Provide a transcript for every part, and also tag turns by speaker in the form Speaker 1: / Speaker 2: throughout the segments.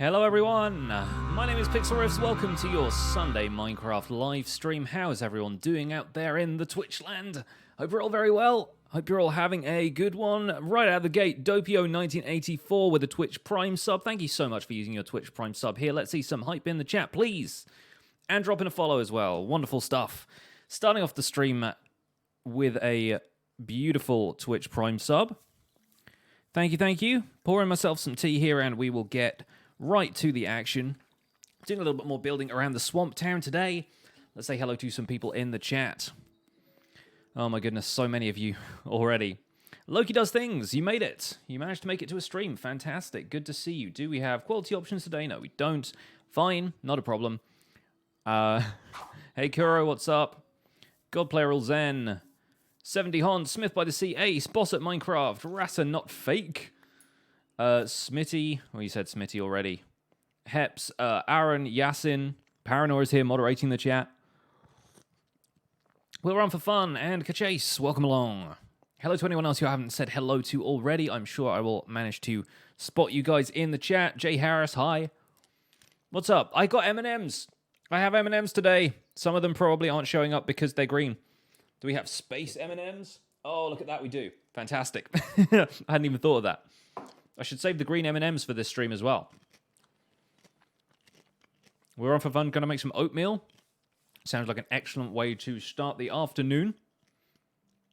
Speaker 1: Hello everyone, my name is PixelRiffs. Welcome to your Sunday Minecraft live stream. How is everyone doing out there in the Twitch land? Hope you're all very well. Hope you're all having a good one. Right out of the gate, Dopio1984 with a Twitch Prime sub. Thank you so much for using your Twitch Prime sub here. Let's see some hype in the chat, please. And drop in a follow as well. Wonderful stuff. Starting off the stream with a beautiful Twitch Prime sub. Thank you, thank you. Pouring myself some tea here and we will get right to the action. Doing a little bit more building around the swamp town today. Let's say hello to some people in the chat. Oh my goodness, so many of you already. Loki Does Things, you made it. You managed to make it to a stream. Fantastic. Good to see you. Do we have quality options today? No, we don't. Fine, not a problem. Hey Kuro, what's up? Godplayer Zen. 70 Hon, Smith by the Sea, Ace, Boss at Minecraft, Rasa Not Fake. Smitty, well, you said Smitty already. Heps, Aaron, Yasin, Paranor is here moderating the chat. We'll run for fun, and Kachase, welcome along. Hello to anyone else who I haven't said hello to already. I'm sure I will manage to spot you guys in the chat. Jay Harris, hi. What's up? I got M&Ms. I have M&Ms today. Some of them probably aren't showing up because they're green. Do we have space M&Ms? Oh, look at that, we do. Fantastic. I hadn't even thought of that. I should save the green M&Ms for this stream as well. We're on for fun. Going to make some oatmeal. Sounds like an excellent way to start the afternoon.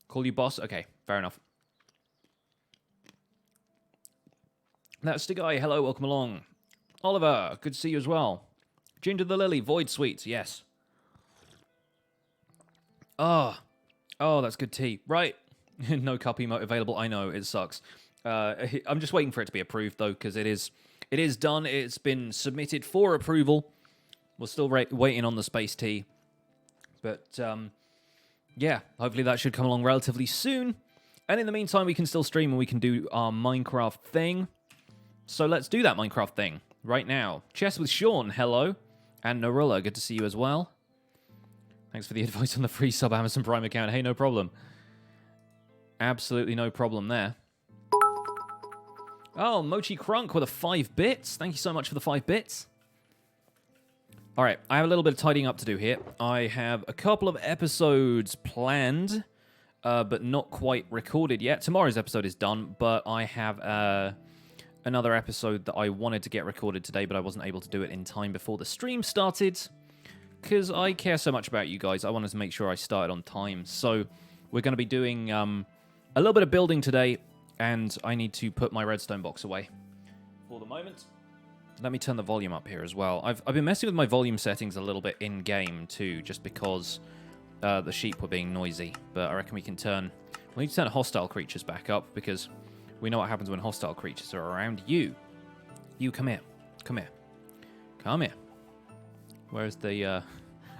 Speaker 1: Call you boss? Okay, fair enough. That's the guy. Hello, welcome along. Oliver, good to see you as well. Ginger the Lily, Void Sweets, yes. Oh, that's good tea. Right. No cup emote available. I know, it sucks. I'm just waiting for it to be approved, though, because it is done. It's been submitted for approval. We're still waiting on the space tea. But, yeah, hopefully that should come along relatively soon. And in the meantime, we can still stream and we can do our Minecraft thing. So let's do that Minecraft thing right now. Chess with Sean, hello. And Narilla, good to see you as well. Thanks for the advice on the free sub Amazon Prime account. Hey, no problem. Absolutely no problem there. Oh, Mochi Crunk with a 5 bits. Thank you so much for the 5 bits. All right, I have a little bit of tidying up to do here. I have a couple of episodes planned, but not quite recorded yet. Tomorrow's episode is done, but I have another episode that I wanted to get recorded today, but I wasn't able to do it in time before the stream started, because I care so much about you guys. I wanted to make sure I started on time. So we're going to be doing a little bit of building today, and I need to put my redstone box away for the moment. Let me turn the volume up here as well. I've been messing with my volume settings a little bit in-game too, just because the sheep were being noisy. But I reckon we need to turn hostile creatures back up, because we know what happens when hostile creatures are around. You, come here. Come here. Come here. Where's the...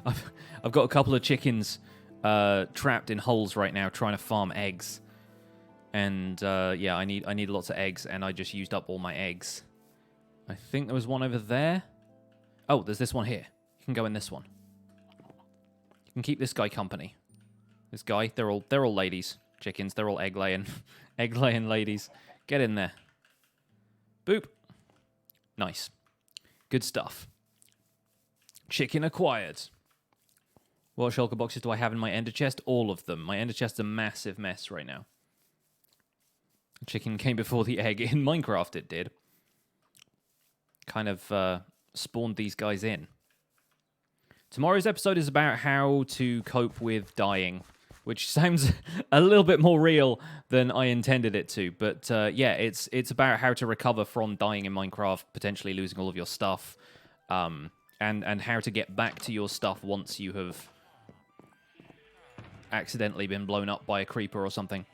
Speaker 1: I've got a couple of chickens trapped in holes right now trying to farm eggs. And yeah, I need lots of eggs, and I just used up all my eggs. I think there was one over there. Oh, there's this one here. You can go in this one. You can keep this guy company. This guy, they're all ladies, chickens. They're all egg laying ladies. Get in there. Boop. Nice. Good stuff. Chicken acquired. What shulker boxes do I have in my ender chest? All of them. My ender chest's a massive mess right now. Chicken came before the egg. In Minecraft it did. Kind of spawned these guys in. Tomorrow's episode is about how to cope with dying, which sounds a little bit more real than I intended it to. But yeah, it's about how to recover from dying in Minecraft, potentially losing all of your stuff, and how to get back to your stuff once you have accidentally been blown up by a creeper or something.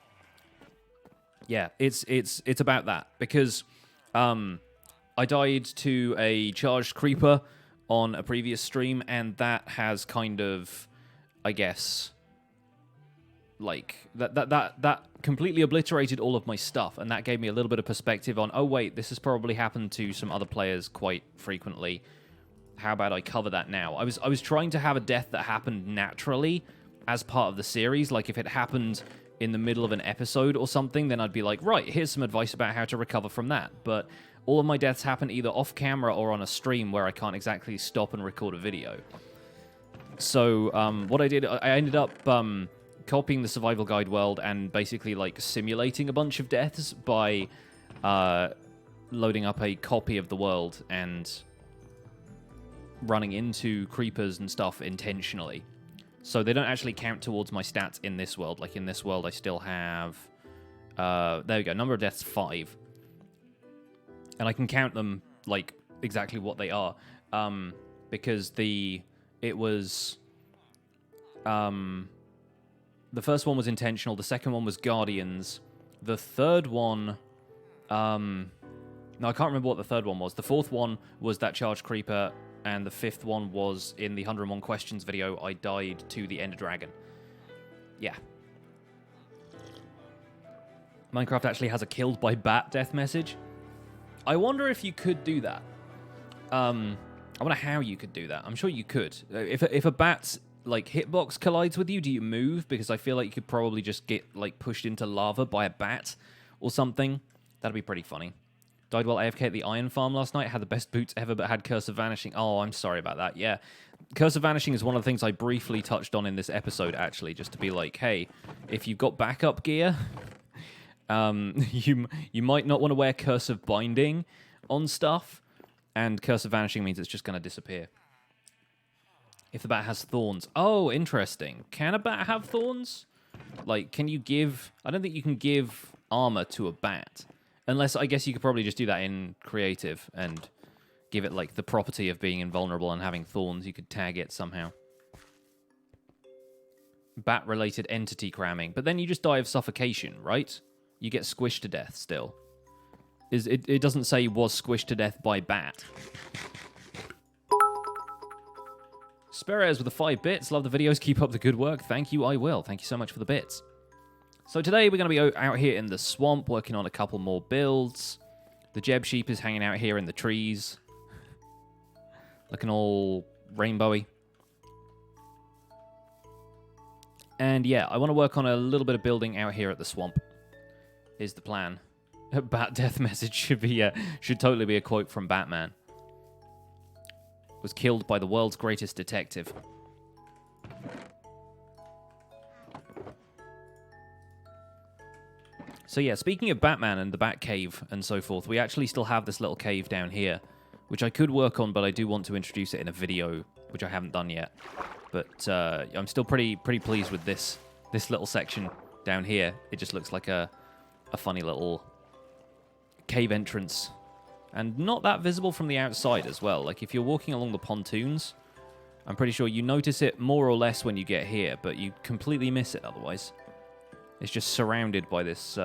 Speaker 1: Yeah, it's about that, because I died to a charged creeper on a previous stream, and that has kind of, I guess, like, that completely obliterated all of my stuff, and that gave me a little bit of perspective on, oh wait, this has probably happened to some other players quite frequently. How about I cover that now? I was trying to have a death that happened naturally as part of the series, like if it happened in the middle of an episode or something, then I'd be like, right, here's some advice about how to recover from that. But all of my deaths happen either off camera or on a stream where I can't exactly stop and record a video. So what I did, I ended up copying the survival guide world and basically like simulating a bunch of deaths by loading up a copy of the world and running into creepers and stuff intentionally. So they don't actually count towards my stats in this world. Like in this world, I still have... there we go, number of deaths, 5. And I can count them, like, exactly what they are. Because it was... the first one was intentional, the second one was Guardians. The third one... no, I can't remember what the third one was. The fourth one was that charged creeper... And the fifth one was in the 101 questions video, I died to the Ender Dragon. Yeah. Minecraft actually has a killed by bat death message. I wonder if you could do that. I wonder how you could do that. I'm sure you could. If a bat's like hitbox collides with you, do you move? Because I feel like you could probably just get like pushed into lava by a bat or something. That'd be pretty funny. Died while AFK at the Iron Farm last night. Had the best boots ever, but had Curse of Vanishing. Oh, I'm sorry about that. Yeah. Curse of Vanishing is one of the things I briefly touched on in this episode, actually, just to be like, hey, if you've got backup gear, you might not want to wear Curse of Binding on stuff, and Curse of Vanishing means it's just going to disappear. If the bat has thorns. Oh, interesting. Can a bat have thorns? Like, can you give... I don't think you can give armor to a bat. Unless, I guess you could probably just do that in creative and give it, like, the property of being invulnerable and having thorns. You could tag it somehow. Bat-related entity cramming. But then you just die of suffocation, right? You get squished to death still. It doesn't say was squished to death by bat. Speres with the 5 bits. Love the videos. Keep up the good work. Thank you, I will. Thank you so much for the bits. So today we're going to be out here in the swamp working on a couple more builds. The Jeb sheep is hanging out here in the trees. Looking all rainbowy. And yeah, I want to work on a little bit of building out here at the swamp. Is the plan. A bat death message should totally be a quote from Batman. Was killed by the world's greatest detective. So yeah, speaking of Batman and the Batcave and so forth, we actually still have this little cave down here, which I could work on, but I do want to introduce it in a video, which I haven't done yet. But I'm still pretty pleased with this little section down here. It just looks like a funny little cave entrance. And not that visible from the outside as well. Like, if you're walking along the pontoons, I'm pretty sure you notice it more or less when you get here, but you completely miss it otherwise. It's just surrounded by this,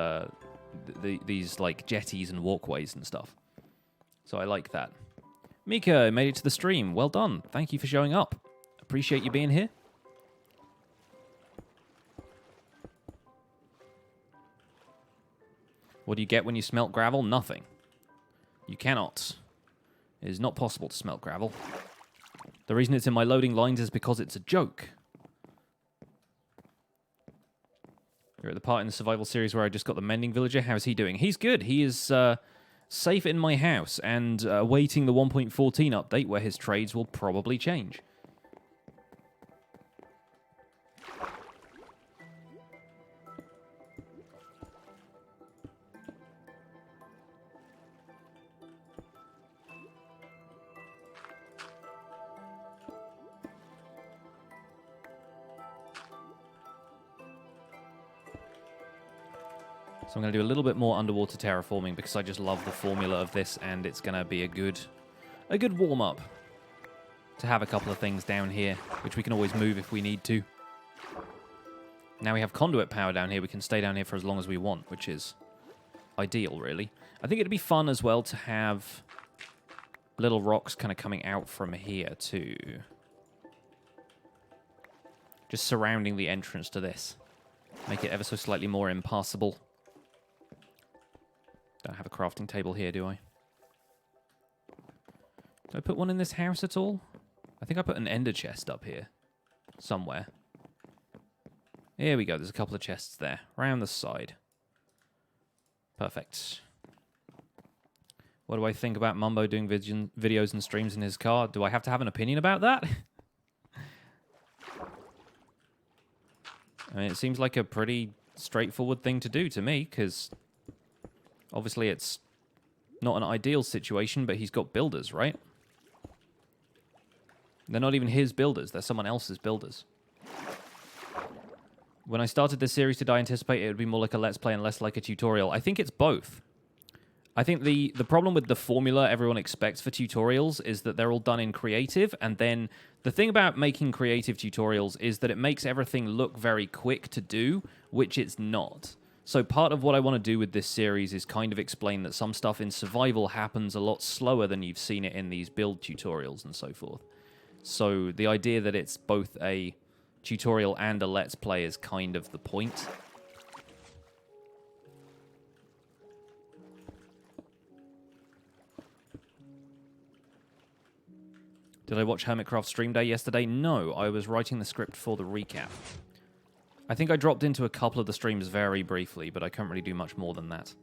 Speaker 1: these like jetties and walkways and stuff. So I like that. Mika made it to the stream. Well done. Thank you for showing up. Appreciate you being here. What do you get when you smelt gravel? Nothing. You cannot. It is not possible to smelt gravel. The reason it's in my loading lines is because it's a joke. You're at the part in the survival series where I just got the Mending villager. How's he doing? He's good. He is safe in my house and awaiting the 1.14 update where his trades will probably change. So I'm going to do a little bit more underwater terraforming because I just love the formula of this, and it's going to be a good warm-up to have a couple of things down here, which we can always move if we need to. Now we have conduit power down here. We can stay down here for as long as we want, which is ideal, really. I think it'd be fun as well to have little rocks kind of coming out from here, too. Just surrounding the entrance to this. Make it ever so slightly more impassable. Don't have a crafting table here, do I? Did I put one in this house at all? I think I put an ender chest up here. Somewhere. Here we go. There's a couple of chests there. Around the side. Perfect. What do I think about Mumbo doing videos and streams in his car? Do I have to have an opinion about that? I mean, it seems like a pretty straightforward thing to do to me, because obviously it's not an ideal situation, but he's got builders, right? They're not even his builders. They're someone else's builders. When I started this series, did I anticipate it would be more like a Let's Play and less like a tutorial? I think it's both. I think the problem with the formula everyone expects for tutorials is that they're all done in creative, and then the thing about making creative tutorials is that it makes everything look very quick to do, which it's not. So part of what I want to do with this series is kind of explain that some stuff in survival happens a lot slower than you've seen it in these build tutorials and so forth. So the idea that it's both a tutorial and a Let's Play is kind of the point. Did I watch Hermitcraft stream day yesterday? No, I was writing the script for the recap. I think I dropped into a couple of the streams very briefly, but I couldn't really do much more than that.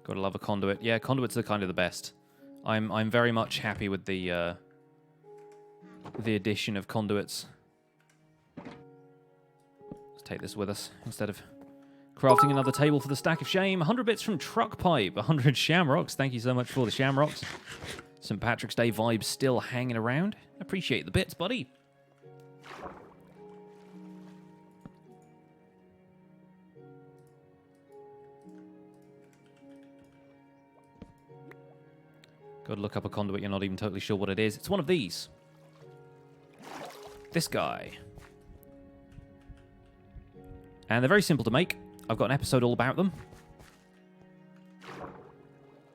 Speaker 1: Gotta love a conduit. Yeah, conduits are kind of the best. I'm very much happy with the addition of conduits. Let's take this with us instead of crafting another table for the stack of shame. 100 bits from Truck Pipe. 100 shamrocks. Thank you so much for the shamrocks. St. Patrick's Day vibes still hanging around. Appreciate the bits, buddy. Gotta look up a conduit, you're not even totally sure what it is. It's one of these. This guy. And they're very simple to make. I've got an episode all about them.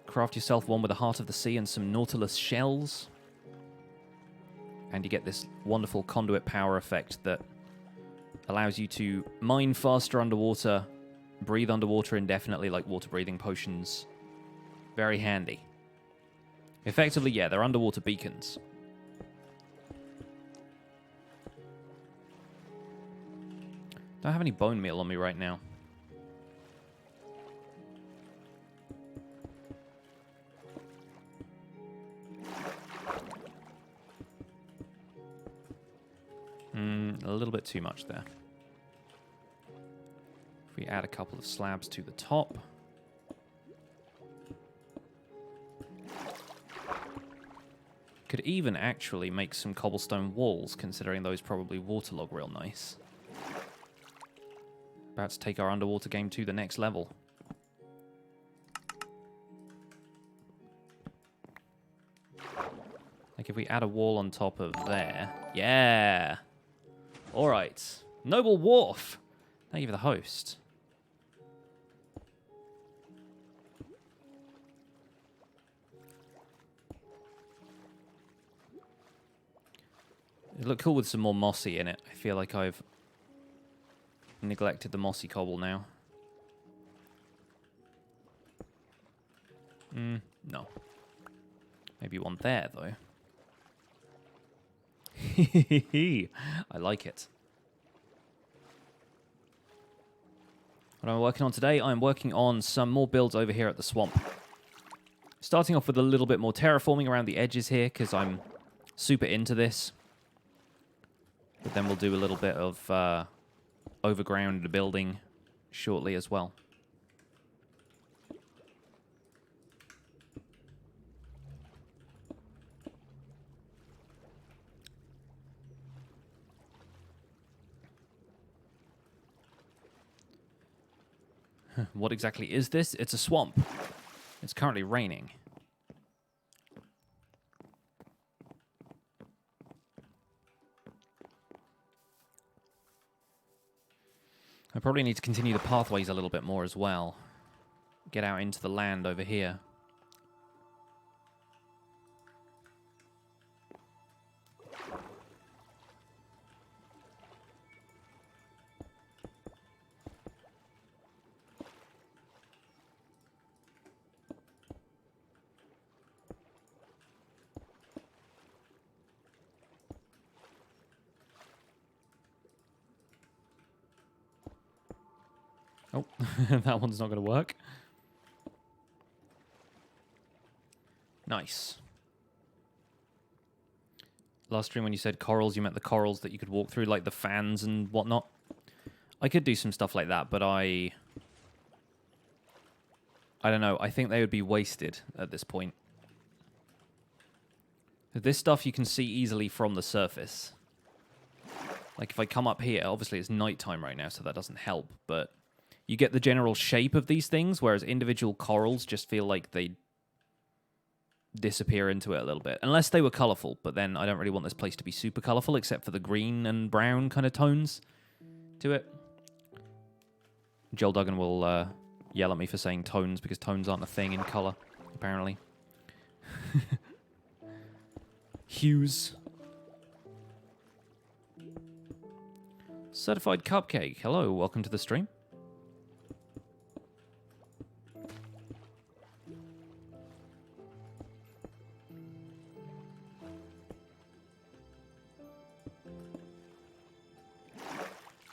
Speaker 1: Craft yourself one with a heart of the sea and some nautilus shells. And you get this wonderful conduit power effect that allows you to mine faster underwater, breathe underwater indefinitely like water breathing potions. Very handy. Effectively, yeah, they're underwater beacons. Don't have any bone meal on me right now. A little bit too much there. If we add a couple of slabs to the top. Could even actually make some cobblestone walls, considering those probably waterlog real nice. About to take our underwater game to the next level. Like if we add a wall on top of there. Yeah! Alright. Noble Wharf! Thank you for the host. It'd look cool with some more mossy in it. I feel like I've neglected the mossy cobble now. No. Maybe one there, though. I like it. What am I working on today? I'm working on some more builds over here at the swamp. Starting off with a little bit more terraforming around the edges here, because I'm super into this. But then we'll do a little bit of overground building shortly as well. What exactly is this? It's a swamp. It's currently raining. I probably need to continue the pathways a little bit more as well. Get out into the land over here. Oh, that one's not going to work. Nice. Last stream when you said corals, you meant the corals that you could walk through, like the fans and whatnot. I could do some stuff like that, but I don't know. I think they would be wasted at this point. This stuff you can see easily from the surface. Like if I come up here, obviously it's nighttime right now, so that doesn't help, but you get the general shape of these things, whereas individual corals just feel like they disappear into it a little bit. Unless they were colorful, but then I don't really want this place to be super colorful, except for the green and brown kind of tones to it. Joel Duggan will yell at me for saying tones, because tones aren't a thing in color, apparently. Hues. Certified Cupcake. Hello, welcome to the stream.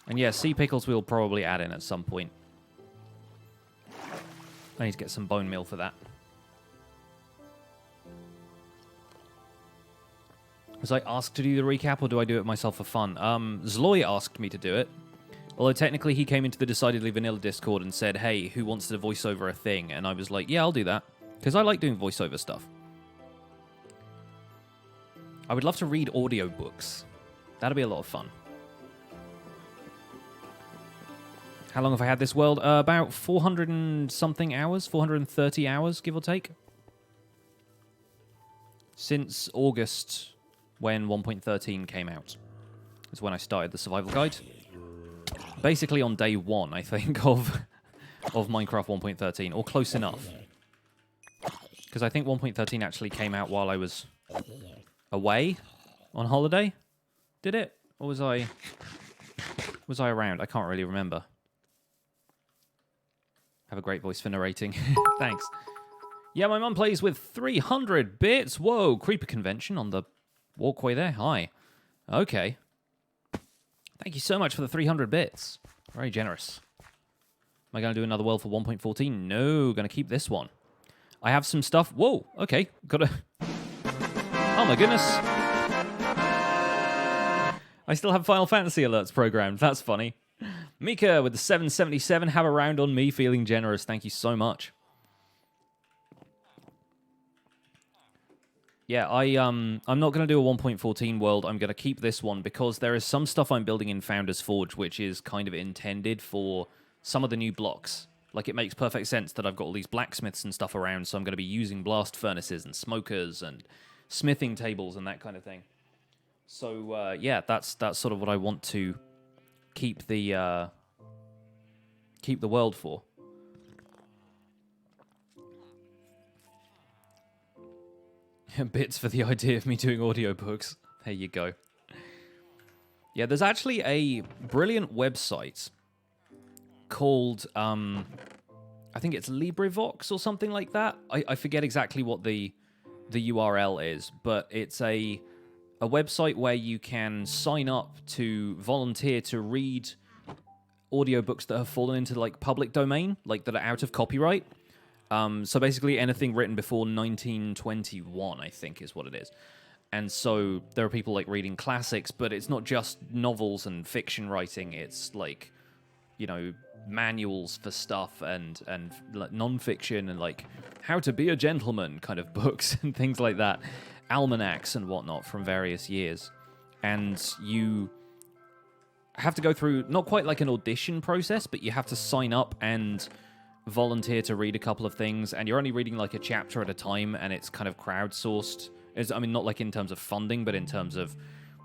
Speaker 1: And yeah, sea pickles we'll probably add in at some point. I need to get some bone meal for that. Was I asked to do the recap, or do I do it myself for fun? Zloy asked me to do it. Although technically he came into the Decidedly Vanilla Discord and said, hey, who wants to voice over a thing? And I was like, yeah, I'll do that. Because I like doing voiceover stuff. I would love to read audiobooks. That'd be a lot of fun. How long have I had this world? About 400 and something hours, 430 hours, give or take. Since August, when 1.13 came out, is when I started the survival guide. Basically on day one, I think, of Minecraft 1.13, or close enough. Because I think 1.13 actually came out while I was away on holiday. Did it? Or was I around? I can't really remember. Have a great voice for narrating. Thanks. Yeah, my mum plays with 300 bits. Whoa, creeper convention on the walkway there. Hi. Okay. Thank you so much for the 300 bits. Very generous. Am I going to do another world for 1.14? No, going to keep this one. I have some stuff. Whoa, okay. Gotta... Oh my goodness. I still have Final Fantasy alerts programmed. That's funny. Mika with the 777. Have a round on me, feeling generous. Thank you so much. Yeah, I'm not going to do a 1.14 world. I'm going to keep this one because there is some stuff I'm building in Founder's Forge which is kind of intended for some of the new blocks. Like, it makes perfect sense that I've got all these blacksmiths and stuff around, so I'm going to be using blast furnaces and smokers and smithing tables and that kind of thing. So, yeah, that's sort of what I want to keep the world for. Bits for the idea of me doing audiobooks. There you go. Yeah, there's actually a brilliant website called, I think it's LibriVox or something like that. I forget exactly what the URL is, but it's a website where you can sign up to volunteer to read audiobooks that have fallen into like public domain, like that are out of copyright. So basically anything written before 1921, I think is what it is. And so there are people like reading classics, but it's not just novels and fiction writing. It's like, you know, manuals for stuff and like non-fiction and like how to be a gentleman kind of books and things like that. Almanacs and whatnot from various years. And you have to go through not quite like an audition process, but you have to sign up and volunteer to read a couple of things, and you're only reading like a chapter at a time, and it's kind of crowdsourced. I mean, not like in terms of funding, but in terms of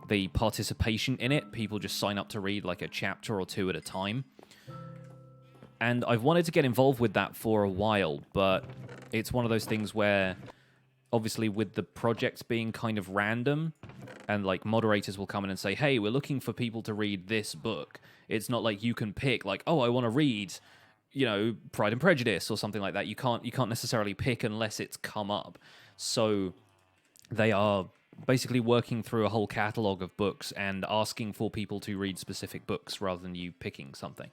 Speaker 1: the participation in it. People just sign up to read like a chapter or two at a time. And I've wanted to get involved with that for a while, but it's one of those things where obviously with the projects being kind of random, and like moderators will come in and say, hey, we're looking for people to read this book. It's not like you can pick like, oh, I want to read, you know, Pride and Prejudice or something like that. You can't necessarily pick unless it's come up. So they are basically working through a whole catalog of books and asking for people to read specific books rather than you picking something.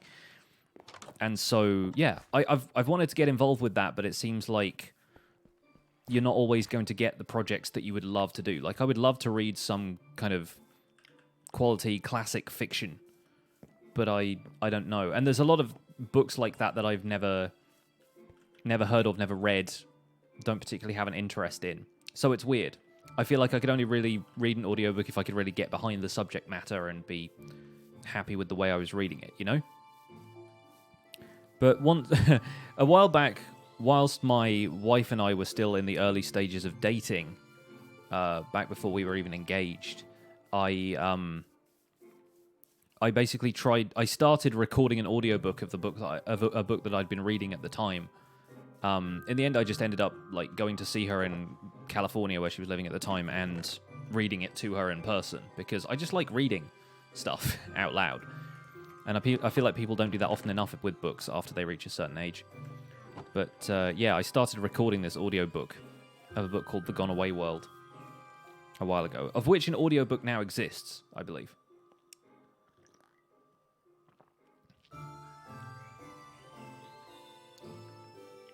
Speaker 1: And so, yeah, I've wanted to get involved with that, but it seems like you're not always going to get the projects that you would love to do. Like, I would love to read some kind of quality classic fiction, but I don't know. And there's a lot of books like that that I've never heard of, never read, don't particularly have an interest in. So it's weird. I feel like I could only really read an audiobook if I could really get behind the subject matter and be happy with the way I was reading it, you know? But a while back, whilst my wife and I were still in the early stages of dating, back before we were even engaged, I basically I started recording an audiobook of the book of a book that I'd been reading at the time. In the end, I just ended up like going to see her in California, where she was living at the time, and reading it to her in person, because I just like reading stuff out loud. And I feel like people don't do that often enough with books after they reach a certain age. But yeah, I started recording this audiobook of a book called The Gone Away World a while ago, of which an audiobook now exists, I believe.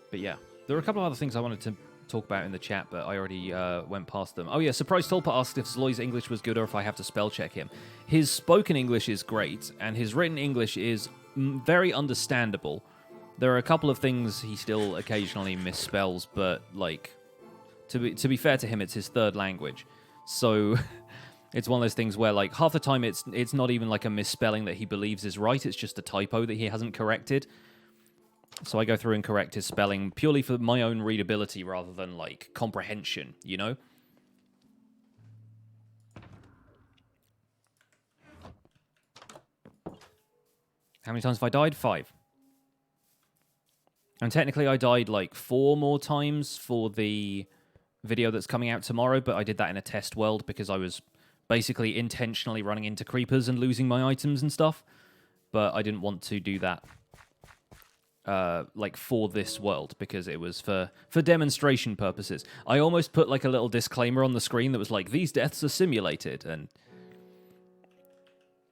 Speaker 1: But yeah, there are a couple of other things I wanted to talk about in the chat, but I already went past them. Oh yeah, Surprise Tulpa asked if Zloy's English was good or if I have to spell check him. His spoken English is great, and his written English is very understandable. There are a couple of things he still occasionally misspells, but like, to be fair to him, it's his third language, so it's one of those things where like half the time it's not even like a misspelling that he believes is right. It's just a typo that he hasn't corrected. So I go through and correct his spelling purely for my own readability rather than, like, comprehension, you know? How many times have I died? 5. And technically I died, like, 4 more times for the video that's coming out tomorrow, but I did that in a test world because I was basically intentionally running into creepers and losing my items and stuff. But I didn't want to do that. Like for this world, because it was for demonstration purposes. I almost put like a little disclaimer on the screen that was like, these deaths are simulated, and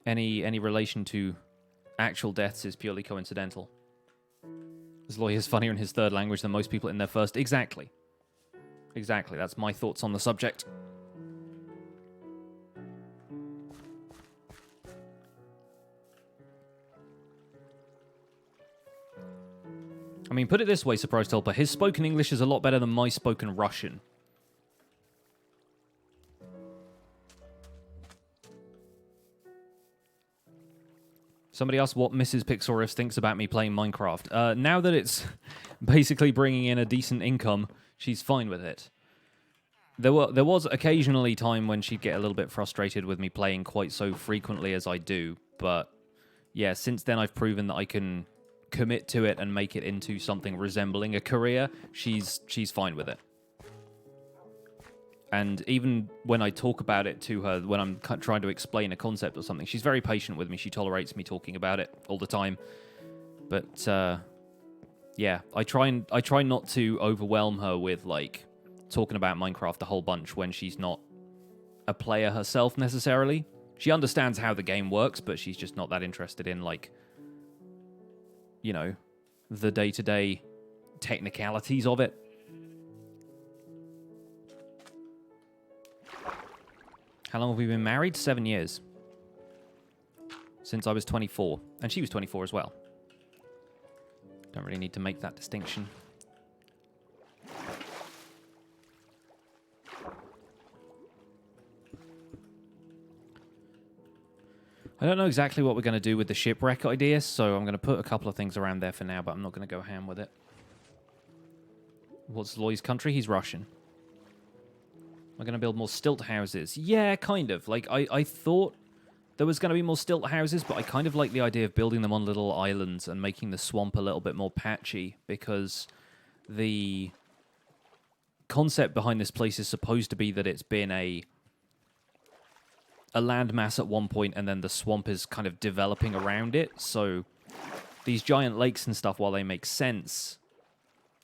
Speaker 1: any relation to actual deaths is purely coincidental. Zloy is funnier in his third language than most people in their first. Exactly. That's my thoughts on the subject. I mean, put it this way, Surprise Tulpa, his spoken English is a lot better than my spoken Russian. Somebody asked what Mrs. Pixorus thinks about me playing Minecraft. Now that it's basically bringing in a decent income, she's fine with it. There was occasionally time when she'd get a little bit frustrated with me playing quite so frequently as I do, but yeah, since then I've proven that I can commit to it and make it into something resembling a career. She's fine with it. And even when I talk about it to her, when I'm trying to explain a concept or something, she's very patient with me. She tolerates me talking about it all the time. But yeah, I try not to overwhelm her with like talking about Minecraft a whole bunch when she's not a player herself necessarily. She understands how the game works, but she's just not that interested in like, you know, the day-to-day technicalities of it. How long have we been married? 7 years. Since I was 24. And she was 24 as well. Don't really need to make that distinction. I don't know exactly what we're going to do with the shipwreck idea, so I'm going to put a couple of things around there for now, but I'm not going to go ham with it. What's Loy's country? He's Russian. Am I going to build more stilt houses? Yeah, kind of. Like, I thought there was going to be more stilt houses, but I kind of like the idea of building them on little islands and making the swamp a little bit more patchy, because the concept behind this place is supposed to be that it's been a landmass at one point, and then the swamp is kind of developing around it. So these giant lakes and stuff, while they make sense,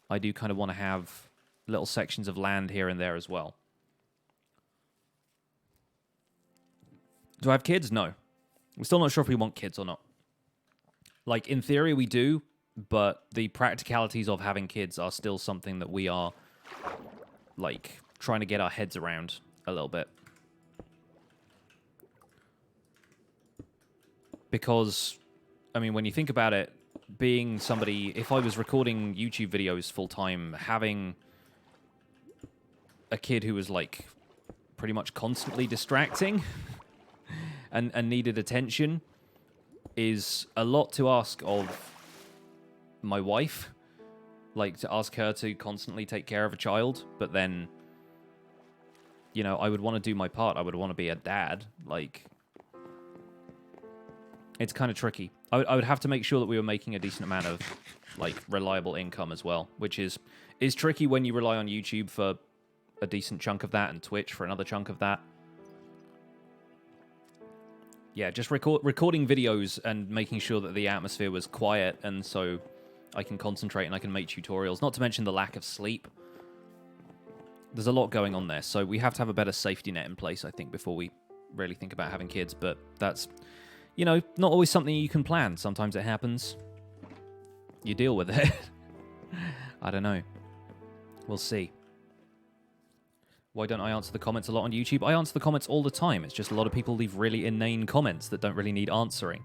Speaker 1: I do kind of want to have little sections of land here and there as well. Do I have kids? No. We're still not sure if we want kids or not. Like, in theory, we do, but the practicalities of having kids are still something that we are, like, trying to get our heads around a little bit. Because, I mean, when you think about it, being somebody, if I was recording YouTube videos full-time, having a kid who was, like, pretty much constantly distracting and needed attention is a lot to ask of my wife. Like, to ask her to constantly take care of a child, but then, you know, I would want to do my part. I would want to be a dad. Like, it's kind of tricky. I would have to make sure that we were making a decent amount of, like, reliable income as well, which is tricky when you rely on YouTube for a decent chunk of that and Twitch for another chunk of that. Yeah, just recording videos and making sure that the atmosphere was quiet and so I can concentrate and I can make tutorials. Not to mention the lack of sleep. There's a lot going on there, so we have to have a better safety net in place, I think, before we really think about having kids, but that's, you know, not always something you can plan. Sometimes it happens. You deal with it. I don't know. We'll see. Why don't I answer the comments a lot on YouTube? I answer the comments all the time. It's just a lot of people leave really inane comments that don't really need answering.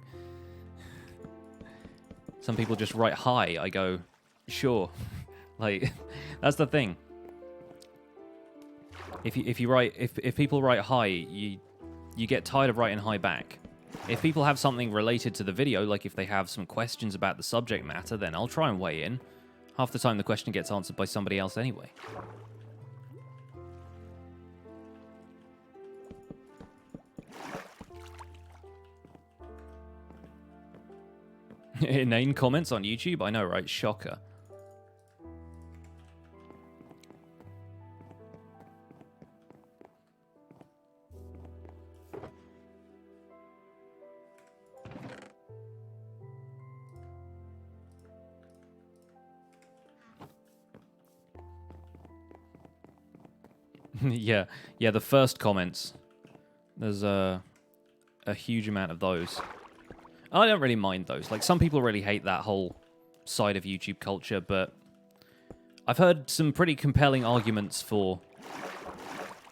Speaker 1: Some people just write hi. I go, sure. Like, that's the thing. If people write hi, you get tired of writing hi back. If people have something related to the video, like if they have some questions about the subject matter, then I'll try and weigh in. Half the time the question gets answered by somebody else anyway. Inane comments on YouTube? I know, right? Shocker. Yeah, the first comments. There's a huge amount of those. I don't really mind those. Like, some people really hate that whole side of YouTube culture, but I've heard some pretty compelling arguments for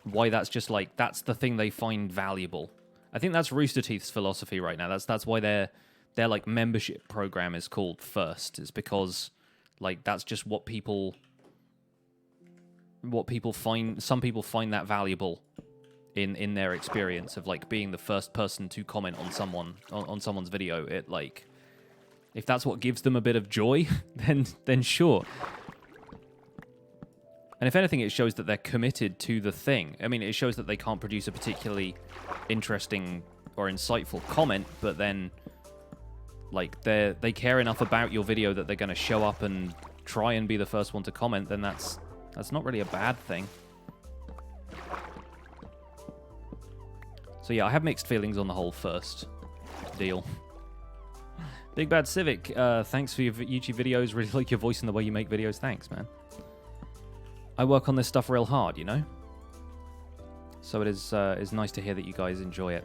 Speaker 1: why that's just, like, that's the thing they find valuable. I think that's Rooster Teeth's philosophy right now. That's why their like, membership program is called First, is because, like, that's just what people find. Some people find that valuable in their experience of, like, being the first person to comment on someone's video. It, like, if that's what gives them a bit of joy, then sure. And if anything, it shows that they're committed to the thing. I mean, it shows that they can't produce a particularly interesting or insightful comment, but then, like, they care enough about your video that they're going to show up and try and be the first one to comment, then that's not really a bad thing. So yeah, I have mixed feelings on the whole First deal. Big Bad Civic, thanks for your YouTube videos. Really like your voice and the way you make videos. Thanks, man. I work on this stuff real hard, you know? So it is nice to hear that you guys enjoy it.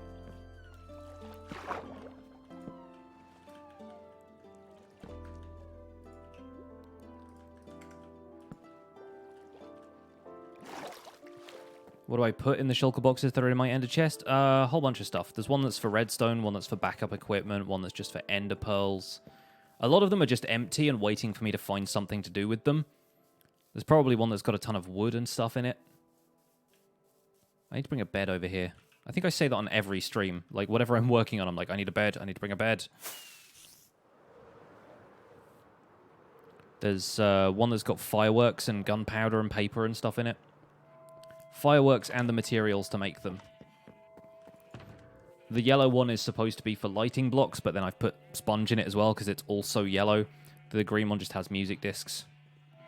Speaker 1: What do I put in the shulker boxes that are in my ender chest? A whole bunch of stuff. There's one that's for redstone, one that's for backup equipment, one that's just for ender pearls. A lot of them are just empty and waiting for me to find something to do with them. There's probably one that's got a ton of wood and stuff in it. I need to bring a bed over here. I think I say that on every stream. Like, whatever I'm working on, I'm like, I need a bed. I need to bring a bed. There's one that's got fireworks and gunpowder and paper and stuff in it. Fireworks and the materials to make them. The yellow one is supposed to be for lighting blocks, but then I've put sponge in it as well because it's also yellow. The green one just has music discs.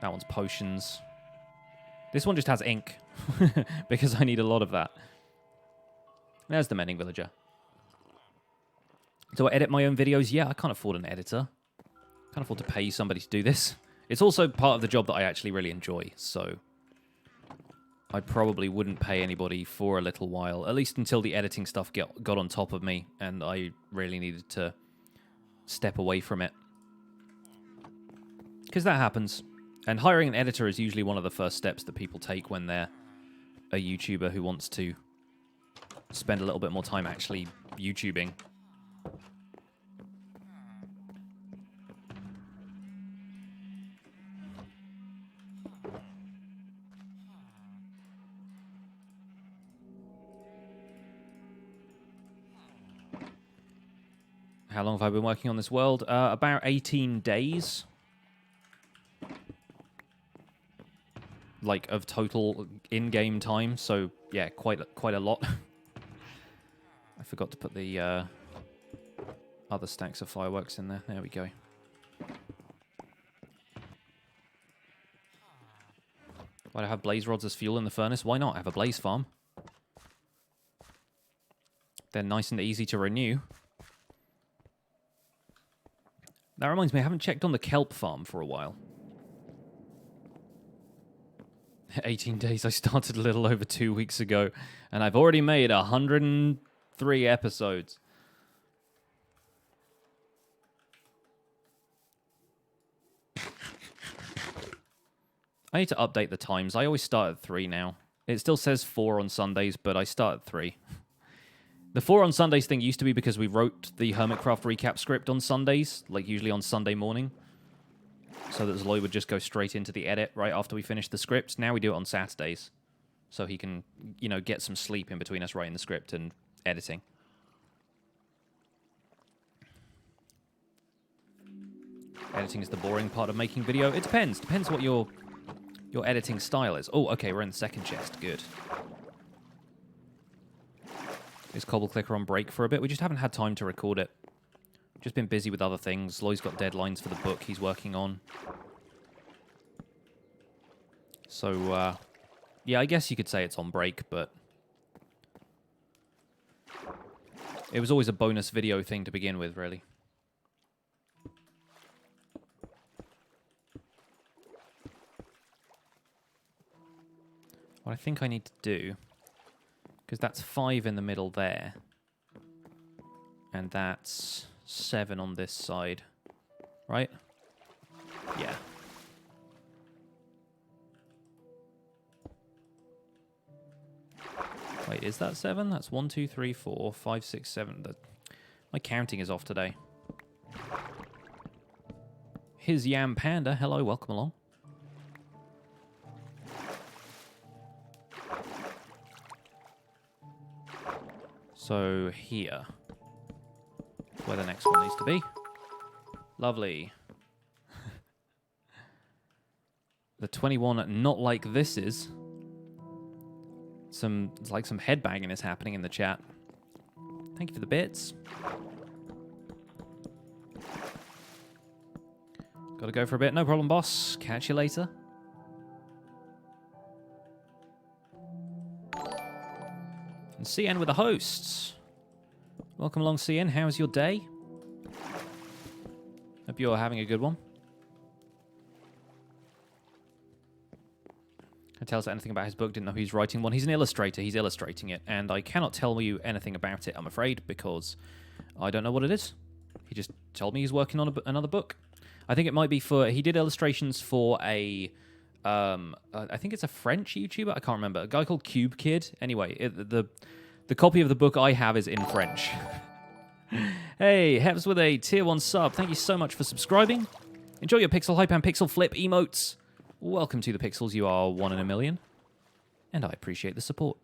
Speaker 1: That one's potions. This one just has ink because I need a lot of that. There's the Mending villager. Do I edit my own videos? Yeah, I can't afford an editor. I can't afford to pay somebody to do this. It's also part of the job that I actually really enjoy, so I probably wouldn't pay anybody for a little while, at least until the editing stuff got on top of me, and I really needed to step away from it. Because that happens. And hiring an editor is usually one of the first steps that people take when they're a YouTuber who wants to spend a little bit more time actually YouTubing. How long have I been working on this world? About 18 days. Like, of total in-game time. So, yeah, quite a lot. I forgot to put the other stacks of fireworks in there. There we go. Why do I have blaze rods as fuel in the furnace? Why not? I have a blaze farm. They're nice and easy to renew. That reminds me, I haven't checked on the kelp farm for a while. 18 days. I started a little over 2 weeks ago, and I've already made 103 episodes. I need to update the times. I always start at 3 now. It still says 4 on Sundays, but I start at 3. The 4 on Sundays thing used to be because we wrote the Hermitcraft recap script on Sundays, like usually on Sunday morning, so that Zloy would just go straight into the edit right after we finished the script. Now we do it on Saturdays, so he can, you know, get some sleep in between us writing the script and editing. Editing is the boring part of making video. It depends. Depends what your editing style is. Oh, okay, we're in the second chest. Good. Is Cobble Clicker on break for a bit? We just haven't had time to record it. Just been busy with other things. Loy's got deadlines for the book he's working on. So, yeah, I guess you could say it's on break, but it was always a bonus video thing to begin with, really. What I think I need to do, because that's 5 in the middle there, and that's 7 on this side, right? Yeah. Wait, is that 7? That's 1, 2, 3, 4, 5, 6, 7. My counting is off today. His Yam Panda, hello, welcome along. So here, where the next one needs to be. Lovely. The 21 not like this is. It's like some headbanging is happening in the chat. Thank you for the bits. Gotta go for a bit. No problem, boss. Catch you later. And CN with the hosts. Welcome along, CN. How's your day? Hope you're having a good one. Can tell us anything about his book. Didn't know he's writing one. He's an illustrator. He's illustrating it. And I cannot tell you anything about it, I'm afraid, because I don't know what it is. He just told me he's working on another book. I think it might be for... He did illustrations for a... I think it's a French YouTuber. I can't remember. A guy called Cube Kid. Anyway, the copy of the book I have is in French. Hey, Heps with a tier 1 sub. Thank you so much for subscribing. Enjoy your pixel hype and pixel flip emotes. Welcome to the Pixels. You are 1 in a million. And I appreciate the support.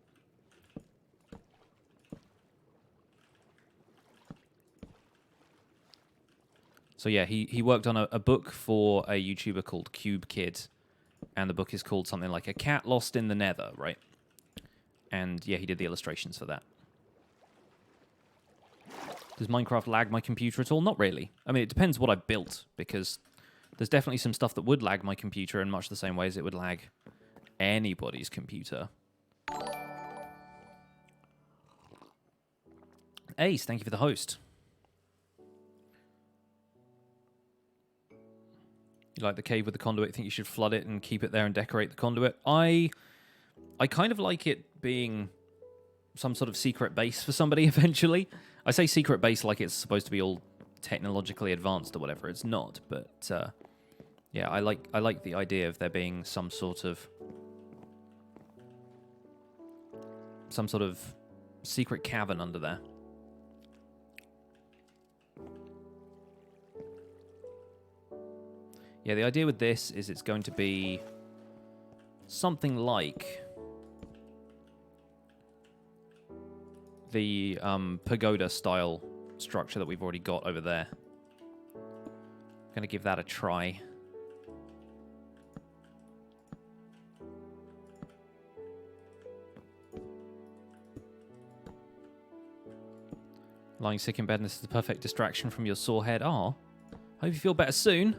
Speaker 1: So yeah, he worked on a book for a YouTuber called Cube Kid. And the book is called something like A Cat Lost in the Nether, right? And yeah, he did the illustrations for that. Does Minecraft lag my computer at all? Not really. I mean, it depends what I built, because there's definitely some stuff that would lag my computer in much the same way as it would lag anybody's computer. Ace, thank you for the host. You like the cave with the conduit? Think you should flood it and keep it there and decorate the conduit? I kind of like it being some sort of secret base for somebody eventually. I say secret base like it's supposed to be all technologically advanced or whatever. It's not, but yeah, I like the idea of there being some sort of secret cavern under there. Yeah, the idea with this is it's going to be something like the pagoda style structure that we've already got over there. I'm going to give that a try. Lying sick in bed, and this is the perfect distraction from your sore head. Aw, hope you feel better soon.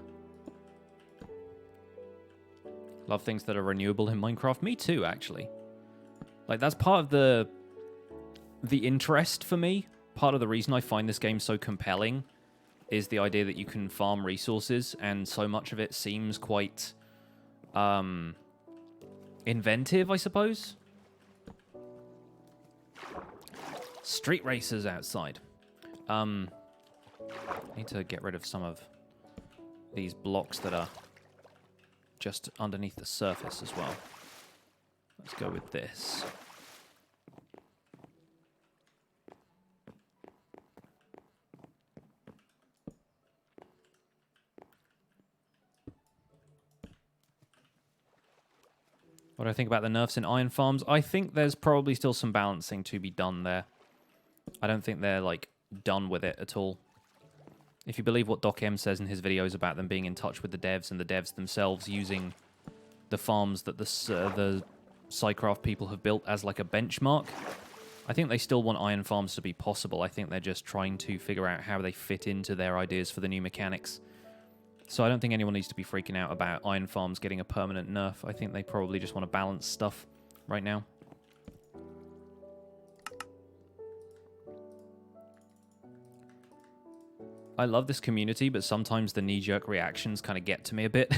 Speaker 1: Love things that are renewable in Minecraft. Me too, actually. Like, that's part of the interest for me. Part of the reason I find this game so compelling is the idea that you can farm resources, and so much of it seems quite inventive, I suppose. Street racers outside. I need to get rid of some of these blocks that are just underneath the surface as well. Let's go with this. What do I think about the nerfs in iron farms? I think there's probably still some balancing to be done there. I don't think they're, like, done with it at all. If you believe what Doc M says in his videos about them being in touch with the devs and the devs themselves using the farms that the Psycraft people have built as, like, a benchmark, I think they still want iron farms to be possible. I think they're just trying to figure out how they fit into their ideas for the new mechanics. So I don't think anyone needs to be freaking out about iron farms getting a permanent nerf. I think they probably just want to balance stuff right now. I love this community, but sometimes the knee-jerk reactions kind of get to me a bit.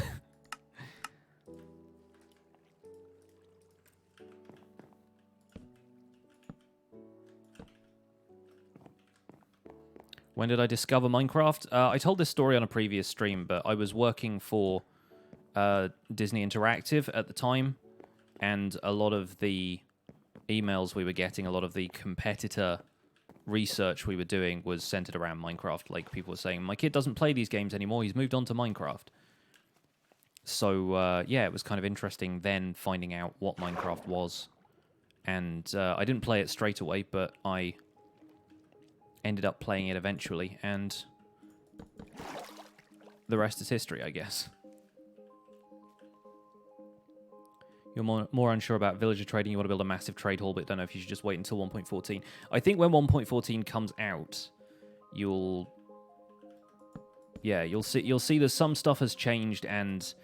Speaker 1: When did I discover Minecraft? I told this story on a previous stream, but I was working for Disney Interactive at the time, and a lot of the emails we were getting, a lot of the competitor research we were doing was centered around Minecraft. Like, people were saying, my kid doesn't play these games anymore, he's moved on to Minecraft. So, yeah, it was kind of interesting then finding out what Minecraft was. And I didn't play it straight away, but I ended up playing it eventually, and the rest is history, I guess. You're more unsure about villager trading. You want to build a massive trade hall, but don't know if you should just wait until 1.14. I think when 1.14 comes out, you'll see that some stuff has changed, and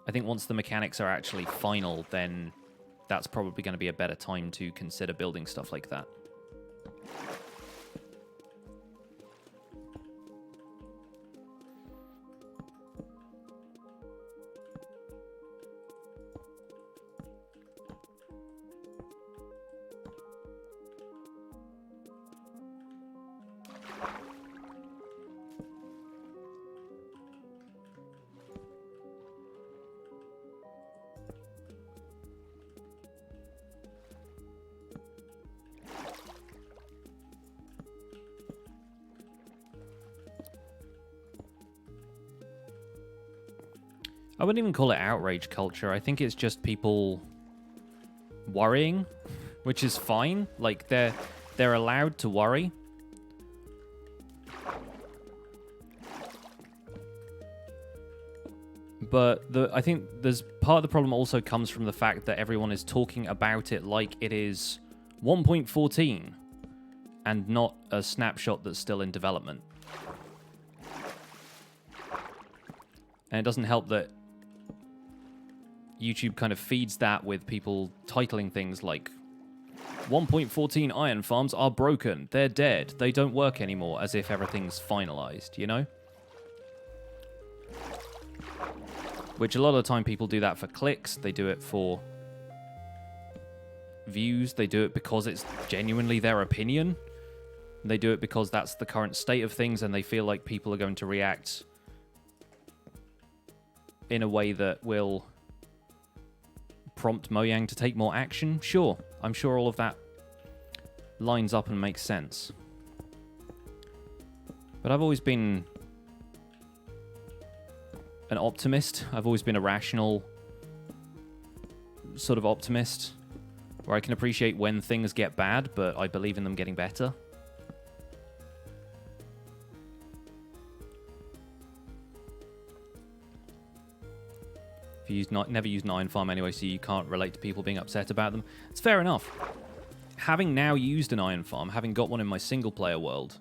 Speaker 1: I think once the mechanics are actually final, then that's probably going to be a better time to consider building stuff like that. I wouldn't even call it outrage culture. I think it's just people worrying, which is fine. Like, they're allowed to worry. But I think there's part of the problem also comes from the fact that everyone is talking about it like it is 1.14 and not a snapshot that's still in development. And it doesn't help that YouTube kind of feeds that with people titling things like 1.14 iron farms are broken, they're dead, they don't work anymore, as if everything's finalized, you know? Which a lot of the time people do that for clicks, they do it for views, they do it because it's genuinely their opinion. They do it because that's the current state of things, and they feel like people are going to react in a way that will prompt Mojang to take more action. Sure, I'm sure all of that lines up and makes sense. But I've always been an optimist. I've always been a rational sort of optimist, where I can appreciate when things get bad, but I believe in them getting better. If you never used an iron farm anyway, so you can't relate to people being upset about them. It's fair enough. Having now used an iron farm, having got one in my single player world,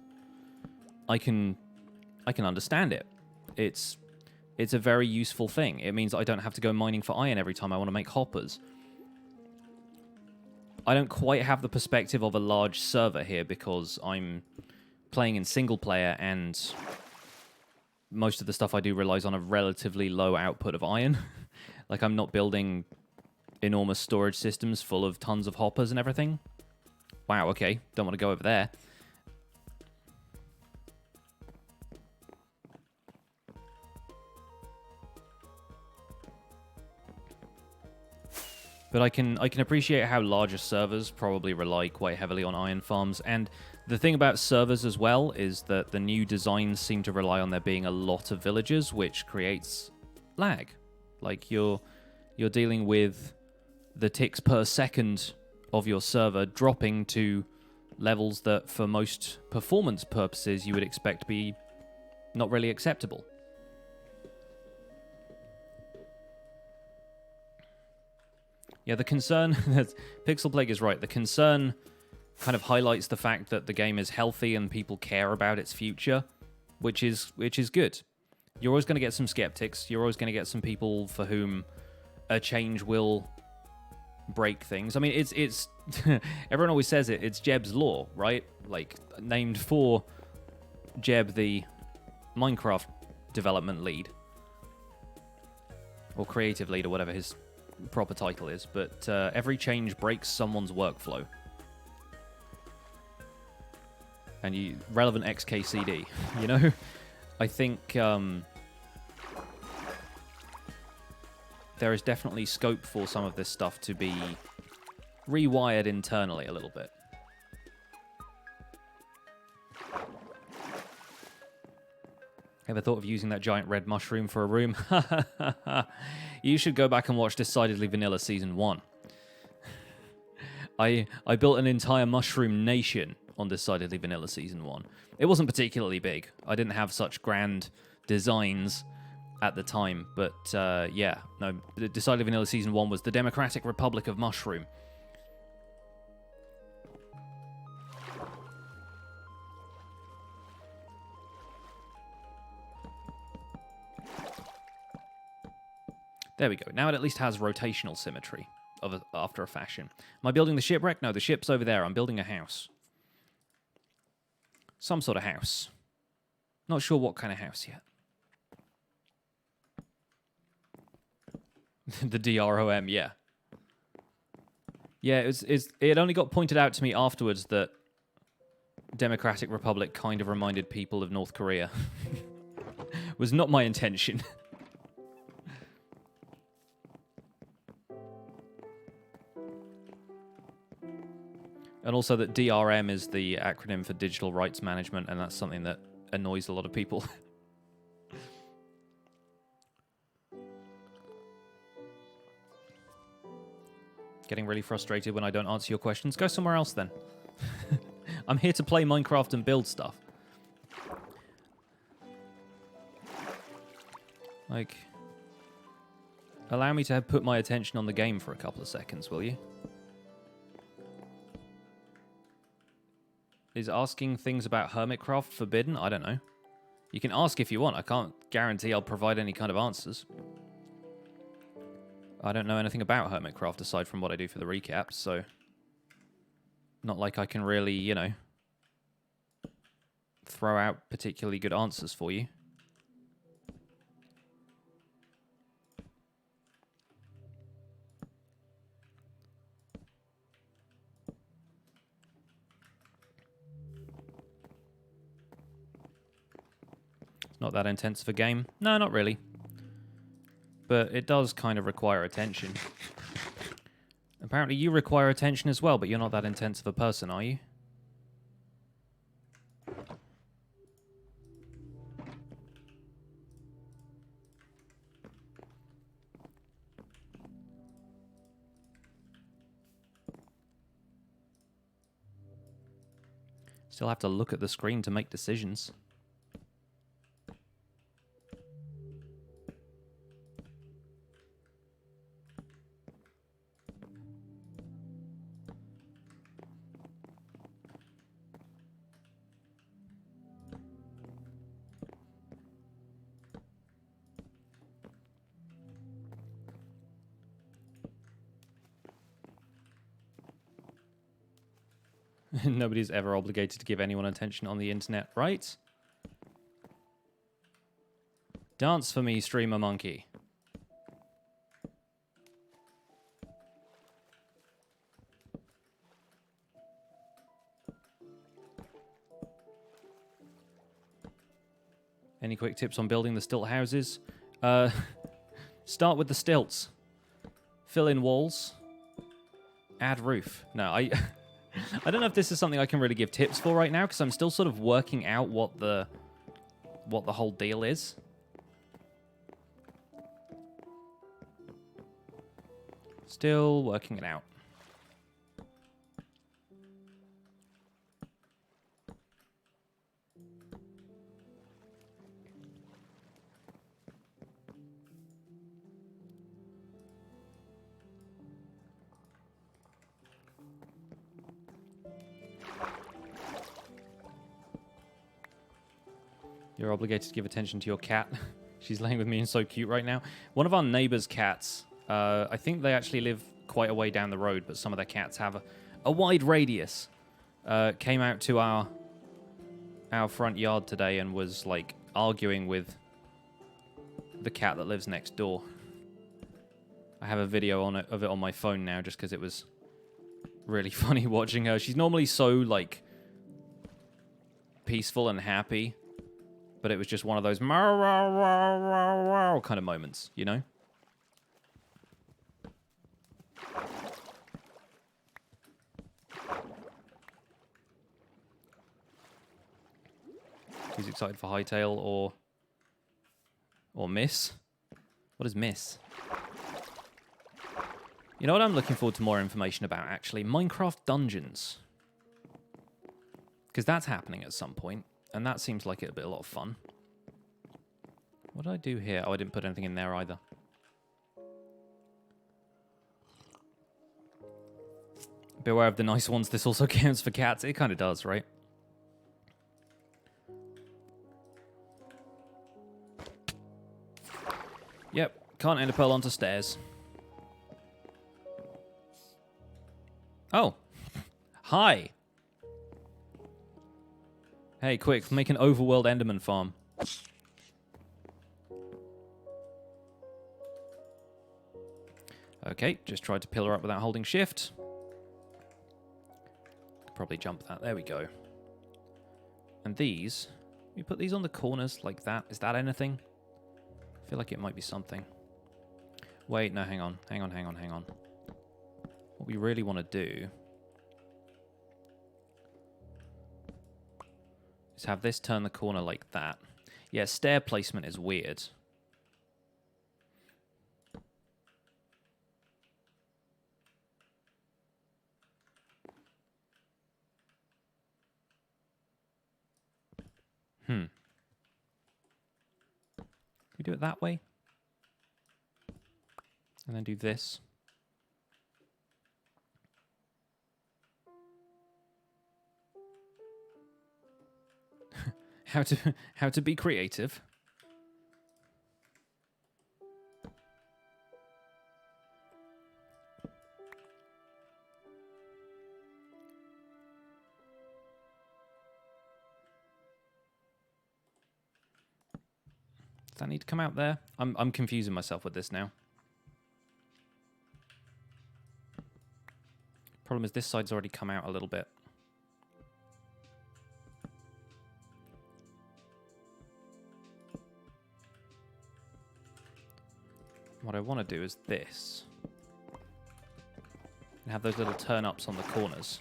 Speaker 1: I can understand it. It's a very useful thing. It means I don't have to go mining for iron every time I want to make hoppers. I don't quite have the perspective of a large server here because I'm playing in single player, and most of the stuff I do relies on a relatively low output of iron. Like, I'm not building enormous storage systems full of tons of hoppers and everything. Wow, okay. Don't want to go over there. But I can appreciate how larger servers probably rely quite heavily on iron farms. And the thing about servers as well is that the new designs seem to rely on there being a lot of villagers, which creates lag. Like, you're dealing with the ticks per second of your server dropping to levels that for most performance purposes you would expect to be not really acceptable. Yeah, the concern, Pixel Plague is right, the concern kind of highlights the fact that the game is healthy and people care about its future, which is good. You're always going to get some skeptics, you're always going to get some people for whom a change will break things. I mean, it's everyone always says it's Jeb's Law, right? Like, named for Jeb, the Minecraft development lead. Or creative lead, or whatever his proper title is, but every change breaks someone's workflow. And relevant XKCD, you know? I think there is definitely scope for some of this stuff to be rewired internally a little bit. Ever thought of using that giant red mushroom for a room? You should go back and watch Decidedly Vanilla Season 1. I built an entire mushroom nation on Decidedly Vanilla Season 1. It wasn't particularly big. I didn't have such grand designs at the time, but yeah. No, Decidedly Vanilla Season 1 was the Democratic Republic of Mushroom. There we go. Now it at least has rotational symmetry after a fashion. Am I building the shipwreck? No, the ship's over there. I'm building a house. Some sort of house. Not sure what kind of house yet. The DROM, yeah. Yeah, it only got pointed out to me afterwards that Democratic Republic kind of reminded people of North Korea. Was not my intention. And also that DRM is the acronym for Digital Rights Management, and that's something that annoys a lot of people. Getting really frustrated when I don't answer your questions? Go somewhere else then. I'm here to play Minecraft and build stuff. Like, allow me to put my attention on the game for a couple of seconds, will you? Is asking things about Hermitcraft forbidden? I don't know. You can ask if you want. I can't guarantee I'll provide any kind of answers. I don't know anything about Hermitcraft aside from what I do for the recaps, so not like I can really, you know, throw out particularly good answers for you. Not that intense of a game. No, not really. But it does kind of require attention. Apparently you require attention as well, but you're not that intense of a person, are you? Still have to look at the screen to make decisions. Nobody's ever obligated to give anyone attention on the internet, right? Dance for me, streamer monkey. Any quick tips on building the stilt houses? Start with the stilts. Fill in walls. Add roof. No, I don't know if this is something I can really give tips for right now, because I'm still sort of working out what the whole deal is. Still working it out. You're obligated to give attention to your cat. She's laying with me and so cute right now. One of our neighbor's cats, I think they actually live quite a way down the road, but some of their cats have a wide radius. Came out to our front yard today and was like arguing with the cat that lives next door. I have a video of it on my phone now just because it was really funny watching her. She's normally so like peaceful and happy. But it was just one of those kind of moments, you know? Who's excited for Hightail or Miss? What is Miss? You know what I'm looking forward to more information about, actually? Minecraft Dungeons. Because that's happening at some point. And that seems like it'll be a lot of fun. What did I do here? Oh, I didn't put anything in there either. Beware of the nice ones. This also counts for cats. It kind of does, right? Yep. Can't enter pearl onto stairs. Oh. Hi. Hey, quick, make an overworld Enderman farm. Okay, just tried to pillar up without holding shift. Could probably jump that. There we go. And these, we put these on the corners like that. Is that anything? I feel like it might be something. Wait, no, hang on. Hang on. What we really want to do is have this turn the corner like that. Yeah, stair placement is weird. Can we do it that way? And then do this. How to be creative. Does that need to come out there? I'm confusing myself with this now. Problem is this side's already come out a little bit. what I want to do is this. And have those little turn-ups on the corners.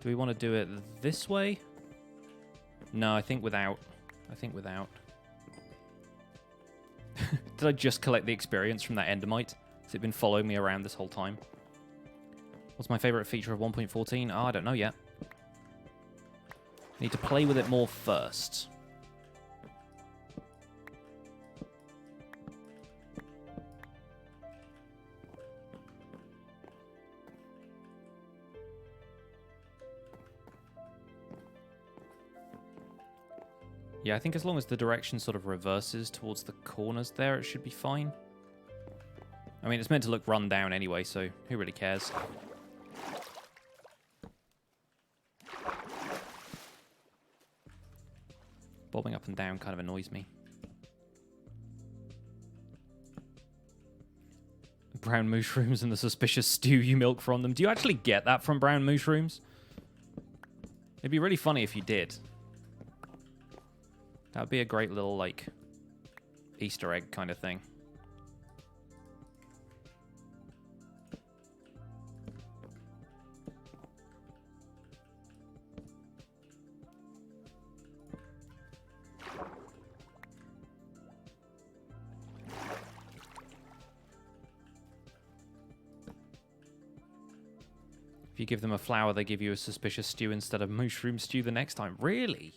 Speaker 1: Do we want to do it this way? No, I think without. I think without. Did I just collect the experience from that Endermite? Has it been following me around this whole time? What's my favorite feature of 1.14? Oh, I don't know yet. Need to play with it more first. Yeah, I think as long as the direction sort of reverses towards the corners there, it should be fine. I mean, it's meant to look run down anyway, so who really cares? Bobbing up and down kind of annoys me. Brown mushrooms and the suspicious stew you milk from them. Do you actually get that from brown mushrooms? It'd be really funny if you did. That would be a great little, like, Easter egg kind of thing. If you give them a flower, they give you a suspicious stew instead of mushroom stew the next time. Really?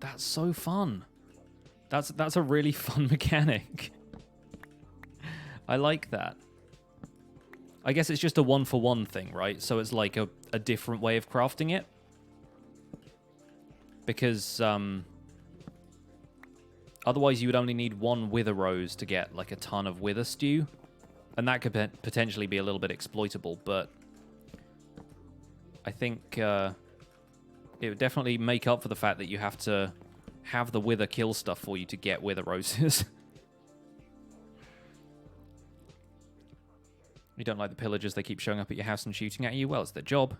Speaker 1: That's so fun. That's a really fun mechanic. I like that. I guess it's just a one-for-one thing, right? So it's like a different way of crafting it. Because otherwise you would only need one wither rose to get like a ton of wither stew. And that could potentially be a little bit exploitable, but I think it would definitely make up for the fact that you have to have the wither kill stuff for you to get wither roses. You don't like the pillagers, they keep showing up at your house and shooting at you. Well, it's their job.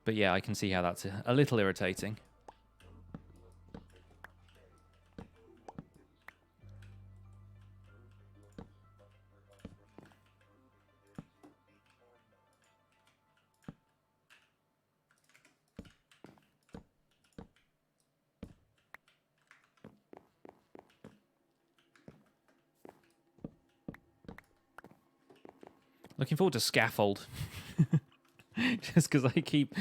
Speaker 1: But yeah, I can see how that's a little irritating. Looking forward to Scaffold. Just because I keep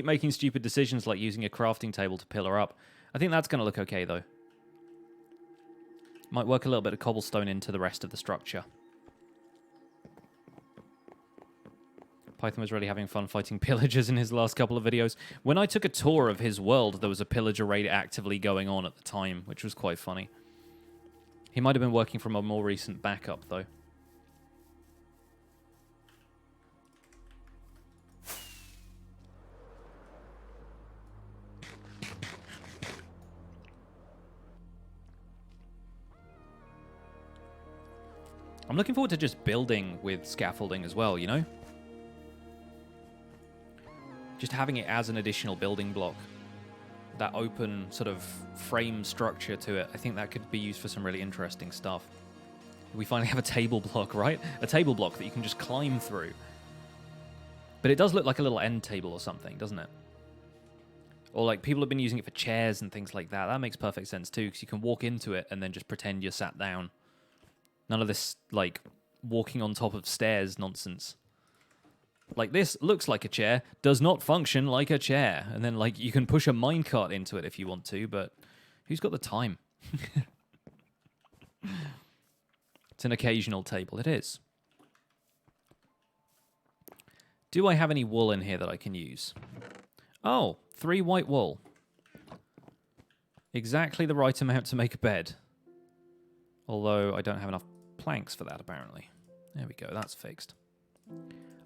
Speaker 1: making stupid decisions like using a crafting table to pillar up. I think that's going to look okay, though. Might work a little bit of cobblestone into the rest of the structure. Python was really having fun fighting pillagers in his last couple of videos. When I took a tour of his world, there was a pillager raid actively going on at the time, which was quite funny. He might have been working from a more recent backup, though. I'm looking forward to just building with scaffolding as well, you know? Just having it as an additional building block. That open sort of frame structure to it. I think that could be used for some really interesting stuff. We finally have a table block, right? A table block that you can just climb through. But it does look like a little end table or something, doesn't it? Or like people have been using it for chairs and things like that. That makes perfect sense too, because you can walk into it and then just pretend you're sat down. None of this, like, walking on top of stairs nonsense. Like, this looks like a chair, does not function like a chair. And then, like, you can push a minecart into it if you want to, but who's got the time? It's an occasional table. It is. Do I have any wool in here that I can use? Oh, 3 white wool. Exactly the right amount to make a bed. Although I don't have enough planks for that, apparently. There we go, that's fixed.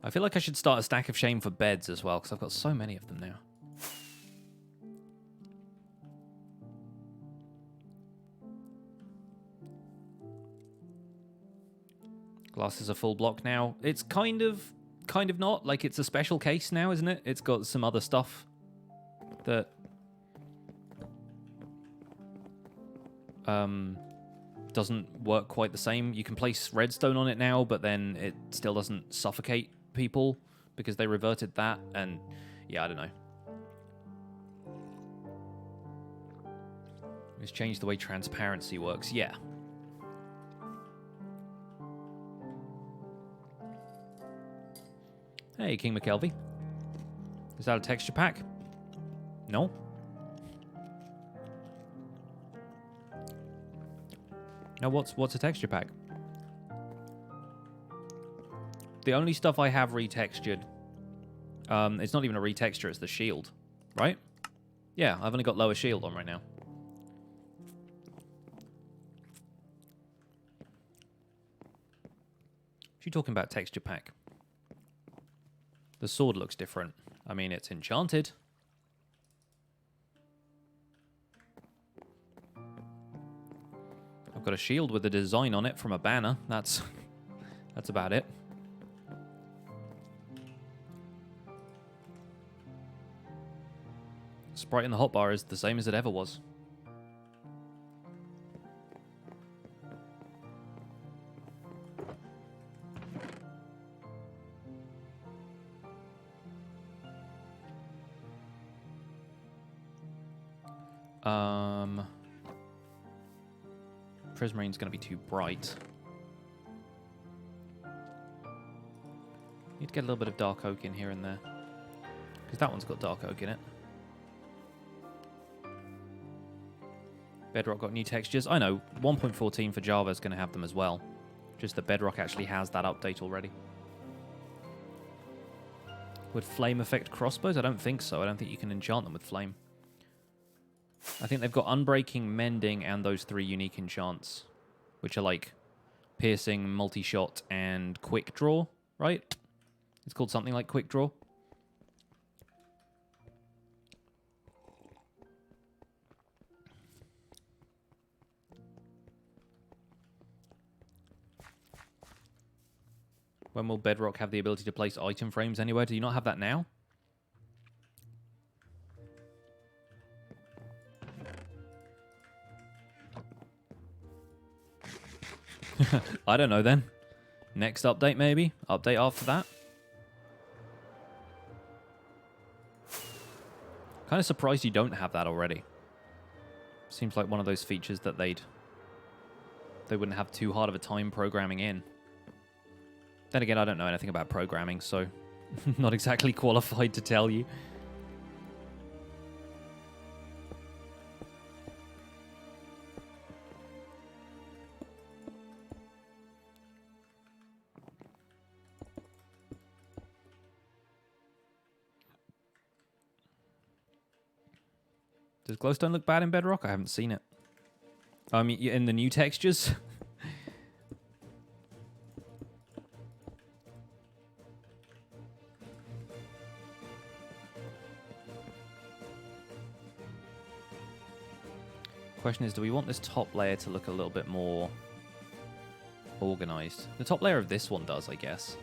Speaker 1: I feel like I should start a stack of shame for beds as well, because I've got so many of them now. Glass is a full block now. It's kind of not. Like, it's a special case now, isn't it? It's got some other stuff that doesn't work quite the same. You can place redstone on it now, but then it still doesn't suffocate people because they reverted that, and yeah, I don't know. It's changed the way transparency works. Yeah. Hey, King McKelvey. Is that a texture pack? No. Now, what's a texture pack? The only stuff I have retextured, it's not even a retexture, it's the shield, right? Yeah, I've only got lower shield on right now. What are you talking about, texture pack? The sword looks different. I mean, it's enchanted. I've got a shield with a design on it from a banner. That's about it. Sprite in the hotbar is the same as it ever was. Prismarine's going to be too bright. Need to get a little bit of dark oak in here and there. Because that one's got dark oak in it. Bedrock got new textures. I know, 1.14 for Java is going to have them as well. Just that Bedrock actually has that update already. Would flame affect crossbows? I don't think so. I don't think you can enchant them with flame. I think they've got Unbreaking, Mending, and those 3 unique enchants, which are like Piercing, Multi-Shot, and Quick Draw, right? It's called something like Quick Draw. When will Bedrock have the ability to place item frames anywhere? Do you not have that now? I don't know then. Next update maybe? Update after that? Kind of surprised you don't have that already. Seems like one of those features that they wouldn't have too hard of a time programming in. Then again, I don't know anything about programming, so not exactly qualified to tell you. Does glowstone look bad in Bedrock? I haven't seen it. In the new textures? Question is, do we want this top layer to look a little bit more organized? The top layer of this one does, I guess.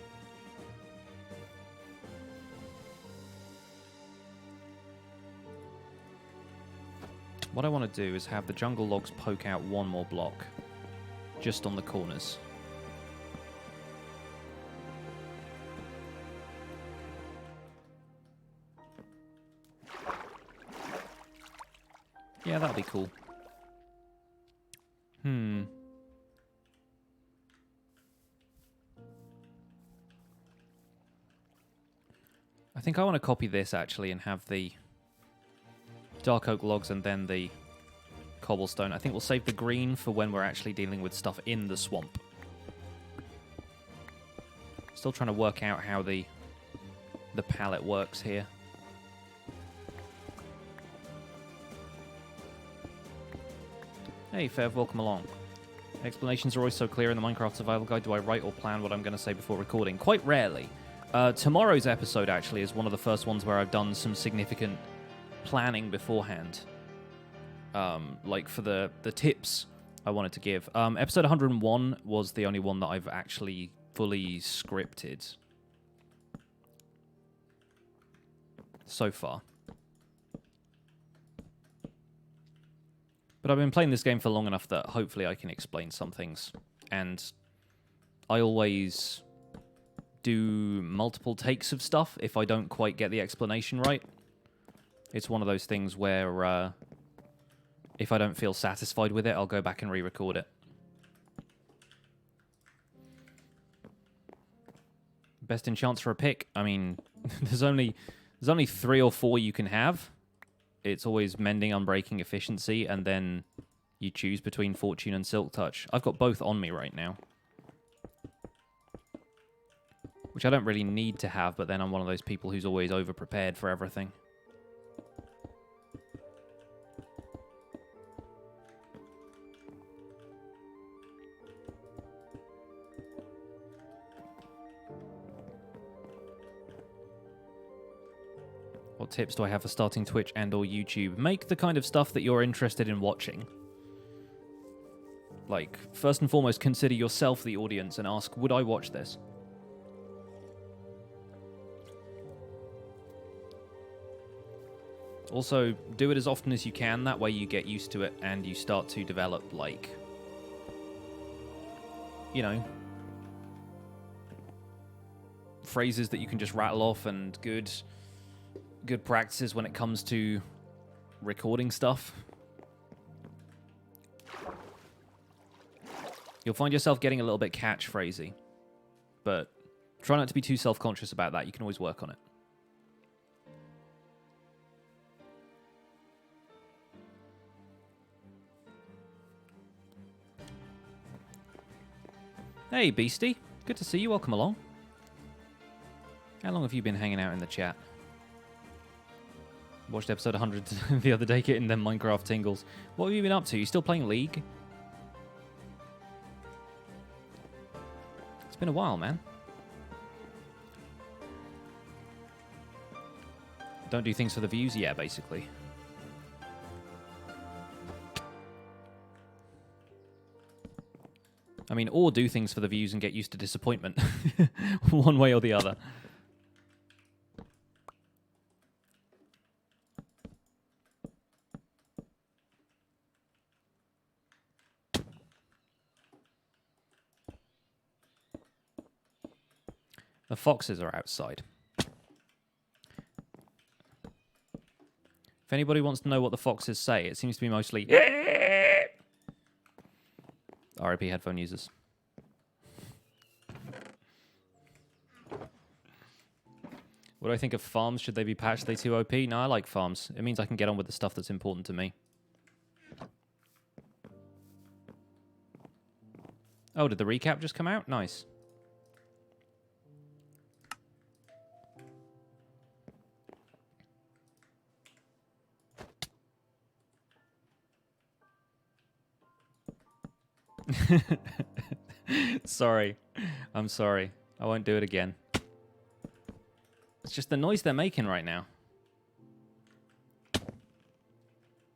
Speaker 1: What I want to do is have the jungle logs poke out one more block, just on the corners. Yeah, that'll be cool. I think I want to copy this, actually, and have the dark oak logs and then the cobblestone. I think we'll save the green for when we're actually dealing with stuff in the swamp. Still trying to work out how the palette works here. Hey, Fev, welcome along. Explanations are always so clear in the Minecraft Survival Guide. Do I write or plan what I'm going to say before recording? Quite rarely. Tomorrow's episode, actually, is one of the first ones where I've done some significant planning beforehand. Like for the tips I wanted to give. Episode 101 was the only one that I've actually fully scripted so far. But I've been playing this game for long enough that hopefully I can explain some things. And I always do multiple takes of stuff if I don't quite get the explanation right. It's one of those things where if I don't feel satisfied with it, I'll go back and re-record it. Best enchants for a pick? I mean, there's only 3 or 4 you can have. It's always Mending, Unbreaking, Efficiency, and then you choose between Fortune and Silk Touch. I've got both on me right now, which I don't really need to have, but then I'm one of those people who's always over-prepared for everything. What tips do I have for starting Twitch and or YouTube? Make the kind of stuff that you're interested in watching. Like, first and foremost, consider yourself the audience and ask, would I watch this? Also, do it as often as you can. That way you get used to it and you start to develop, like, you know, phrases that you can just rattle off and good practices when it comes to recording stuff. You'll find yourself getting a little bit catchphrasy, but try not to be too self-conscious about that. You can always work on it. Hey, Beastie. Good to see you. Welcome along. How long have you been hanging out in the chat? Watched episode 100 the other day, getting them Minecraft tingles. What have you been up to? You still playing League? It's been a while, man. Don't do things for the views? Yeah, basically. I mean, or do things for the views and get used to disappointment. One way or the other. The foxes are outside. If anybody wants to know what the foxes say, it seems to be mostly RIP headphone users. What do I think of farms? Should they be patched? Are they too OP? No, I like farms. It means I can get on with the stuff that's important to me. Oh, did the recap just come out? Nice. Sorry. I'm sorry. I won't do it again. It's just the noise they're making right now.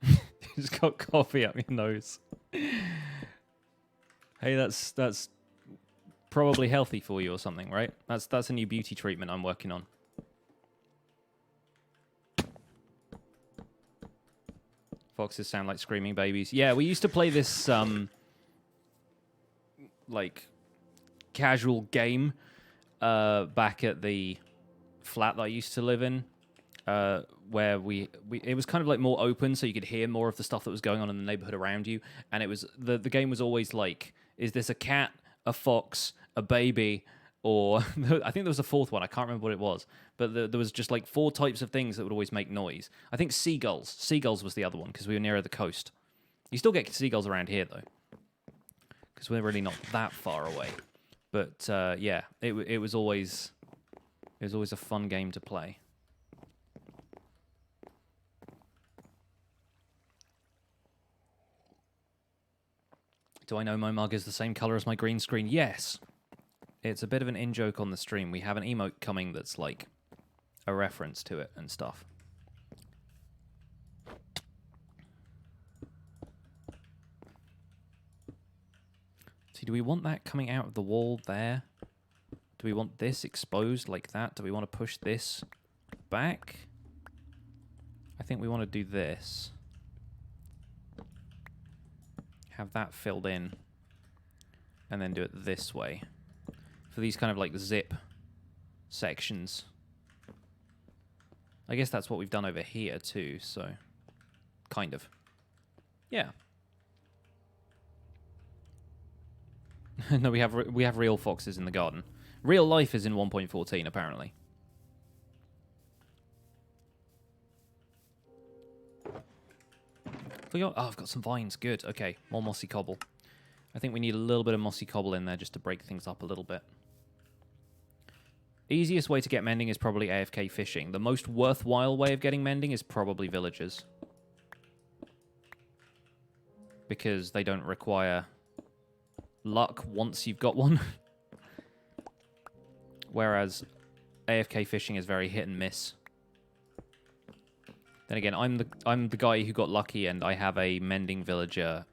Speaker 1: You just got coffee up your nose. Hey, that's probably healthy for you or something, right? That's a new beauty treatment I'm working on. Foxes sound like screaming babies. Yeah, we used to play this like casual game back at the flat that I used to live in, where it was kind of like more open, so you could hear more of the stuff that was going on in the neighborhood around you. And it was the game was always like, is this a cat, a fox, a baby, or I think there was a fourth one. I can't remember what it was, but there was just like 4 types of things that would always make noise. I think seagulls. Seagulls was the other one because we were nearer the coast. You still get seagulls around here though, because we're really not that far away. But yeah, it was always a fun game to play. Do I know my mug is the same color as my green screen? Yes. It's a bit of an in-joke on the stream. We have an emote coming that's like a reference to it and stuff. See, do we want that coming out of the wall there? Do we want this exposed like that? Do we want to push this back? I think we want to do this. Have that filled in. And then do it this way. For these kind of like zip sections. I guess that's what we've done over here too, so... Kind of. Yeah. No, we have real foxes in the garden. Real life is in 1.14, apparently. Oh, I've got some vines. Good. Okay, more mossy cobble. I think we need a little bit of mossy cobble in there just to break things up a little bit. Easiest way to get mending is probably AFK fishing. The most worthwhile way of getting mending is probably villagers. Because they don't require luck once you've got one. Whereas AFK fishing is very hit and miss. Then again, I'm the guy who got lucky, and I have a mending villager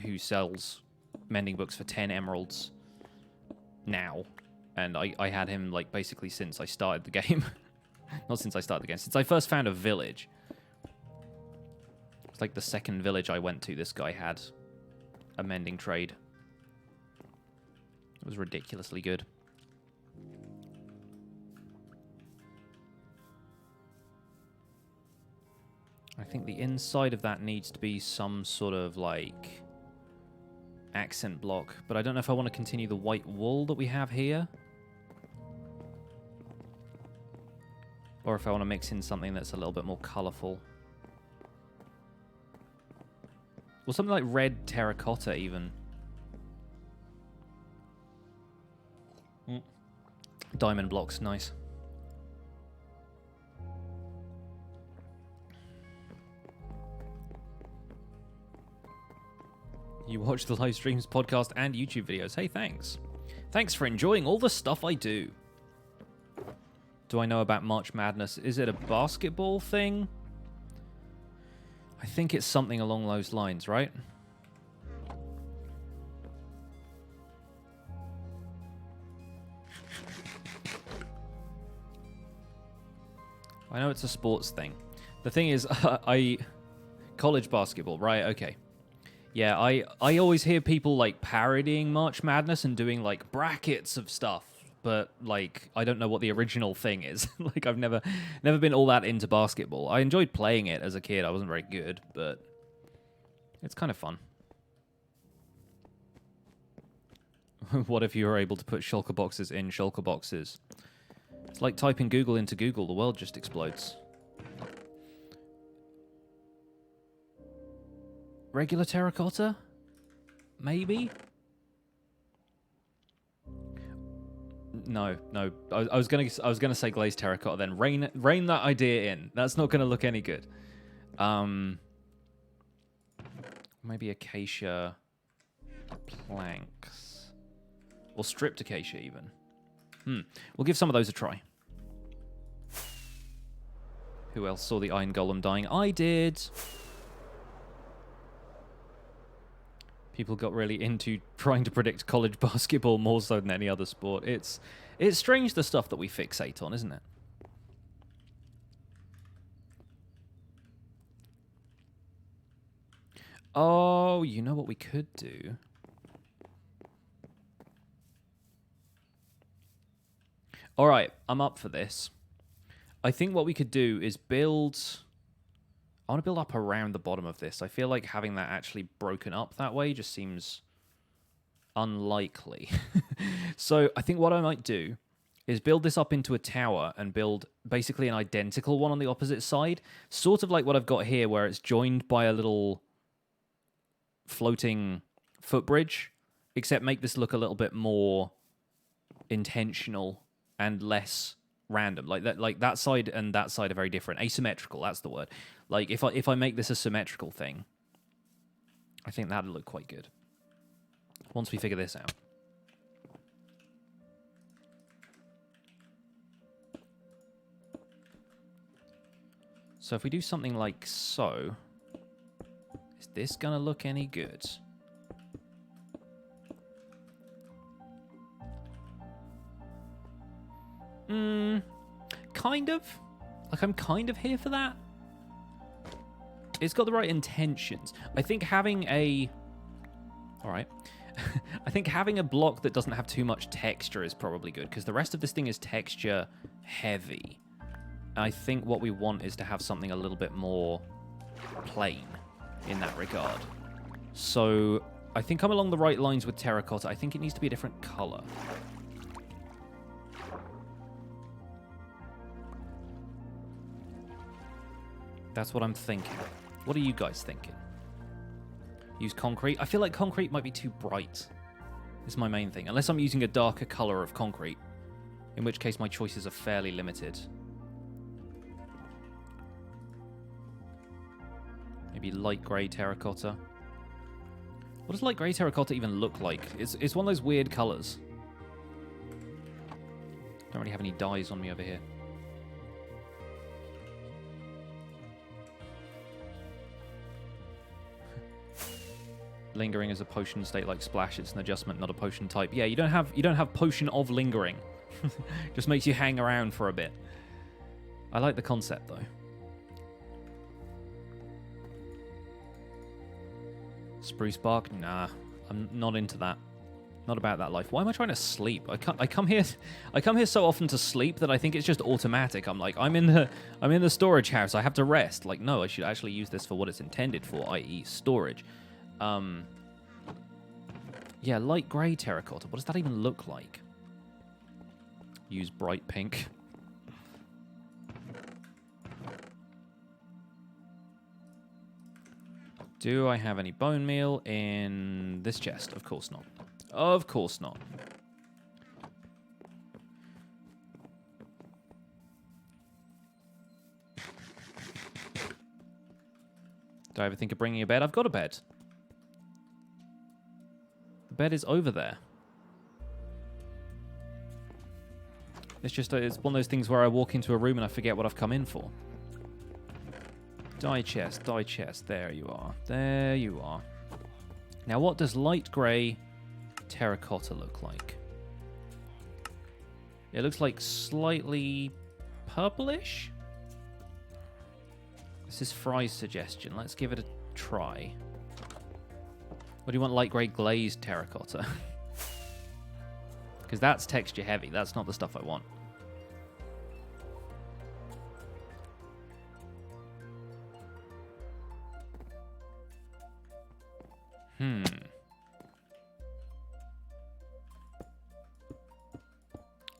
Speaker 1: who sells mending books for 10 emeralds now. And I had him, like, basically since I started the game. Not since I started the game. Since I first found a village. It's like the second village I went to, this guy had a mending trade. It was ridiculously good. I think the inside of that needs to be some sort of, like, accent block. But I don't know if I want to continue the white wool that we have here. Or if I want to mix in something that's a little bit more colourful. Or something like red terracotta, even. Diamond blocks, nice. You watch the live streams, podcast, and YouTube videos. Hey, thanks. Thanks for enjoying all the stuff I do. Do I know about March Madness? Is it a basketball thing? I think it's something along those lines, right? I know it's a sports thing. The thing is, college basketball, right? Okay. Yeah, I always hear people, like, parodying March Madness and doing, like, brackets of stuff. But, like, I don't know what the original thing is. Like, I've never been all that into basketball. I enjoyed playing it as a kid. I wasn't very good, but it's kind of fun. What if you were able to put shulker boxes in shulker boxes? It's like typing Google into Google. The world just explodes. Regular terracotta? Maybe? No. I was gonna say glazed terracotta. Then rein that idea in. That's not gonna look any good. Maybe acacia planks or stripped acacia even. We'll give some of those a try. Who else saw the iron golem dying? I did. People got really into trying to predict college basketball more so than any other sport. It's strange the stuff that we fixate on, isn't it? Oh, you know what we could do? All right, I'm up for this. I think what we could do is build... I want to build up around the bottom of this. I feel like having that actually broken up that way just seems unlikely. So I think what I might do is build this up into a tower and build basically an identical one on the opposite side. Sort of like what I've got here, where it's joined by a little floating footbridge, except make this look a little bit more intentional and less random. Like that side and that side are very different. Asymmetrical, that's the word. Like if I make this a symmetrical thing, I think that'd look quite good. Once we figure this out. So if we do something like so, is this gonna look any good? Kind of. Like, I'm kind of here for that. It's got the right intentions. I think having a... All right. I think having a block that doesn't have too much texture is probably good, because the rest of this thing is texture heavy. I think what we want is to have something a little bit more plain in that regard. So I think I'm along the right lines with terracotta. I think it needs to be a different color. That's what I'm thinking. What are you guys thinking? Use concrete? I feel like concrete might be too bright. Is my main thing. Unless I'm using a darker color of concrete. In which case my choices are fairly limited. Maybe light grey terracotta. What does light grey terracotta even look like? It's one of those weird colors. Don't really have any dyes on me over here. Lingering is a potion state like Splash. It's an adjustment, not a potion type. Yeah, you don't have potion of lingering. Just makes you hang around for a bit. I like the concept though. Spruce bark? Nah, I'm not into that. Not about that life. Why am I trying to sleep? I come here so often to sleep that I think it's just automatic. I'm like, I'm in the storage house. I have to rest. Like, no, I should actually use this for what it's intended for, i.e. storage. Yeah, light grey terracotta. What does that even look like? Use bright pink. Do I have any bone meal in this chest? Of course not. Of course not. Do I ever think of bringing a bed? I've got a bed. The bed is over there. It's just, it's one of those things where I walk into a room and I forget what I've come in for. Die chest, die chest. There you are. There you are. Now, what does light grey terracotta look like? It looks like slightly purplish. This is Fry's suggestion. Let's give it a try. Or do you want light grey glazed terracotta? Because that's texture heavy. That's not the stuff I want.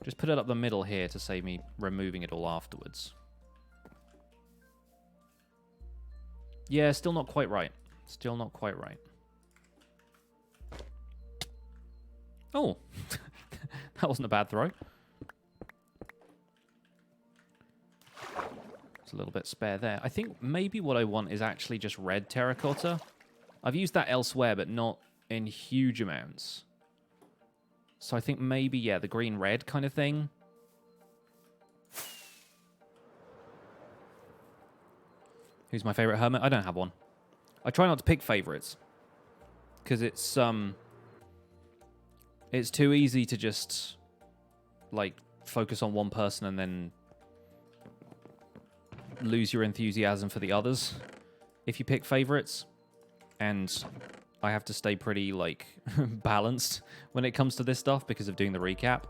Speaker 1: Just put it up the middle here to save me removing it all afterwards. Yeah, still not quite right. Still not quite right. Oh, that wasn't a bad throw. It's a little bit spare there. I think maybe what I want is actually just red terracotta. I've used that elsewhere, but not in huge amounts. So I think maybe, yeah, the green-red kind of thing. Who's my favorite hermit? I don't have one. I try not to pick favorites. Because it's too easy to just, like, focus on one person and then lose your enthusiasm for the others if you pick favorites. And I have to stay pretty, like, balanced when it comes to this stuff because of doing the recap.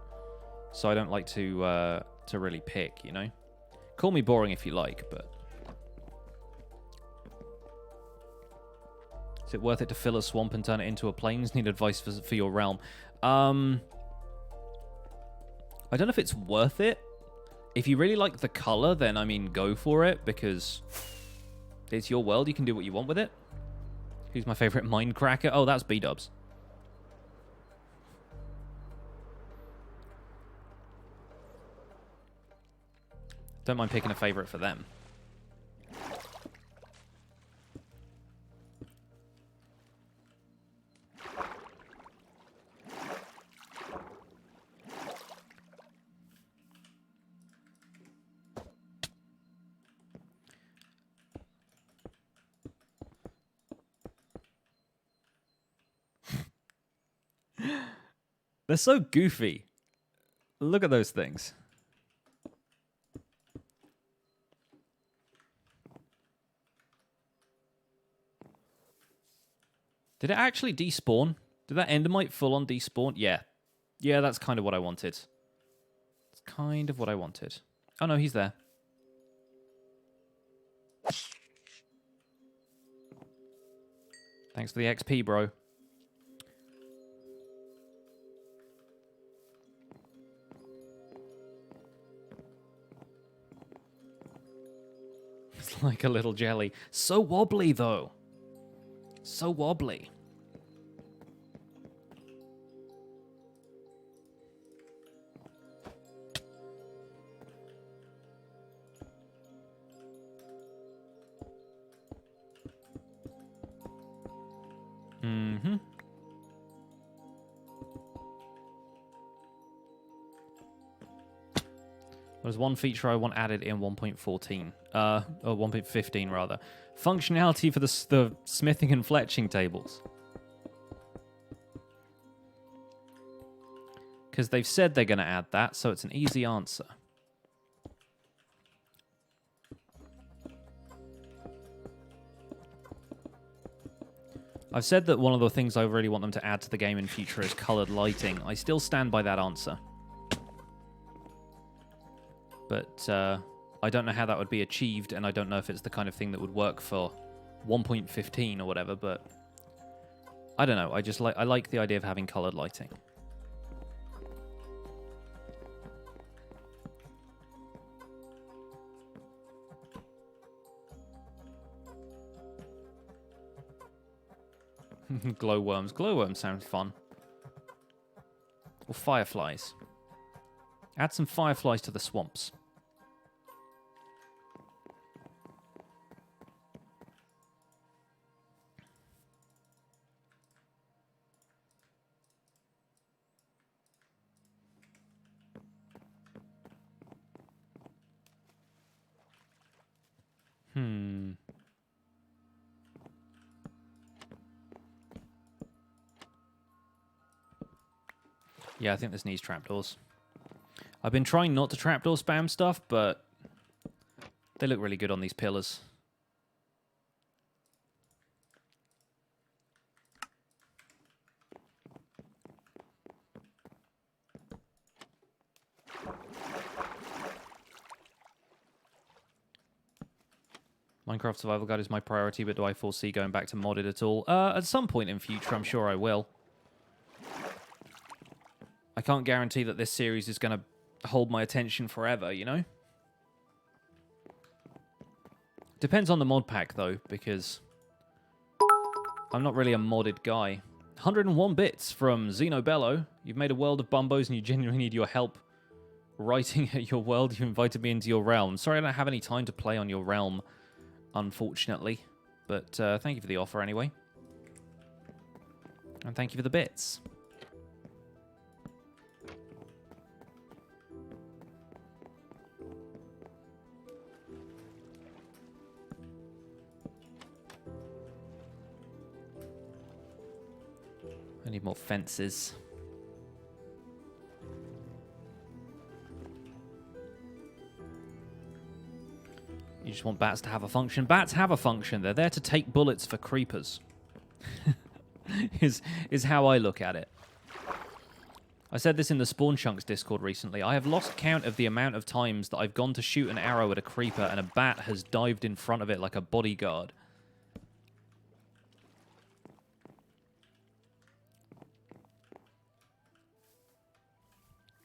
Speaker 1: So I don't like to really pick, you know? Call me boring if you like, but... Is it worth it to fill a swamp and turn it into a plains? Need advice for your realm. I don't know if it's worth it. If you really like the color, then, I mean, go for it, because it's your world. You can do what you want with it. Who's my favorite Minecracker? Oh, that's B-dubs. Don't mind picking a favorite for them. They're so goofy. Look at those things. Did it actually despawn? Did that endermite full on despawn? Yeah. Yeah, that's kind of what I wanted. It's kind of what I wanted. Oh no, he's there. Thanks for the XP, bro. It's like a little jelly. So wobbly, though. So wobbly. Mm-hmm. There's one feature I want added in 1.14. Or 1.15, rather. Functionality for the smithing and fletching tables. Because they've said they're going to add that, so it's an easy answer. I've said that one of the things I really want them to add to the game in future is colored lighting. I still stand by that answer. But I don't know how that would be achieved, and I don't know if it's the kind of thing that would work for 1.15 or whatever, but I don't know. I like the idea of having colored lighting. Glowworms. Glowworms sounds fun. Or fireflies. Add some fireflies to the swamps. Yeah, I think this needs trapdoors. I've been trying not to trapdoor spam stuff, but they look really good on these pillars. Minecraft Survival Guide is my priority, but do I foresee going back to modded at all? At some point in future, I'm sure I will. I can't guarantee that this series is going to hold my attention forever, you know? Depends on the mod pack, though, because I'm not really a modded guy. 101 bits from Xenobello. You've made a world of bumbos and you genuinely need your help writing at your world. You invited me into your realm. Sorry I don't have any time to play on your realm, unfortunately. But thank you for the offer anyway. And thank you for the bits. I need more fences. You just want bats to have a function. Bats have a function. They're there to take bullets for creepers. is how I look at it. I said this in the Spawn Chunks Discord recently. I have lost count of the amount of times that I've gone to shoot an arrow at a creeper and a bat has dived in front of it like a bodyguard.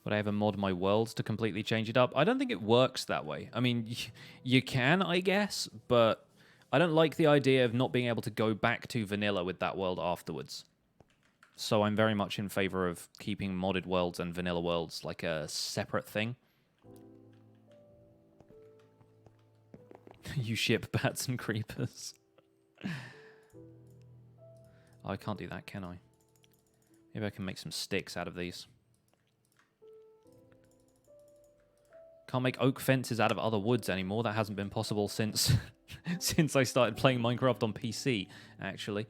Speaker 1: Would I ever mod my worlds to completely change it up? I don't think it works that way. I mean, you can, I guess, but I don't like the idea of not being able to go back to vanilla with that world afterwards. So I'm very much in favor of keeping modded worlds and vanilla worlds like a separate thing. You ship bats and creepers. Oh, I can't do that, can I? Maybe I can make some sticks out of these. Can't make oak fences out of other woods anymore. That hasn't been possible since since I started playing Minecraft on PC, actually.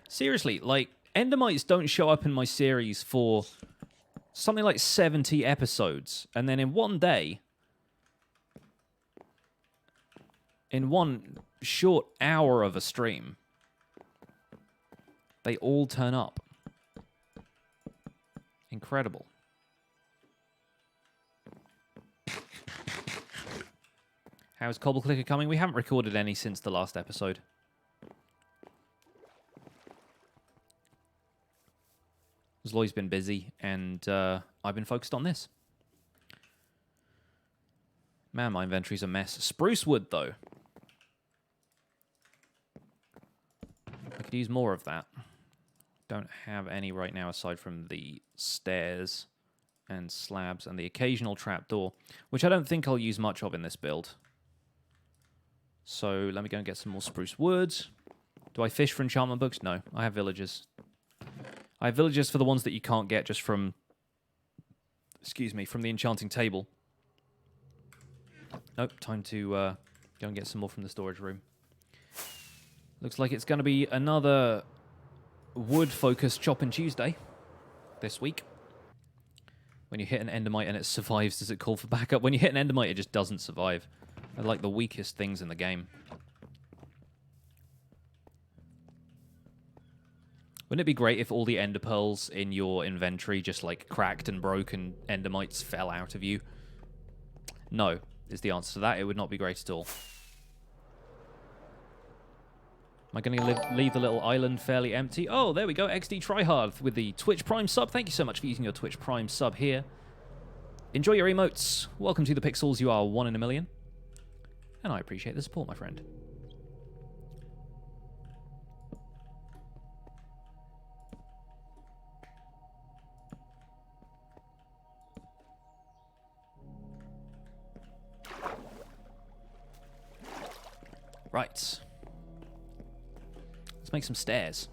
Speaker 1: Seriously, like, endermites don't show up in my series for something like 70 episodes. And then in one day, in one short hour of a stream, they all turn up. Incredible. How's Cobble Clicker coming? We haven't recorded any since the last episode. Zloy's been busy, and I've been focused on this. Man, my inventory's a mess. Spruce wood, though. I could use more of that. Don't have any right now aside from the stairs and slabs and the occasional trapdoor, which I don't think I'll use much of in this build. So let me go and get some more spruce wood. Do I fish for enchantment books? No, I have villagers. I have villagers for the ones that you can't get just from, excuse me, from the enchanting table. Nope, time to go and get some more from the storage room. Looks like it's going to be another wood-focused Chopping Tuesday this week. When you hit an endermite and it survives, does it call for backup? When you hit an endermite, it just doesn't survive. They're like the weakest things in the game. Wouldn't it be great if all the ender pearls in your inventory just like cracked and broke and endermites fell out of you? No, is the answer to that. It would not be great at all. Am I going to leave the little island fairly empty? Oh, there we go. XD Tryhard with the Twitch Prime sub. Thank you so much for using your Twitch Prime sub here. Enjoy your emotes. Welcome to the Pixels. You are 1 in a million. And I appreciate the support, my friend. Right. Let's make some stairs.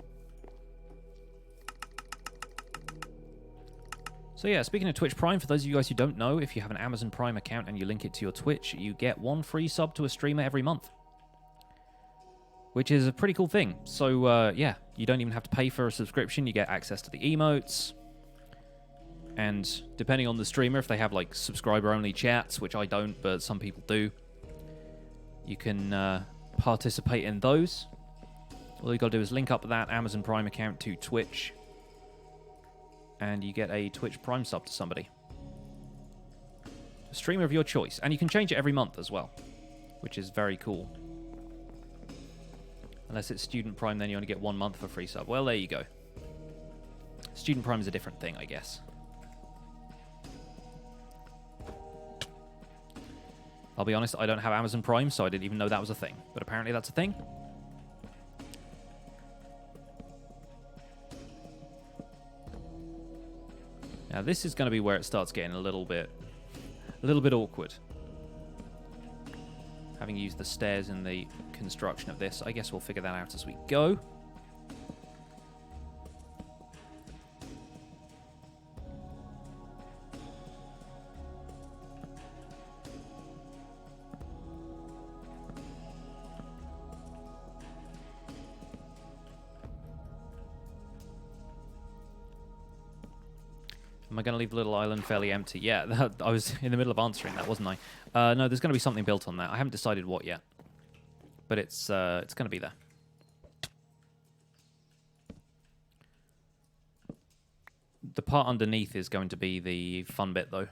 Speaker 1: So yeah, speaking of Twitch Prime, for those of you guys who don't know, if you have an Amazon Prime account and you link it to your Twitch, you get 1 free sub to a streamer every month. Which is a pretty cool thing. So yeah, you don't even have to pay for a subscription. You get access to the emotes. And depending on the streamer, if they have like subscriber-only chats, which I don't, but some people do, you can participate in those. All you got to do is link up that Amazon Prime account to Twitch, and you get a Twitch Prime sub to somebody. A streamer of your choice. And you can change it every month as well, which is very cool. Unless it's Student Prime, then you only get 1 month for free sub. Well, there you go. Student Prime is a different thing, I guess. I'll be honest, I don't have Amazon Prime, so I didn't even know that was a thing. But apparently that's a thing. Now this is going to be where it starts getting a little bit awkward. Having used the stairs in the construction of this, I guess we'll figure that out as we go. Am I going to leave the little island fairly empty? Yeah, I was in the middle of answering that, wasn't I? No, there's going to be something built on that. I haven't decided what yet. But it's going to be there. The part underneath is going to be the fun bit, though.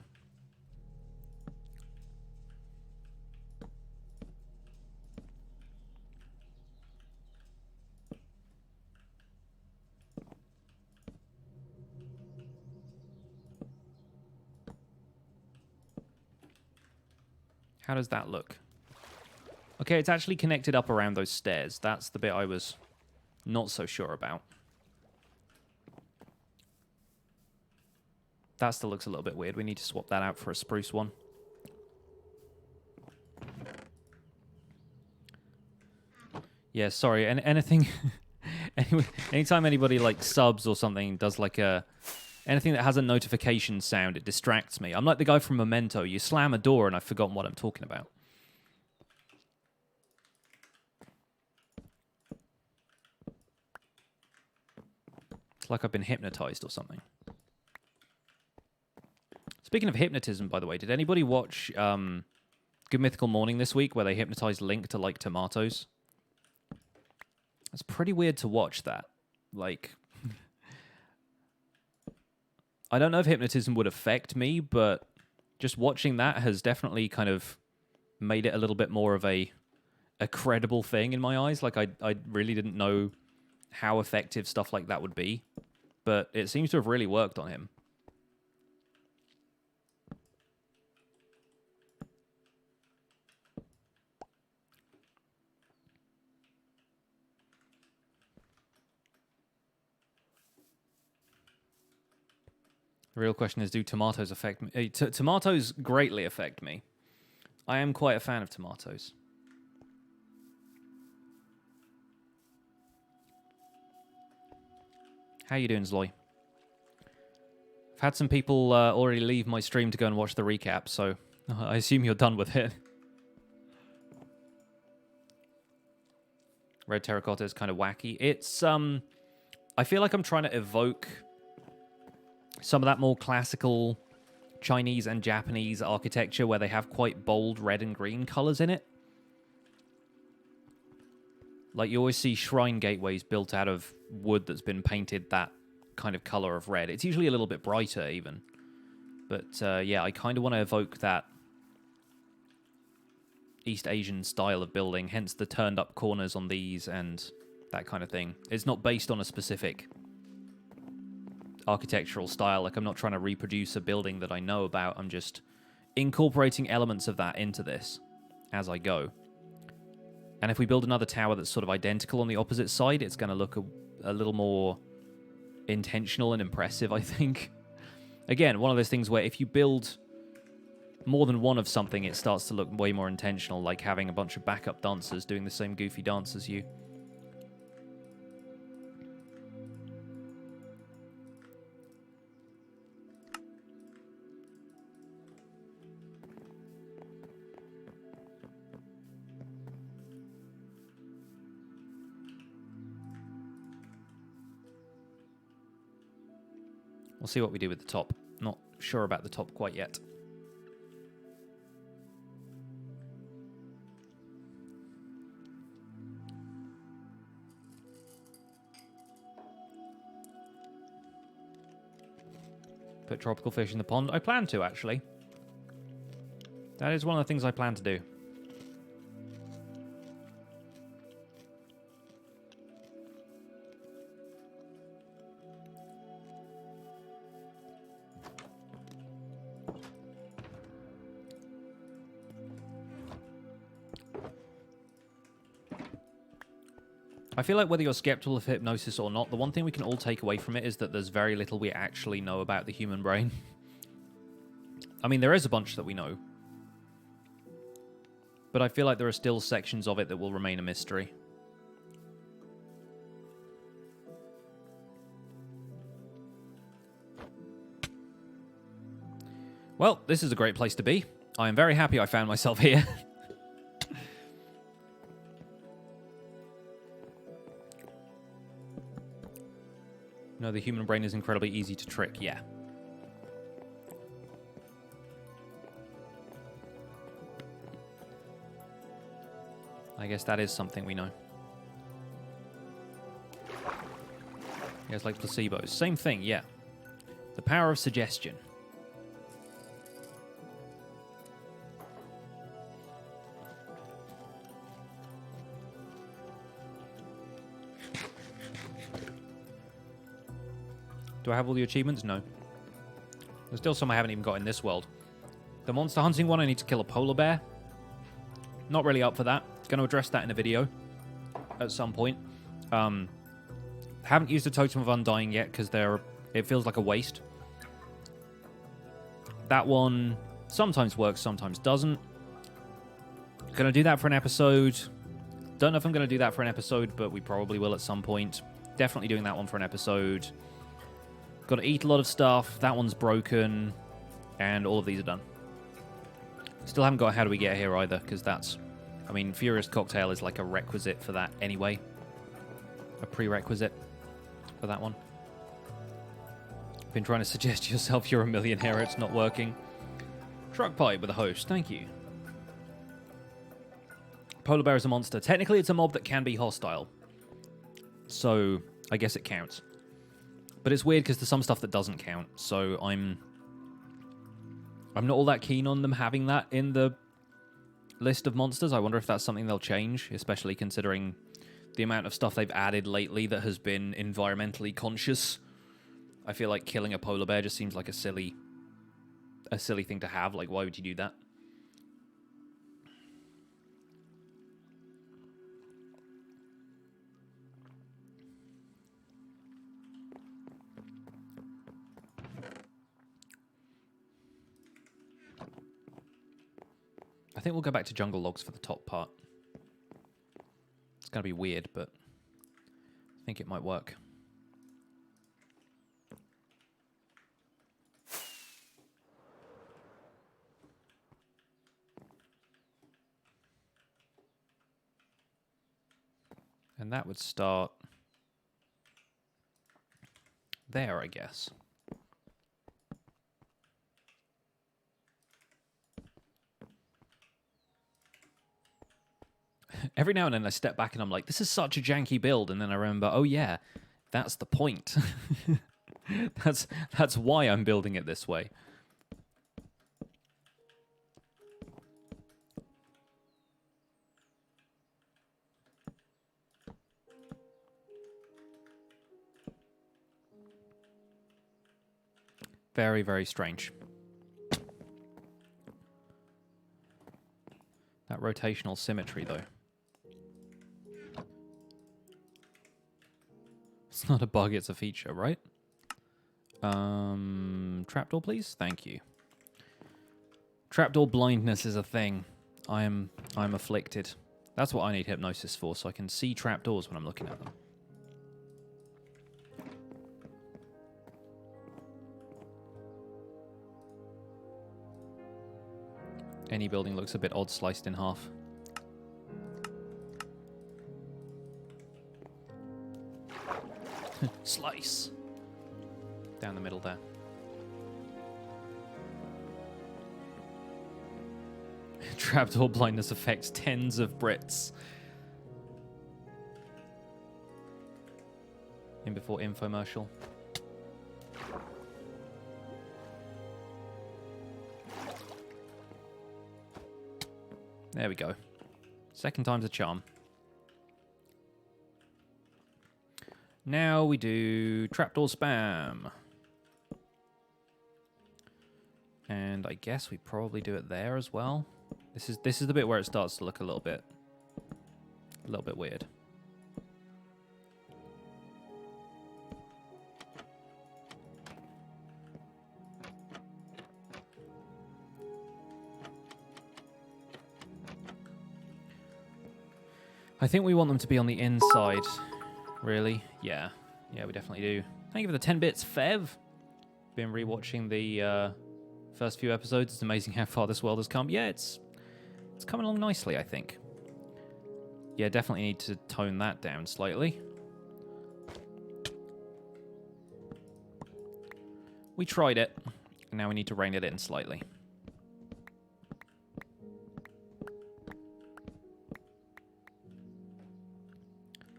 Speaker 1: How does that look? Okay, it's actually connected up around those stairs. That's the bit I was not so sure about. That still looks a little bit weird. We need to swap that out for a spruce one. Yeah, sorry. And anything... anyway, anytime anybody like subs or something does like a... Anything that has a notification sound, it distracts me. I'm like the guy from Memento. You slam a door and I've forgotten what I'm talking about. It's like I've been hypnotized or something. Speaking of hypnotism, by the way, did anybody watch Good Mythical Morning this week where they hypnotized Link to like tomatoes. It's pretty weird to watch that. Like, I don't know if hypnotism would affect me, but just watching that has definitely kind of made it a little bit more of a credible thing in my eyes. Like, I really didn't know how effective stuff like that would be, but it seems to have really worked on him. The real question is, do tomatoes affect me? Tomatoes greatly affect me. I am quite a fan of tomatoes. How you doing, Zloy? I've had some people already leave my stream to go and watch the recap, so I assume you're done with it. Red terracotta is kind of wacky. It's, I feel like I'm trying to evoke some of that more classical Chinese and Japanese architecture where they have quite bold red and green colors in it. Like, you always see shrine gateways built out of wood that's been painted that kind of color of red. It's usually a little bit brighter, even. But, yeah, I kind of want to evoke that East Asian style of building, hence the turned-up corners on these and that kind of thing. It's not based on a specific architectural style. Like, I'm not trying to reproduce a building that I know about. I'm just incorporating elements of that into this as I go. And if we build another tower that's sort of identical on the opposite side, it's going to look a little more intentional and impressive, I think. Again, one of those things where if you build more than one of something, it starts to look way more intentional, like having a bunch of backup dancers doing the same goofy dance as you. We'll see what we do with the top. Not sure about the top quite yet. Put tropical fish in the pond. I plan to, actually. That is one of the things I plan to do. I feel like whether you're skeptical of hypnosis or not, the one thing we can all take away from it is that there's very little we actually know about the human brain. I mean, there is a bunch that we know. But I feel like there are still sections of it that will remain a mystery. Well, this is a great place to be. I am very happy I found myself here. No, the human brain is incredibly easy to trick, yeah. I guess that is something we know. Yeah, it's like placebos. Same thing, yeah. The power of suggestion. Do I have all the achievements? No. There's still some I haven't even got in this world. The monster hunting one, I need to kill a polar bear. Not really up for that. Going to address that in a video at some point. Haven't used the Totem of Undying yet because it feels like a waste. That one sometimes works, sometimes doesn't. Going to do that for an episode. Don't know if I'm going to do that for an episode, but we probably will at some point. Definitely doing that one for an episode. Got to eat a lot of stuff. That one's broken. And all of these are done. Still haven't got How Do We Get Here either, because that's... I mean, Furious Cocktail is like a requisite for that anyway. A prerequisite for that one. Been trying to suggest to yourself you're a millionaire. It's not working. Truck pipe with a host. Thank you. Polar bear is a monster. Technically, it's a mob that can be hostile. So, I guess it counts. But it's weird because there's some stuff that doesn't count. So, I'm not all that keen on them having that in the list of monsters. I wonder if that's something they'll change, especially considering the amount of stuff they've added lately that has been environmentally conscious. I feel like killing a polar bear just seems like a silly thing to have. Like, why would you do that? I think we'll go back to jungle logs for the top part. It's going to be weird, but I think it might work. And that would start there, I guess. Every now and then I step back and I'm like, this is such a janky build. And then I remember, oh yeah, that's the point. That's why I'm building it this way. Very, very strange. That rotational symmetry, though. It's not a bug, it's a feature, right? Trapdoor, please? Thank you. Trapdoor blindness is a thing. I'm afflicted. That's what I need hypnosis for, so I can see trapdoors when I'm looking at them. Any building looks a bit odd sliced in half. Slice! Down the middle there. Trapdoor blindness affects tens of Brits. In before infomercial. There we go. Second time's a charm. Now we do trapdoor spam. And I guess we probably do it there as well. This is the bit where it starts to look a little bit weird. I think we want them to be on the inside, really. Yeah, we definitely do. Thank you for the 10 bits, Fev. Been rewatching the first few episodes. It's amazing how far this world has come. Yeah, it's coming along nicely, I think. Yeah, definitely need to tone that down slightly. We tried it, and now we need to rein it in slightly.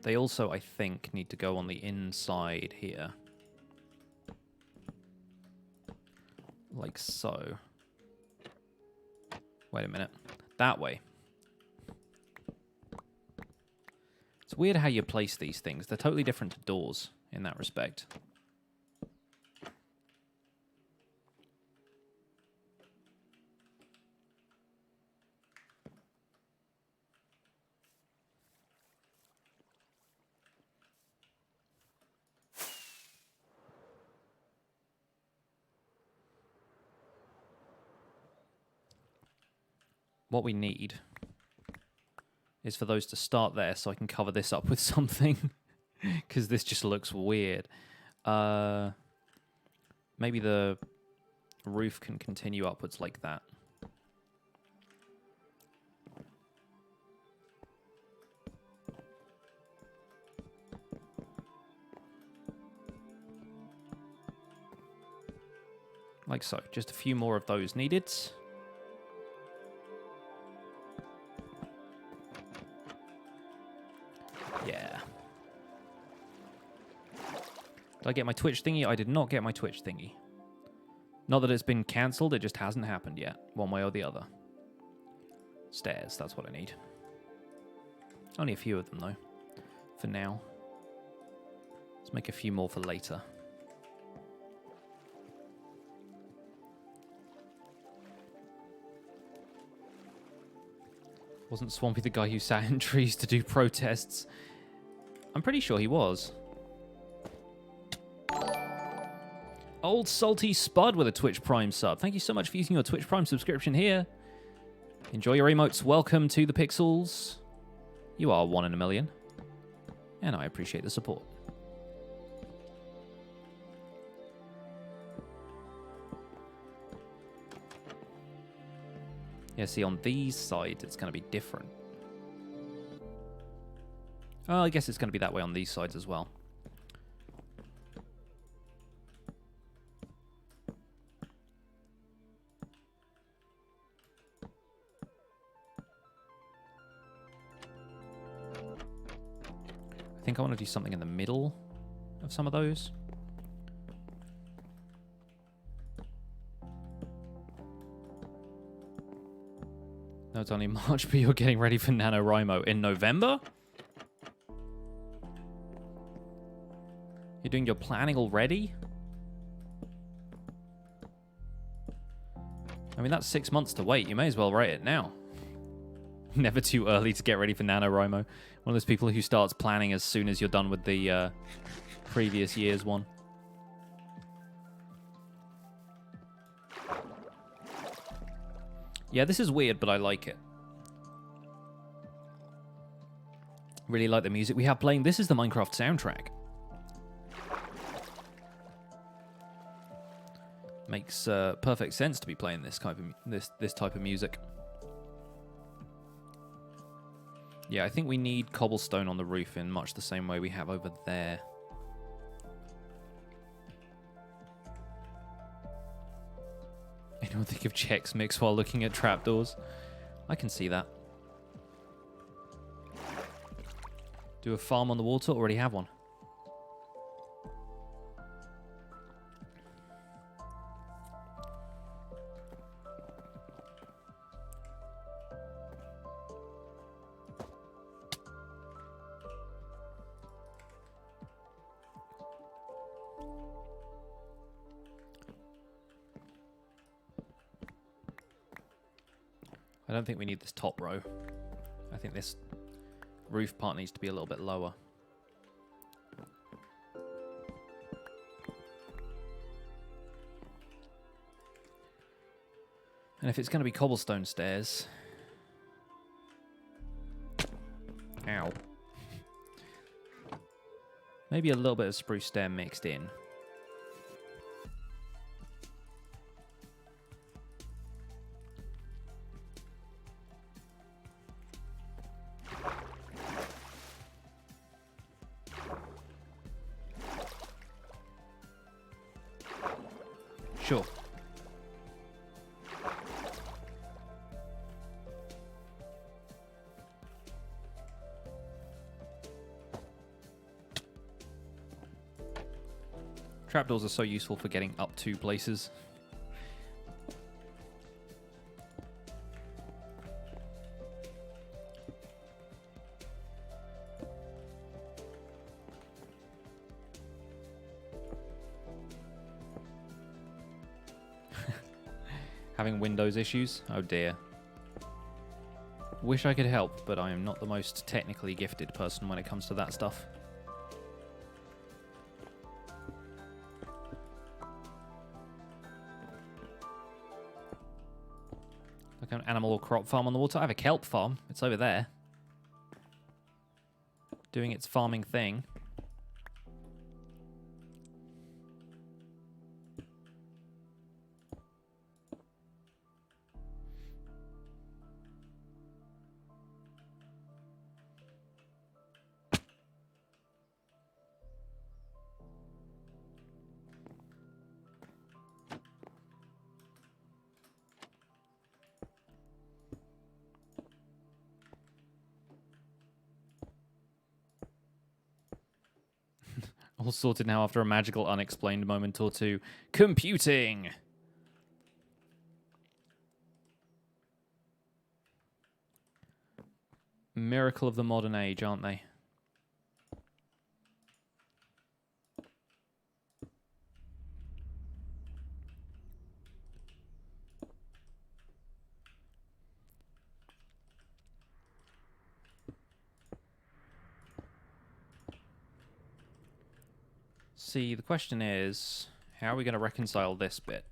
Speaker 1: They also, I think, need to go on the inside here. Like so. Wait a minute. That way. It's weird how you place these things. They're totally different to doors in that respect. What we need is for those to start there so I can cover this up with something. Because this just looks weird. Maybe the roof can continue upwards like that. Like so. Just a few more of those needed. Yeah. Did I get my Twitch thingy? I did not get my Twitch thingy. Not that it's been cancelled, it just hasn't happened yet, one way or the other. Stairs, that's what I need. Only a few of them, though, for now. Let's make a few more for later. Wasn't Swampy the guy who sat in trees to do protests? I'm pretty sure he was. Old Salty Spud with a Twitch Prime sub. Thank you so much for using your Twitch Prime subscription here. Enjoy your emotes. Welcome to the Pixels. You are 1 in a million. And I appreciate the support. Yeah, see, on these sides, it's going to be different. Oh, I guess it's going to be that way on these sides as well. I think I want to do something in the middle of some of those. No, it's only March, but you're getting ready for NaNoWriMo in November? You're doing your planning already? I mean, that's 6 months to wait. You may as well write it now. Never too early to get ready for NaNoWriMo. One of those people who starts planning as soon as you're done with the previous year's one. Yeah, this is weird, but I like it. Really like the music we have playing. This is the Minecraft soundtrack. Makes perfect sense to be playing this type of this type of music. Yeah, I think we need cobblestone on the roof in much the same way we have over there. Anyone think of Chex Mix while looking at trapdoors? I can see that. Do a farm on the water? Already have one. I don't think we need this top row. I think this roof part needs to be a little bit lower. And if it's going to be cobblestone stairs... Ow. Maybe a little bit of spruce stair mixed in. Sure. Trapdoors are so useful for getting up to places. Having Windows issues? Oh dear. Wish I could help, but I am not the most technically gifted person when it comes to that stuff. Like an animal or crop farm on the water. I have a kelp farm. It's over there. Doing its farming thing. All sorted now after a magical unexplained moment or two. Computing! Miracle of the modern age, aren't they? See, the question is, how are we going to reconcile this bit?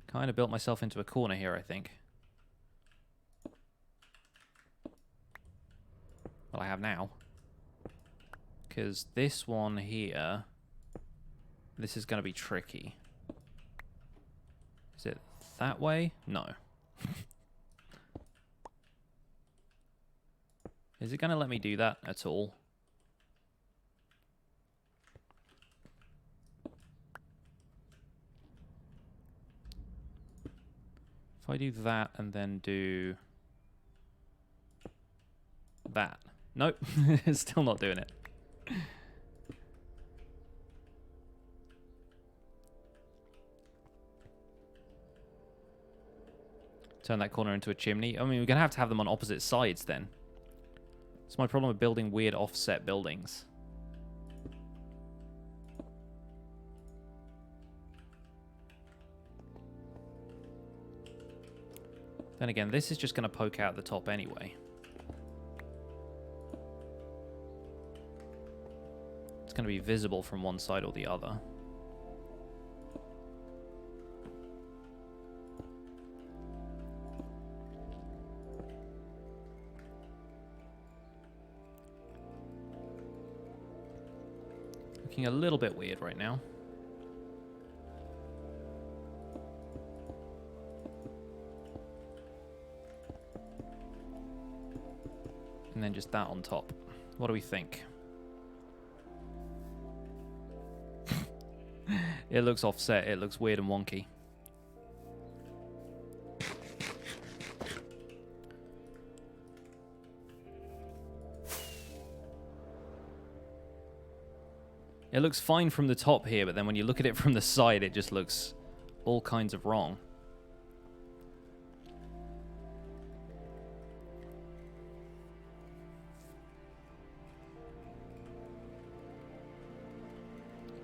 Speaker 1: Kind of built myself into a corner here, I think. Well, I have now. Because this one here, this is going to be tricky. Is it that way? No. Is it going to let me do that at all? If I do that and then do that. Nope, it's still not doing it. Turn that corner into a chimney. I mean, we're going to have them on opposite sides then. It's my problem with building weird offset buildings. Then again, this is just going to poke out the top anyway. It's going to be visible from one side or the other. Looking a little bit weird right now. And then just that on top. What do we think? It looks offset. It looks weird and wonky. It looks fine from the top here, but then when you look at it from the side, it just looks all kinds of wrong.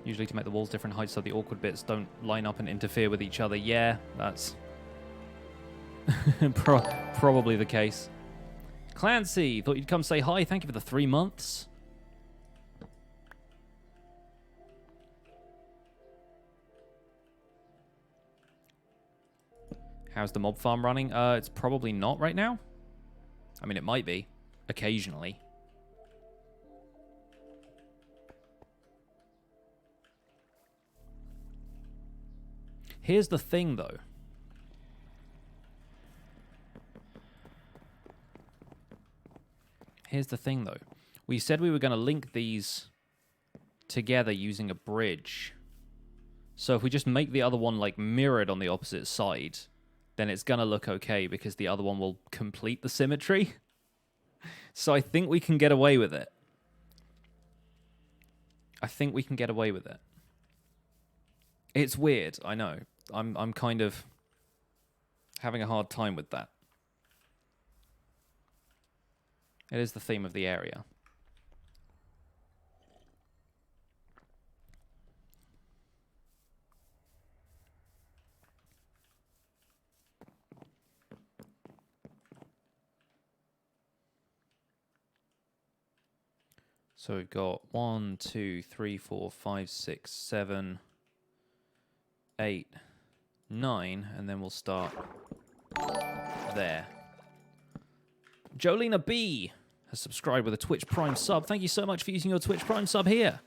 Speaker 1: Usually to make the walls different heights so the awkward bits don't line up and interfere with each other. Yeah, that's probably the case. Clancy, thought you'd come say hi. Thank you for the 3 months. How's the mob farm running? It's probably not right now. I mean, it might be. Occasionally. Here's the thing, though. Here's the thing, though. We said we were going to link these together using a bridge. So if we just make the other one, like, mirrored on the opposite side, then it's going to look okay because the other one will complete the symmetry. So I think we can get away with it. I think we can get away with it. It's weird, I know. I'm kind of having a hard time with that. It is the theme of the area. So we've got 1, 2, 3, 4, 5, 6, 7, 8, 9, and then we'll start there. Jolena B has subscribed with a Twitch Prime sub. Thank you so much for using your Twitch Prime sub here.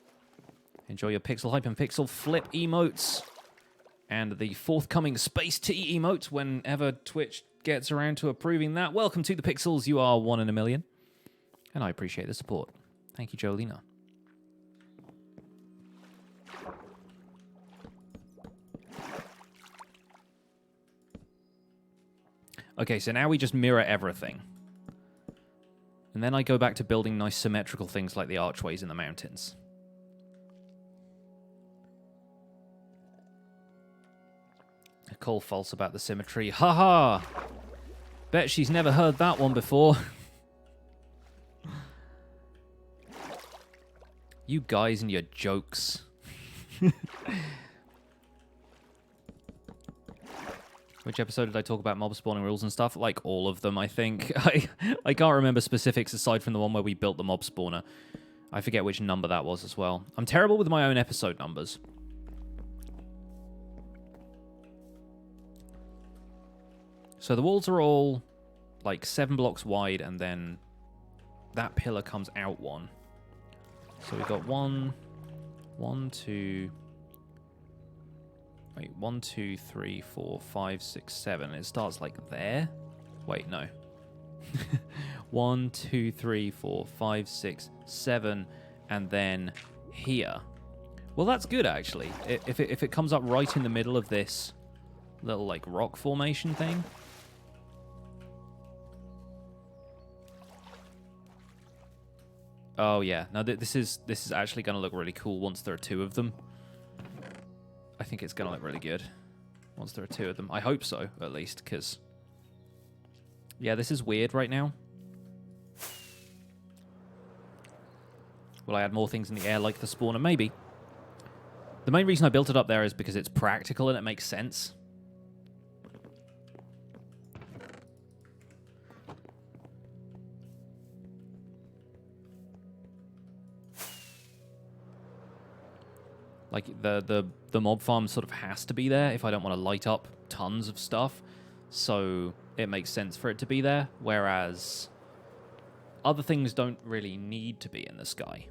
Speaker 1: Enjoy your Pixel Hype and Pixel Flip emotes and the forthcoming Space Tea emote whenever Twitch gets around to approving that. Welcome to the Pixels. You are 1 in a million, and I appreciate the support. Thank you, Jolena. Okay, so now we just mirror everything. And then I go back to building nice symmetrical things like the archways in the mountains. I call false about the symmetry. Haha! Bet she's never heard that one before. You guys and your jokes. Which episode did I talk about mob spawning rules and stuff? Like all of them, I think. I can't remember specifics aside from the one where we built the mob spawner. I forget which number that was as well. I'm terrible with my own episode numbers. So the walls are all like 7 blocks wide, and then that pillar comes out one. So we've got 1, 2... Wait, 1, 2, 3, 4, 5, 6, 7. It starts like there. Wait, no. 1, 2, 3, 4, 5, 6, 7, and then here. Well, that's good actually. If it comes up right in the middle of this little like rock formation thing. Oh yeah. Now this is actually going to look really cool once there are 2 of them. I think it's going to look really good once there are 2 of them. I hope so, at least, because... Yeah, this is weird right now. Will I add more things in the air like the spawner? Maybe. The main reason I built it up there is because it's practical and it makes sense. Like, the mob farm sort of has to be there if I don't want to light up tons of stuff. So it makes sense for it to be there, whereas other things don't really need to be in the sky.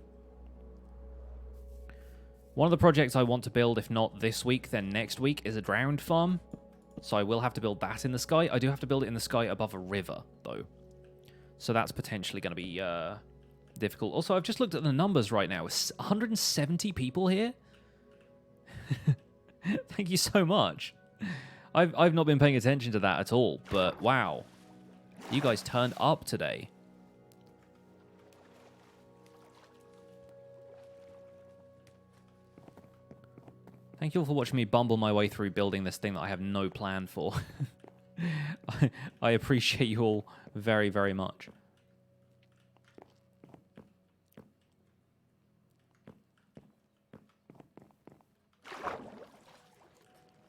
Speaker 1: One of the projects I want to build, if not this week, then next week, is a drowned farm. So I will have to build that in the sky. I do have to build it in the sky above a river, though. So that's potentially going to be difficult. Also, I've just looked at the numbers right now. 170 people here? Thank you so much. I've not been paying attention to that at all, but wow. You guys turned up today. Thank you all for watching me bumble my way through building this thing that I have no plan for. I appreciate you all very, very much.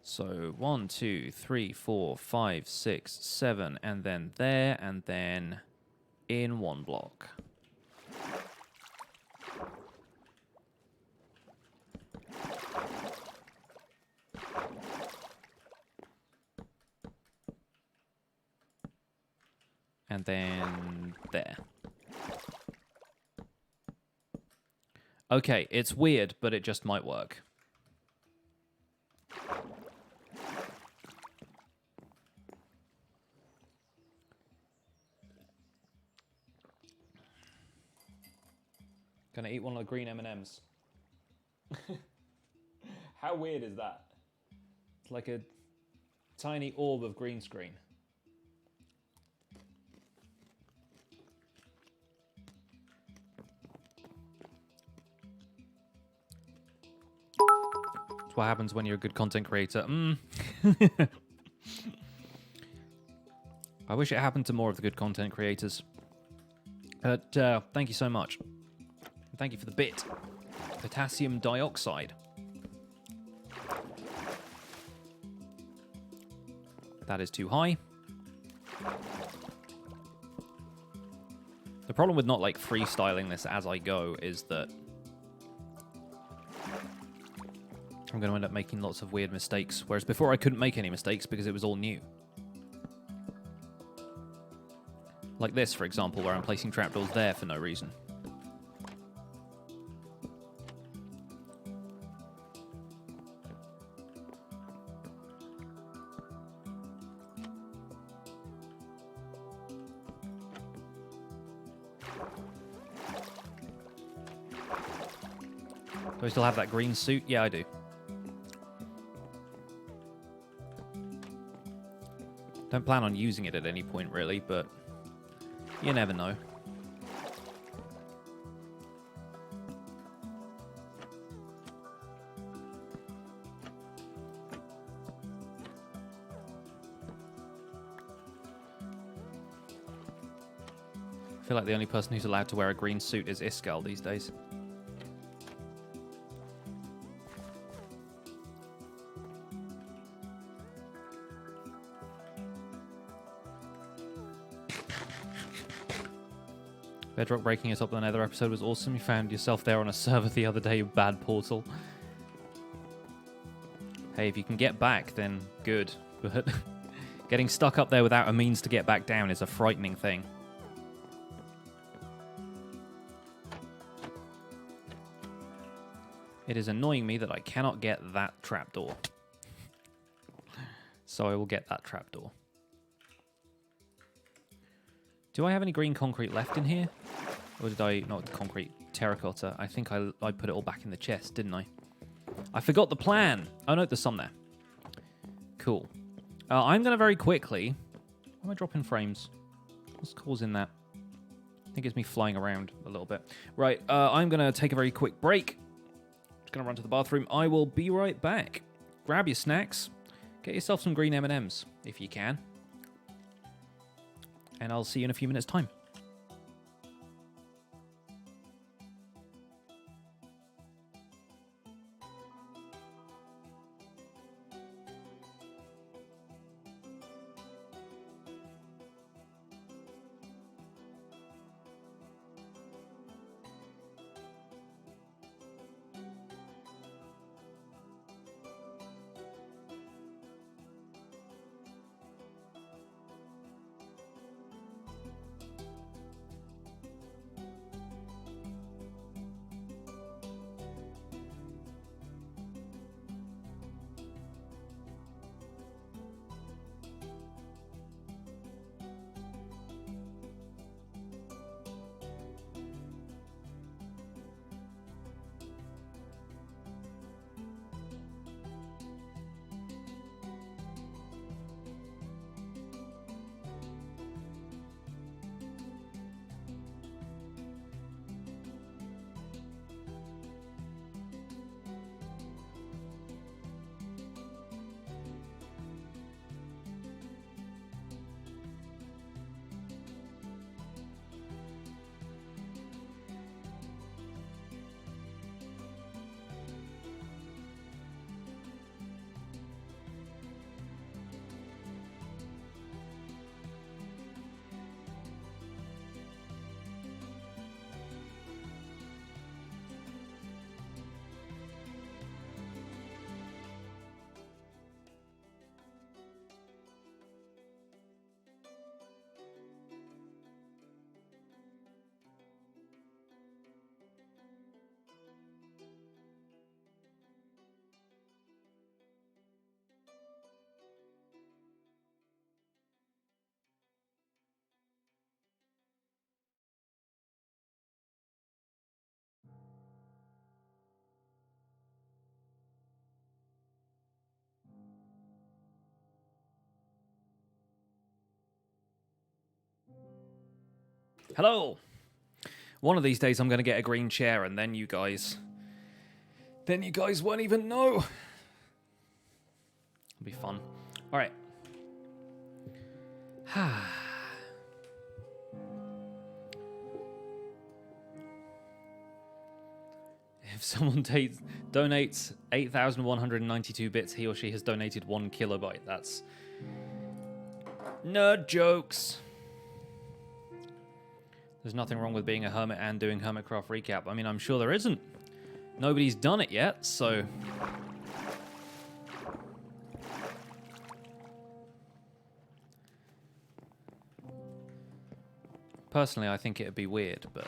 Speaker 1: So 1, 2, 3, 4, 5, 6, 7, and then there, and then in 1 block. And then there. Okay, it's weird, but it just might work. Gonna eat one of the green M&Ms. How weird is that? It's like a tiny orb of green screen. That's what happens when you're a good content creator. I wish it happened to more of the good content creators. But thank you so much. Thank you for the bit. Potassium dioxide. That is too high. The problem with not like freestyling this as I go is that I'm going to end up making lots of weird mistakes, whereas before I couldn't make any mistakes because it was all new. Like this, for example, where I'm placing trapdoors there for no reason. Do I still have that green suit? Yeah, I do. Don't plan on using it at any point, really, but you never know. I feel like the only person who's allowed to wear a green suit is Iskal these days. Bedrock breaking it up the Nether episode was awesome. You found yourself there on a server the other day, you bad portal. Hey, if you can get back, then good. But getting stuck up there without a means to get back down is a frightening thing. It is annoying me that I cannot get that trapdoor. So I will get that trapdoor. Do I have any green concrete left in here? Or did I... not concrete, terracotta. I think I put it all back in the chest, didn't I? I forgot the plan. Oh, no, there's some there. Cool. I'm going to very quickly... Why am I dropping frames? What's causing that? I think it's me flying around a little bit. Right, I'm going to take a very quick break. Just going to run to the bathroom. I will be right back. Grab your snacks. Get yourself some green M&Ms, if you can. And I'll see you in a few minutes' time. Hello! One of these days I'm going to get a green chair and then you guys won't even know. It'll be fun. Alright. If someone donates 8,192 bits, he or she has donated 1 kilobyte. That's nerd jokes. There's nothing wrong with being a hermit and doing Hermitcraft recap. I mean, I'm sure there isn't. Nobody's done it yet, so... Personally, I think it'd be weird, but...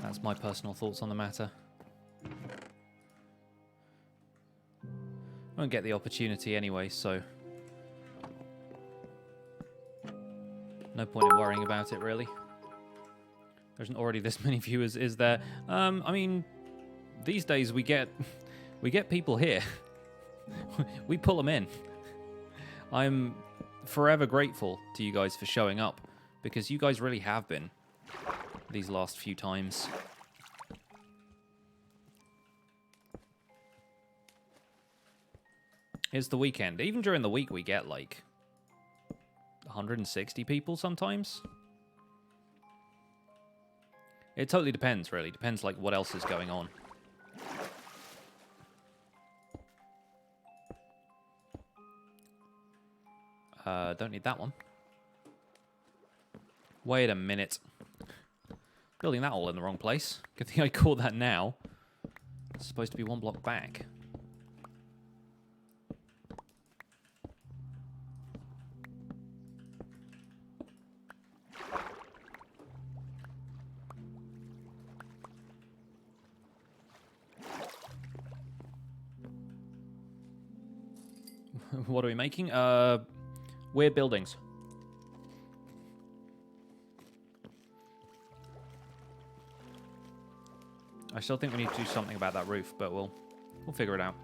Speaker 1: That's my personal thoughts on the matter. I won't get the opportunity anyway, so... No point in worrying about it, really. There isn't already this many viewers, is there? I mean, these days we get people here. We pull them in. I'm forever grateful to you guys for showing up, because you guys really have been these last few times. It's the weekend. Even during the week we get like 160 people sometimes. It totally depends, really. Depends, like, what else is going on. Don't need that one. Wait a minute. Building that all in the wrong place. Good thing I caught that now. It's supposed to be one block back. What are we making? Weird buildings. I still think we need to do something about that roof, but we'll figure it out.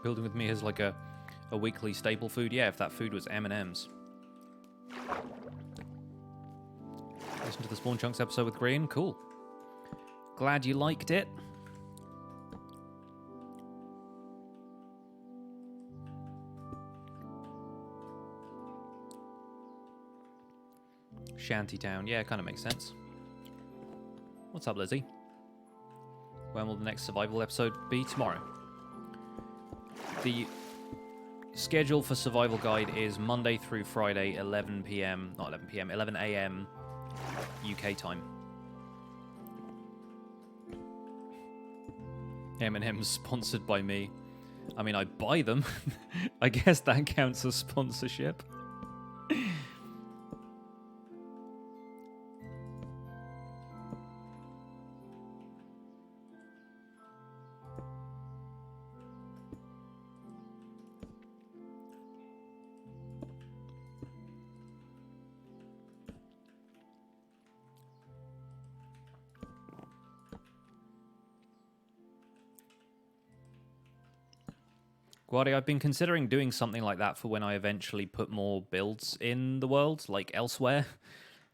Speaker 1: Building with me is like a weekly staple food. Yeah, if that food was M&M's. Listen to the Spawn Chunks episode with Green. Cool. Glad you liked it. Shantytown. Yeah, kind of makes sense. What's up, Lizzie? When will the next survival episode be? Tomorrow. The schedule for Survival Guide is Monday through Friday, 11 p.m. Not 11 p.m., 11 a.m. UK time. M&M's sponsored by me. I mean, I buy them. I guess that counts as sponsorship. Guardi, I've been considering doing something like that for when I eventually put more builds in the world, like elsewhere.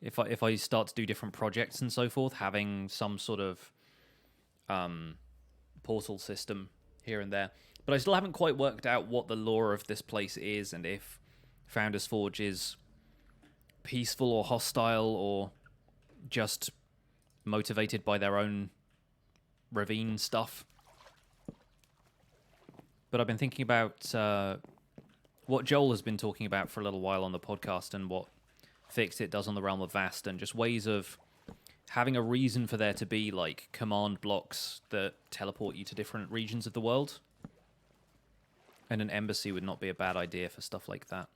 Speaker 1: If I start to do different projects and so forth, having some sort of portal system here and there. But I still haven't quite worked out what the lore of this place is, and if Founders Forge is peaceful or hostile or just motivated by their own ravine stuff. But I've been thinking about what Joel has been talking about for a little while on the podcast and what Fixed It does on the Realm of Vast, and just ways of having a reason for there to be like command blocks that teleport you to different regions of the world. And an embassy would not be a bad idea for stuff like that.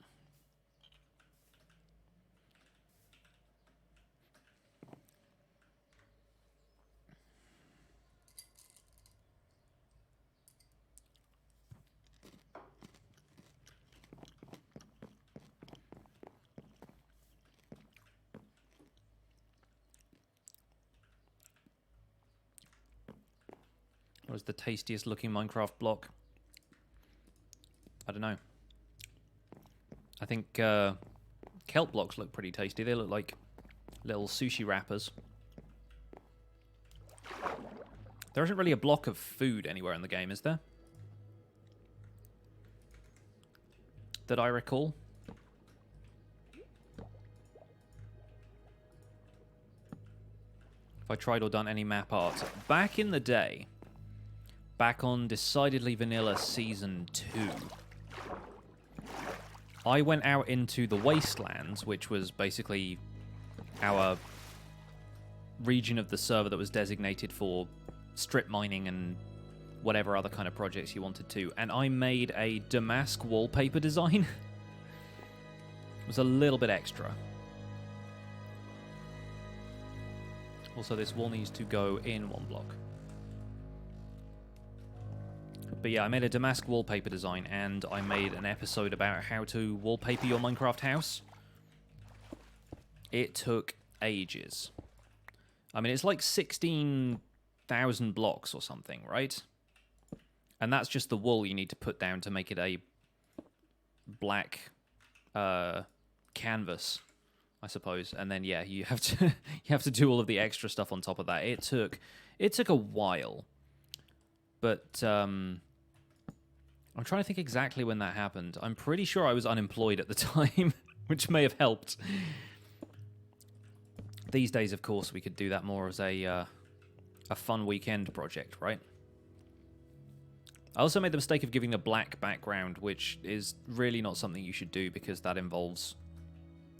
Speaker 1: What is the tastiest looking Minecraft block? I don't know. I think kelp blocks look pretty tasty. They look like little sushi wrappers. There isn't really a block of food anywhere in the game, is there? That I recall. If I tried or done any map art. Back in the day, back on Decidedly Vanilla Season 2, I went out into the Wastelands, which was basically our region of the server that was designated for strip mining and whatever other kind of projects you wanted to, and I made a damask wallpaper design. It was a little bit extra. Also, this wall needs to go in one block. But yeah, I made a damask wallpaper design, and I made an episode about how to wallpaper your Minecraft house. It took ages. I mean, it's like 16,000 blocks or something, right? And that's just the wool you need to put down to make it a black canvas, I suppose. And then yeah, you have to do all of the extra stuff on top of that. It took a while. But I'm trying to think exactly when that happened. I'm pretty sure I was unemployed at the time, which may have helped. These days, of course, we could do that more as a fun weekend project, right? I also made the mistake of giving a black background, which is really not something you should do because that involves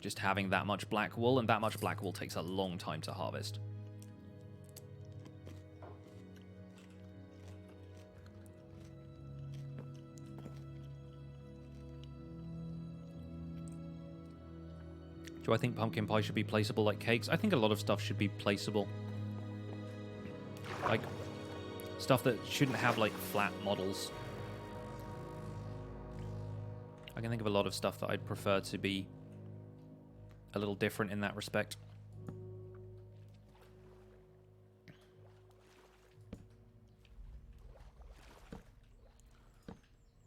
Speaker 1: just having that much black wool, and that much black wool takes a long time to harvest. Do I think pumpkin pie should be placeable like cakes? I think a lot of stuff should be placeable. Like, stuff that shouldn't have, like, flat models. I can think of a lot of stuff that I'd prefer to be a little different in that respect.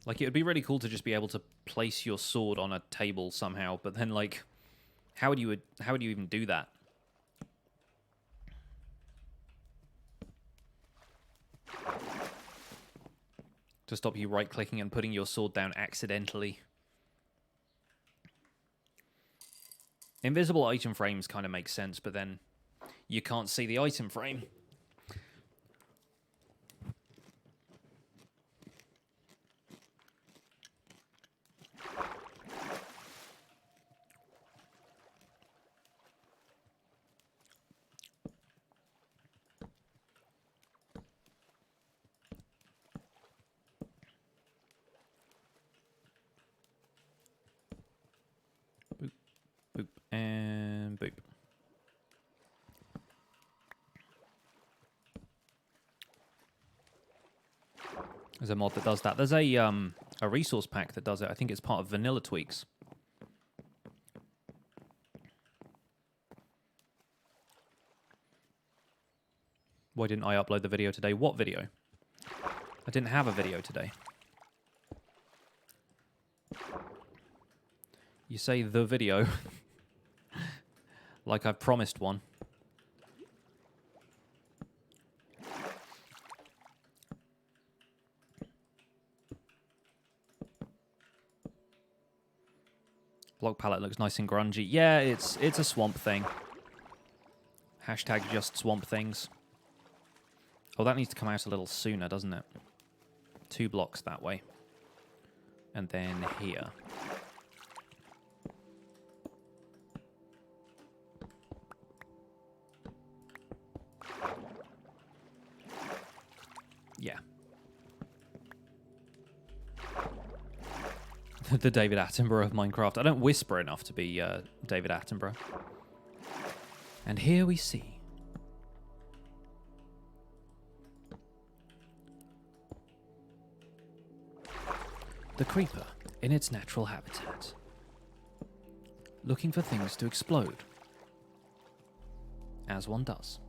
Speaker 1: Like, it would be really cool to just be able to place your sword on a table somehow, but then, like, how would you even do that? To stop you right-clicking and putting your sword down accidentally. Invisible item frames kind of make sense, but then you can't see the item frame. Boop, and boop. There's a mod that does that. There's a resource pack that does it. I think it's part of Vanilla Tweaks. Why didn't I upload the video today? What video? I didn't have a video today. You say the video. Like I've promised one. Block palette looks nice and grungy. Yeah, it's a swamp thing. Hashtag just swamp things. Oh, that needs to come out a little sooner, doesn't it? 2 blocks that way. And then here. Yeah. The David Attenborough of Minecraft. I don't whisper enough to be David Attenborough. And here we see. The creeper in its natural habitat. Looking for things to explode. As one does.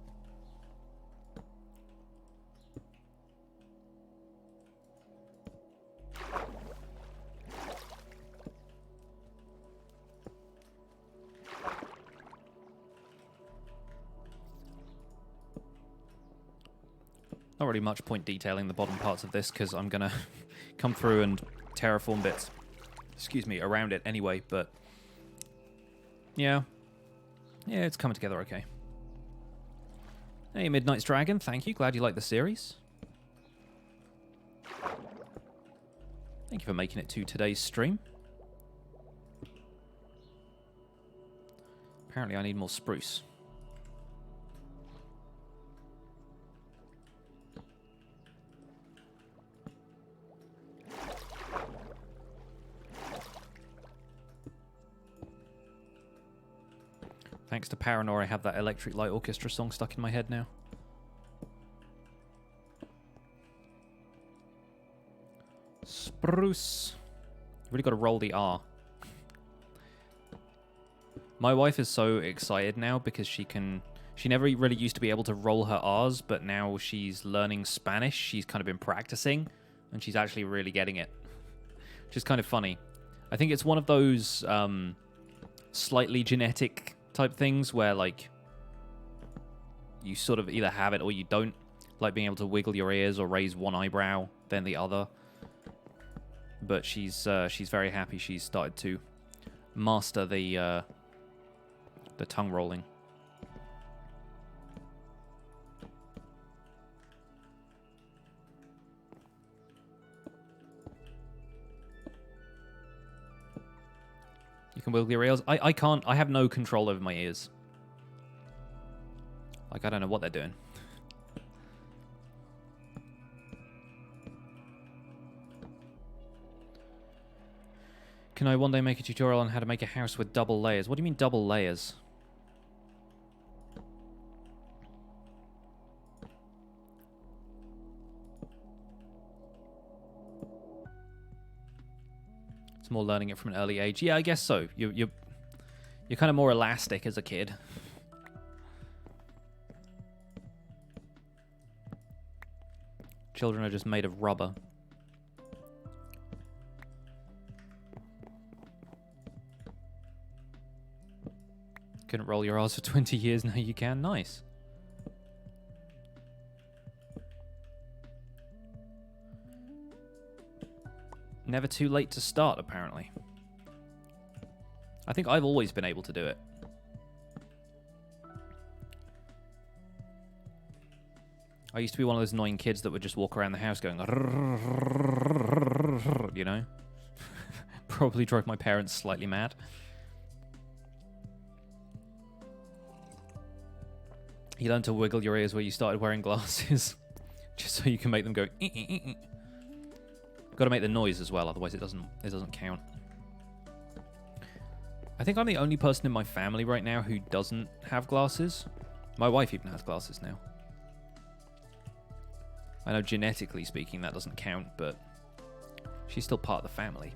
Speaker 1: Not really much point detailing the bottom parts of this because I'm going to come through and terraform bits, excuse me, around it anyway, but yeah, it's coming together okay. Hey, Midnight's Dragon, thank you. Glad you like the series. Thank you for making it to today's stream. Apparently I need more spruce. Thanks to Paranor, I have that Electric Light Orchestra song stuck in my head now. Spruce. You've really got to roll the R. My wife is so excited now because she never really used to be able to roll her R's, but now she's learning Spanish. She's kind of been practicing, and she's actually really getting it. Which is kind of funny. I think it's one of those slightly genetic type things where, like, you sort of either have it or you don't. Like being able to wiggle your ears or raise one eyebrow, then the other. but she's very happy she's started to master the tongue rolling. You can wiggle your ears. I can't. I have no control over my ears. Like, I don't know what they're doing. Can I one day make a tutorial on how to make a house with double layers? What do you mean double layers? It's more learning it from an early age. Yeah, I guess so. You're kind of more elastic as a kid. Children are just made of rubber. Couldn't roll your R's for 20 years, now you can. Nice. Never too late to start, apparently. I think I've always been able to do it. I used to be one of those annoying kids that would just walk around the house going, you know? Probably drove my parents slightly mad. You learn to wiggle your ears where you started wearing glasses. Just so you can make them go, Got to make the noise as well, otherwise it doesn't count. I think I'm the only person in my family right now who doesn't have glasses. My wife even has glasses now. I know genetically speaking that doesn't count, but she's still part of the family.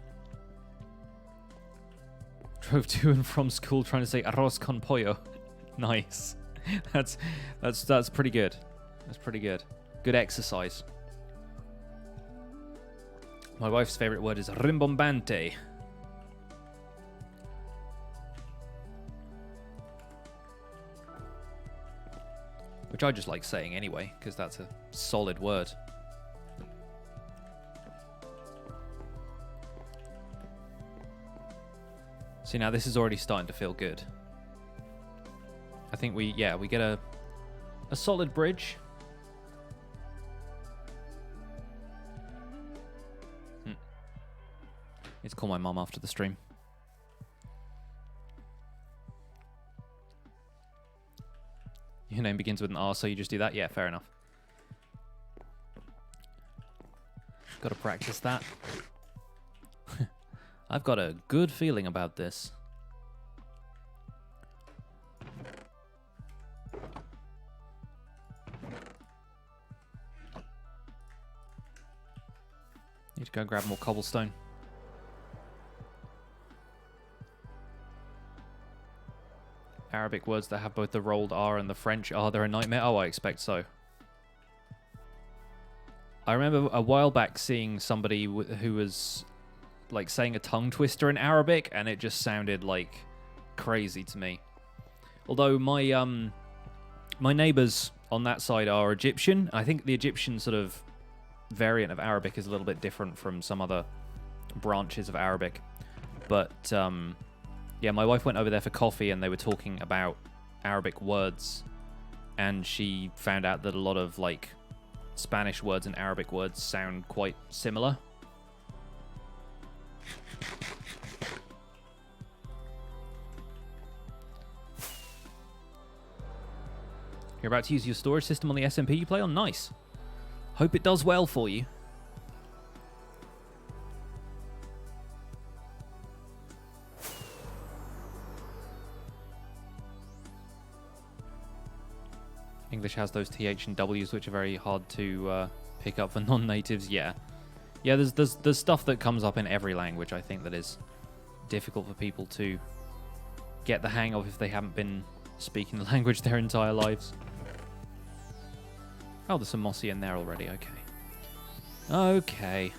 Speaker 1: Drove to and from school trying to say arroz con pollo. Nice. That's pretty good. That's pretty good. Good exercise. My wife's favorite word is rimbombante. Which I just like saying anyway, because that's a solid word. See, now this is already starting to feel good. I think we get a solid bridge. Need to call my mum after the stream. Your name begins with an R, so you just do that? Yeah, fair enough. Got to practice that. I've got a good feeling about this. Need to go and grab more cobblestone. Arabic words that have both the rolled R and the French R, they're a nightmare? Oh, I expect so. I remember a while back seeing somebody who was like saying a tongue twister in Arabic, and it just sounded like crazy to me. Although my my neighbors on that side are Egyptian. I think the Egyptian sort of variant of Arabic is a little bit different from some other branches of Arabic. But yeah, my wife went over there for coffee and they were talking about Arabic words, and she found out that a lot of like Spanish words and Arabic words sound quite similar. You're about to use your storage system on the SMP you play on? Nice. Hope it does well for you. English has those TH and W's which are very hard to pick up for non-natives. Yeah, there's stuff that comes up in every language, I think, that is difficult for people to get the hang of if they haven't been speaking the language their entire lives. Oh, there's some mossy in there already. Okay.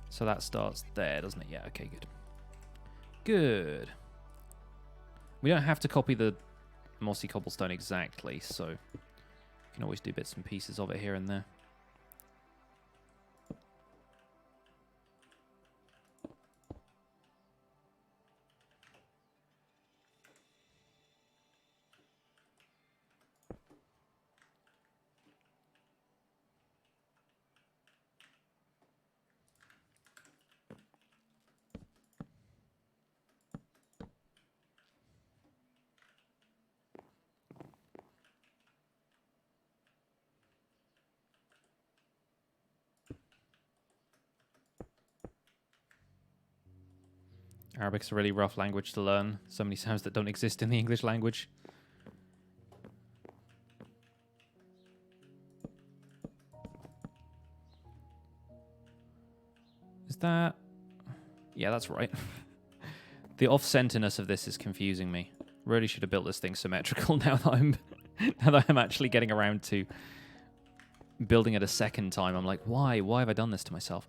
Speaker 1: So that starts there, doesn't it? Yeah, okay, good. We don't have to copy the mossy cobblestone exactly, so Can always do bits and pieces of it here and there. Arabic's a really rough language to learn. So many sounds that don't exist in the English language. Is that... Yeah, that's right. The off-centerness of this is confusing me. Really should have built this thing symmetrical now that I'm actually getting around to building it a second time. I'm like, why? Why have I done this to myself?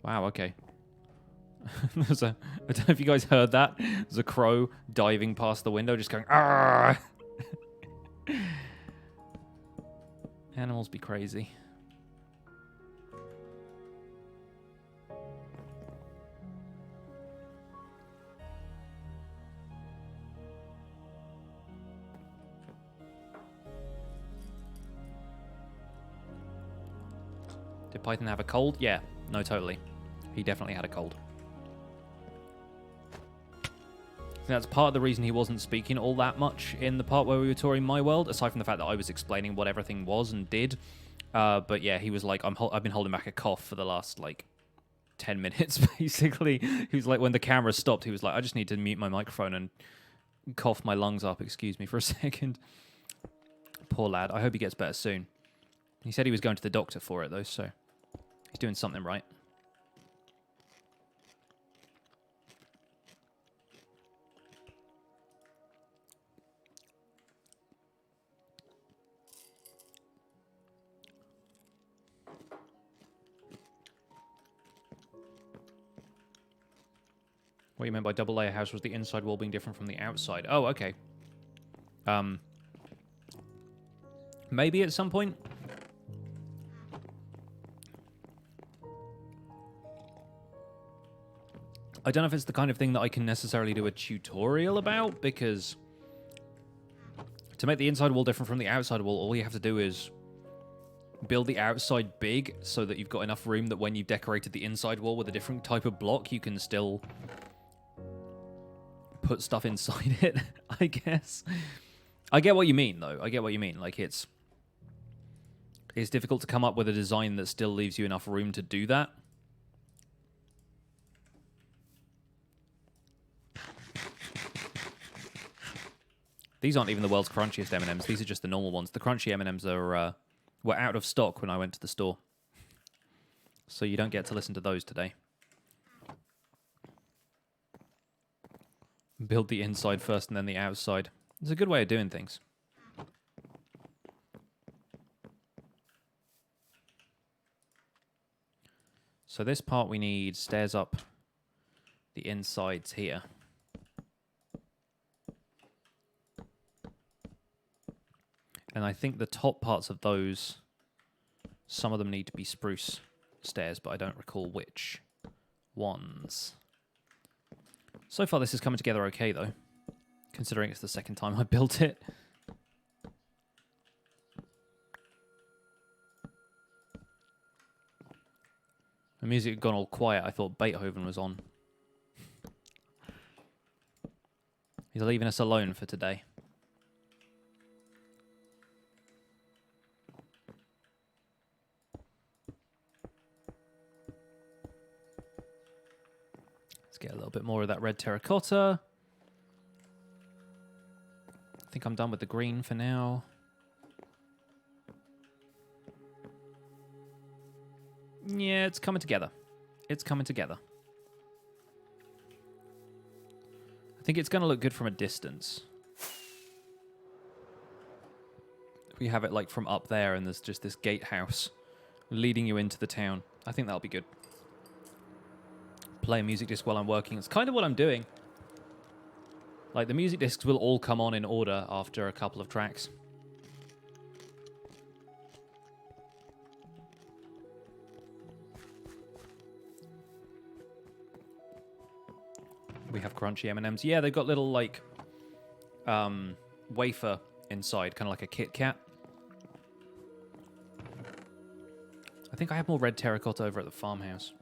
Speaker 1: Wow, okay. I don't know if you guys heard that. There's a crow diving past the window, just going, "Arrgh!" Animals be crazy. Did Python have a cold? Yeah, no, totally. He definitely had a cold. That's part of the reason he wasn't speaking all that much in the part where we were touring my world, aside from the fact that I was explaining what everything was and did. But yeah, he was like, I've been holding back a cough for the last, like, 10 minutes, basically. He was like, when the camera stopped, he was like, I just need to mute my microphone and cough my lungs up, excuse me, for a second. Poor lad. I hope he gets better soon. He said he was going to the doctor for it, though, so he's doing something right. What you meant by double layer house was the inside wall being different from the outside. Oh, okay. Maybe at some point. I don't know if it's the kind of thing that I can necessarily do a tutorial about, because to make the inside wall different from the outside wall, all you have to do is build the outside big so that you've got enough room that when you've decorated the inside wall with a different type of block, you can still put stuff inside it, I guess. I get what you mean, though. I get what you mean. Like, it's difficult to come up with a design that still leaves you enough room to do that. These aren't even the world's crunchiest M&Ms. These are just the normal ones. The crunchy M&Ms are were out of stock when I went to the store. So you don't get to listen to those today. Build the inside first and then the outside. It's a good way of doing things. So this part we need stairs up the insides here. And I think the top parts of those, some of them need to be spruce stairs, but I don't recall which ones. So far, this is coming together okay, though, considering it's the second time I built it. The music had gone all quiet. I thought Beethoven was on. He's leaving us alone for today. Let's get a little bit more of that red terracotta. I think I'm done with the green for now. Yeah, it's coming together. It's coming together. I think it's going to look good from a distance. We have it like from up there and there's just this gatehouse leading you into the town. I think that'll be good. Play a music disc while I'm working. It's kind of what I'm doing. Like, the music discs will all come on in order after a couple of tracks. We have crunchy M&Ms. Yeah, they've got little, like, wafer inside, kind of like a Kit Kat. I think I have more red terracotta over at the farmhouse.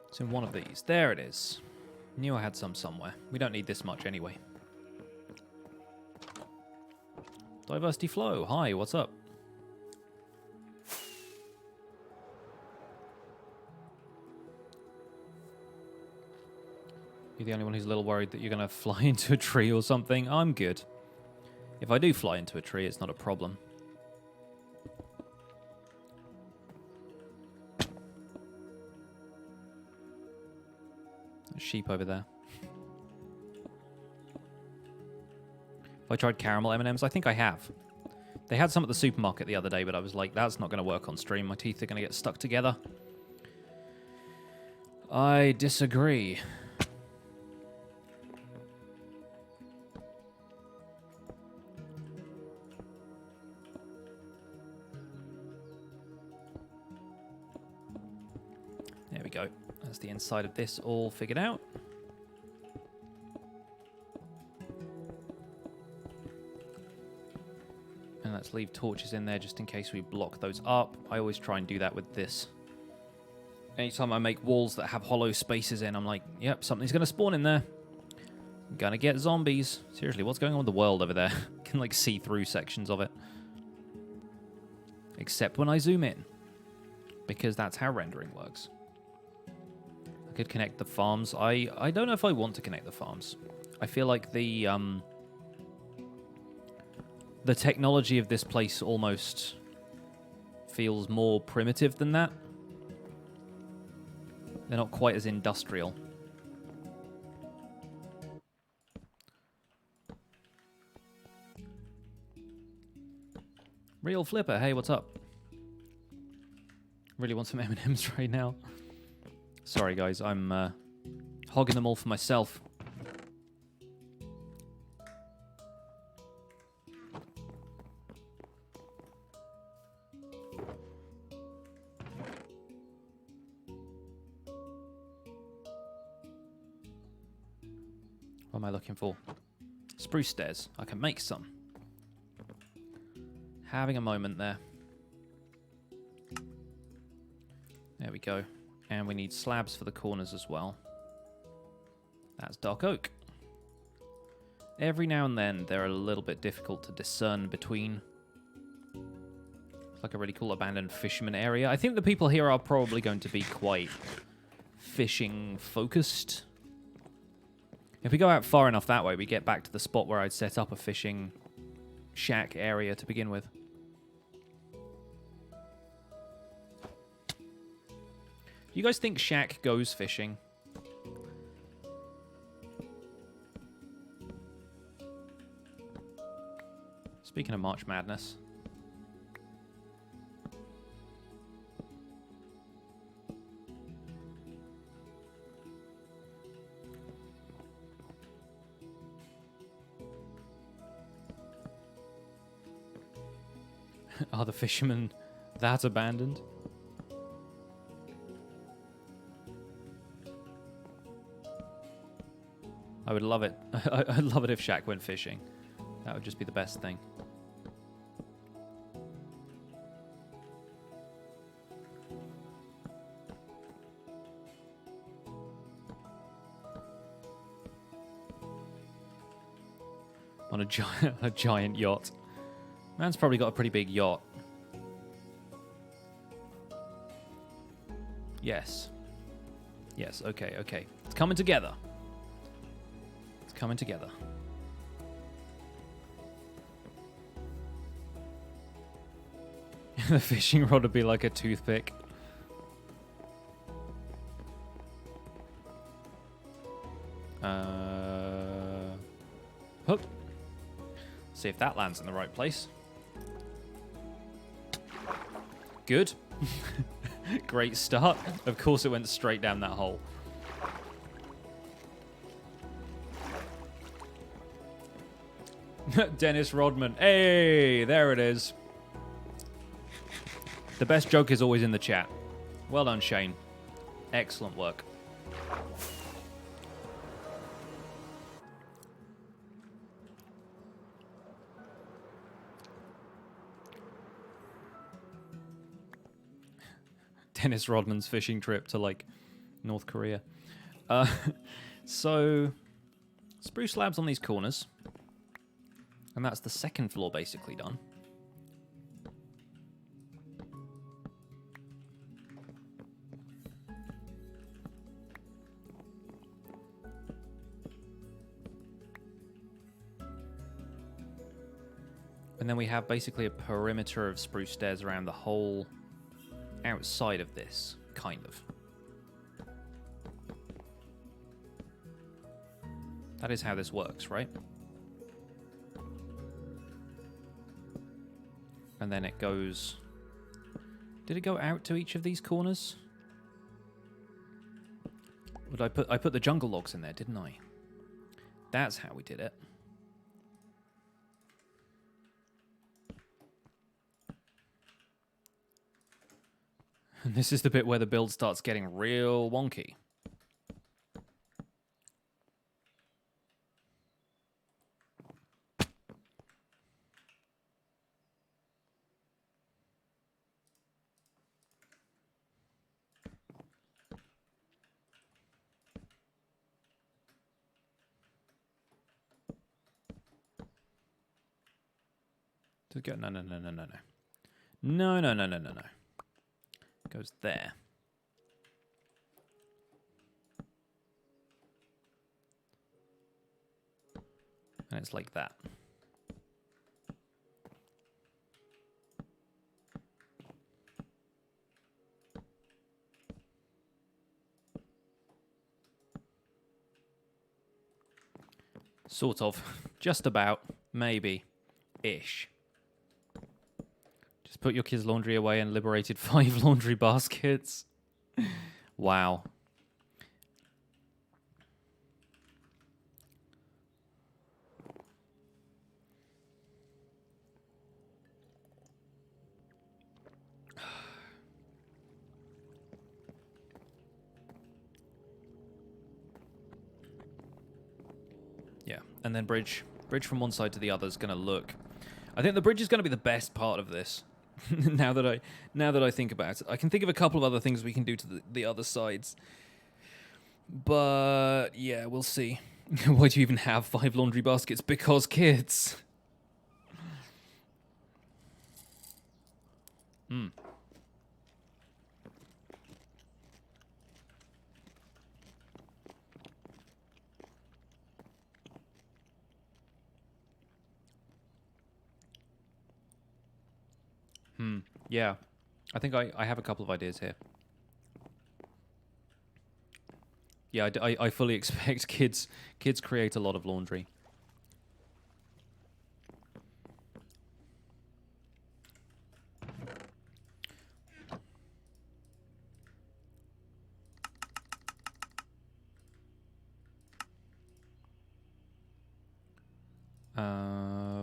Speaker 1: It's in one of these. There it is. Knew I had some somewhere. We don't need this much anyway. Diversity Flow. Hi, what's up? You're the only one who's a little worried that you're going to fly into a tree or something. I'm good. If I do fly into a tree, it's not a problem. Sheep over there. Have I tried caramel M&Ms? I think I have. They had some at the supermarket the other day, but I was like, that's not going to work on stream. My teeth are going to get stuck together. I disagree. There we go. That's the inside of this all figured out. And let's leave torches in there just in case we block those up. I always try and do that with this. Anytime I make walls that have hollow spaces in, I'm like, yep, something's going to spawn in there. I'm gonna get zombies. Seriously, what's going on with the world over there? I can, like, see through sections of it. Except when I zoom in. Because that's how rendering works. I could connect the farms. I don't know if I want to connect the farms. I feel like the technology of this place almost feels more primitive than that. They're not quite as industrial. Real Flipper, hey, what's up? Really want some M&Ms right now. Sorry, guys, I'm hogging them all for myself. What am I looking for? Spruce stairs. I can make some. Having a moment there. There we go. And we need slabs for the corners as well. That's dark oak. Every now and then, they're a little bit difficult to discern between. It's like a really cool abandoned fisherman area. I think the people here are probably going to be quite fishing focused. If we go out far enough that way, we get back to the spot where I'd set up a fishing shack area to begin with. You guys think Shaq goes fishing? Speaking of March Madness. Are the fishermen that abandoned? I would love it. I'd love it if Shaq went fishing. That would just be the best thing. On a giant yacht. Man's probably got a pretty big yacht. Yes. Yes, okay, okay. It's coming together. Coming together. The fishing rod would be like a toothpick. Hook. See if that lands in the right place. Good. Great start. Of course it went straight down that hole. Dennis Rodman. Hey, there it is. The best joke is always in the chat. Well done, Shane. Excellent work. Dennis Rodman's fishing trip to, like, North Korea. So, spruce slabs on these corners. And that's the second floor basically done. And then we have basically a perimeter of spruce stairs around the whole outside of this, kind of. That is how this works, right? And then it goes... Did it go out to each of these corners? I put the jungle logs in there, didn't I? That's how we did it. And this is the bit where the build starts getting real wonky. Does it go? No. No. Goes there. And it's like that. Sort of. Just about. Maybe. Ish. Just put your kids' laundry away and liberated 5 laundry baskets. Wow. Yeah, and then bridge from one side to the other is going to look... I think the bridge is going to be the best part of this. now that I think about it, I can think of a couple of other things we can do to the other sides. But yeah, we'll see. Why do you even have 5 laundry baskets? Because kids. Yeah. I think I have a couple of ideas here. Yeah, I fully expect kids create a lot of laundry.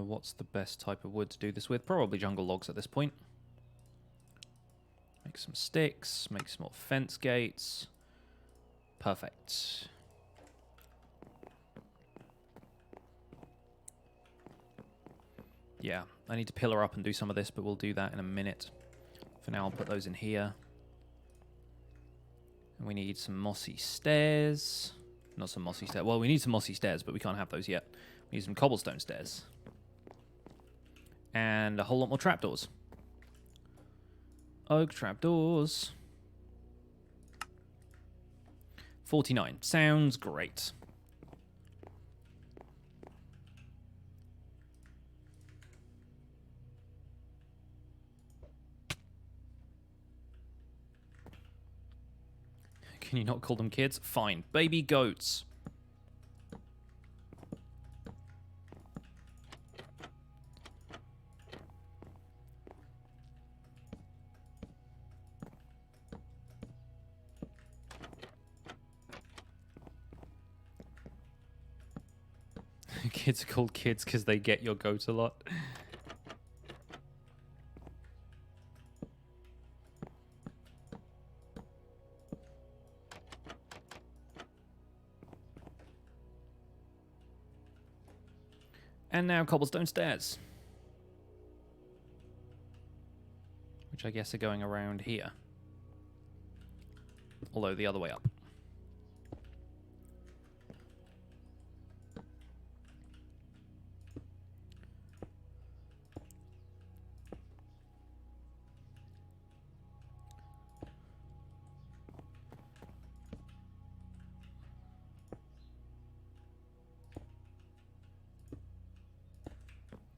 Speaker 1: What's the best type of wood to do this with? Probably jungle logs at this point. Make some sticks, make some more fence gates. Perfect. Yeah, I need to pillar up and do some of this, but we'll do that in a minute. For now, I'll put those in here. And we need some mossy stairs. Not some mossy stairs. Well, we need some mossy stairs, but we can't have those yet. We need some cobblestone stairs. And a whole lot more trapdoors. Oak trapdoors. 49. Sounds great. Can you not call them kids? Fine. Baby goats. Kids are called kids because they get your goat a lot. And now cobblestone stairs. Which I guess are going around here. Although the other way up.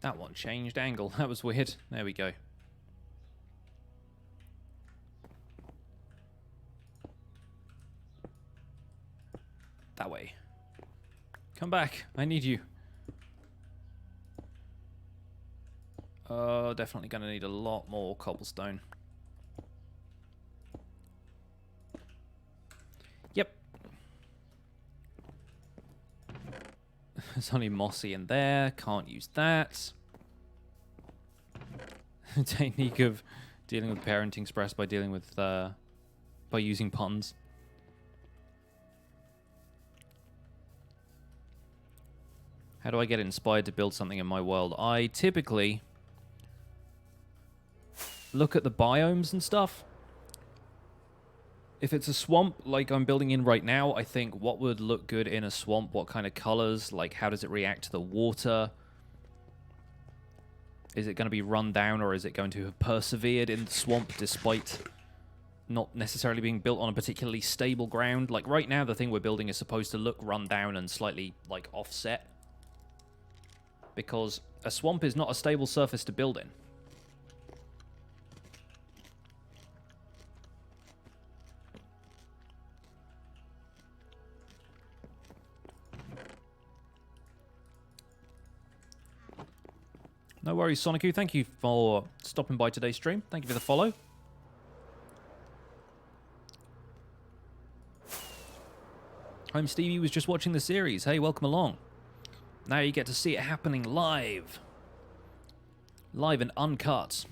Speaker 1: That one changed angle. That was weird. There we go. That way. Come back. I need you. Definitely going to need a lot more cobblestone. Yep. There's only mossy in there. Can't use that. Technique of dealing with parenting expressed by dealing with by using puns. How do I get inspired to build something in my world? I typically look at the biomes and stuff. If it's a swamp like I'm building in right now, I think what would look good in a swamp, what kind of colors, like how does it react to the water? Is it going to be run down or is it going to have persevered in the swamp despite not necessarily being built on a particularly stable ground? Like right now the thing we're building is supposed to look run down and slightly like offset. Because a swamp is not a stable surface to build in. No worries, Sonicu. Thank you for stopping by today's stream. Thank you for the follow. I'm Stevie, was just watching the series. Hey, welcome along. Now you get to see it happening live. Live and uncut.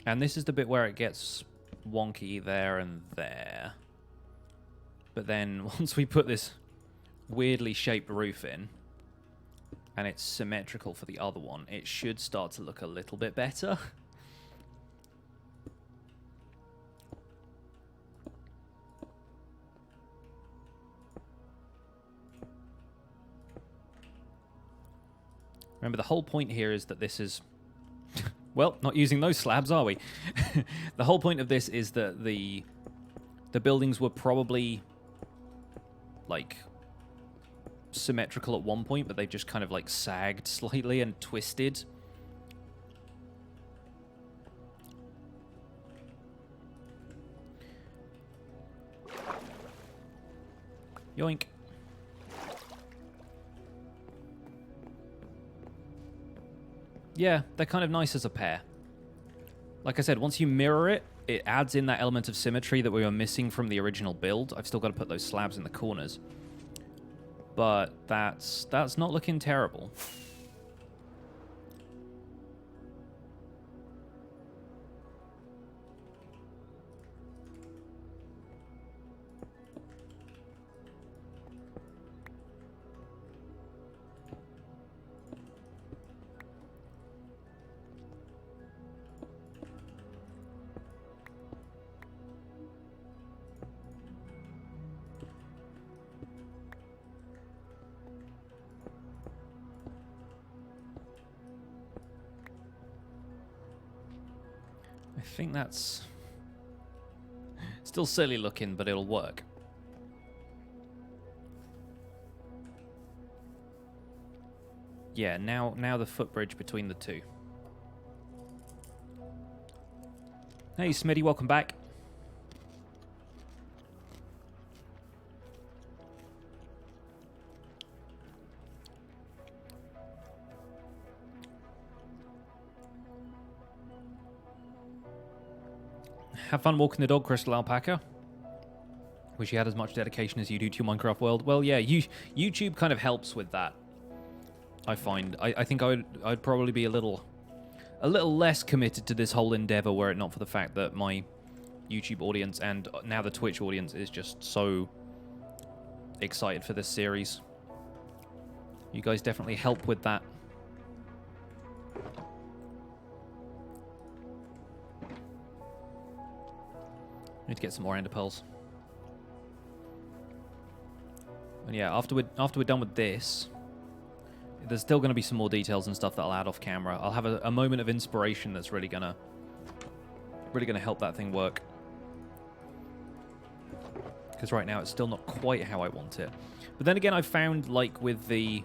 Speaker 1: And this is the bit where it gets wonky there and there. But then once we put this weirdly shaped roof in, and it's symmetrical for the other one, it should start to look a little bit better. Remember, the whole point here is that this is... well, not using those slabs, are we? The whole point of this is that the buildings were probably... like symmetrical at one point, but they just kind of like sagged slightly and twisted. Yoink. Yeah, they're kind of nice as a pair. Like I said, once you mirror it, it adds in that element of symmetry that we were missing from the original build. I've still got to put those slabs in the corners. But that's not looking terrible. I think that's still silly looking, but it'll work. Yeah, now the footbridge between the two. Hey, Smitty, welcome back. Have fun walking the dog, Crystal Alpaca. Wish you had as much dedication as you do to your Minecraft world. Well, yeah, YouTube kind of helps with that. I find. I think I'd probably be a little less committed to this whole endeavor were it not for the fact that my YouTube audience and now the Twitch audience is just so excited for this series. You guys definitely help with that. Need to get some more ender pearls. And yeah, after we're done with this, there's still going to be some more details and stuff that I'll add off camera. I'll have a moment of inspiration that's really gonna help that thing work. Because right now it's still not quite how I want it. But then again, I found, like with the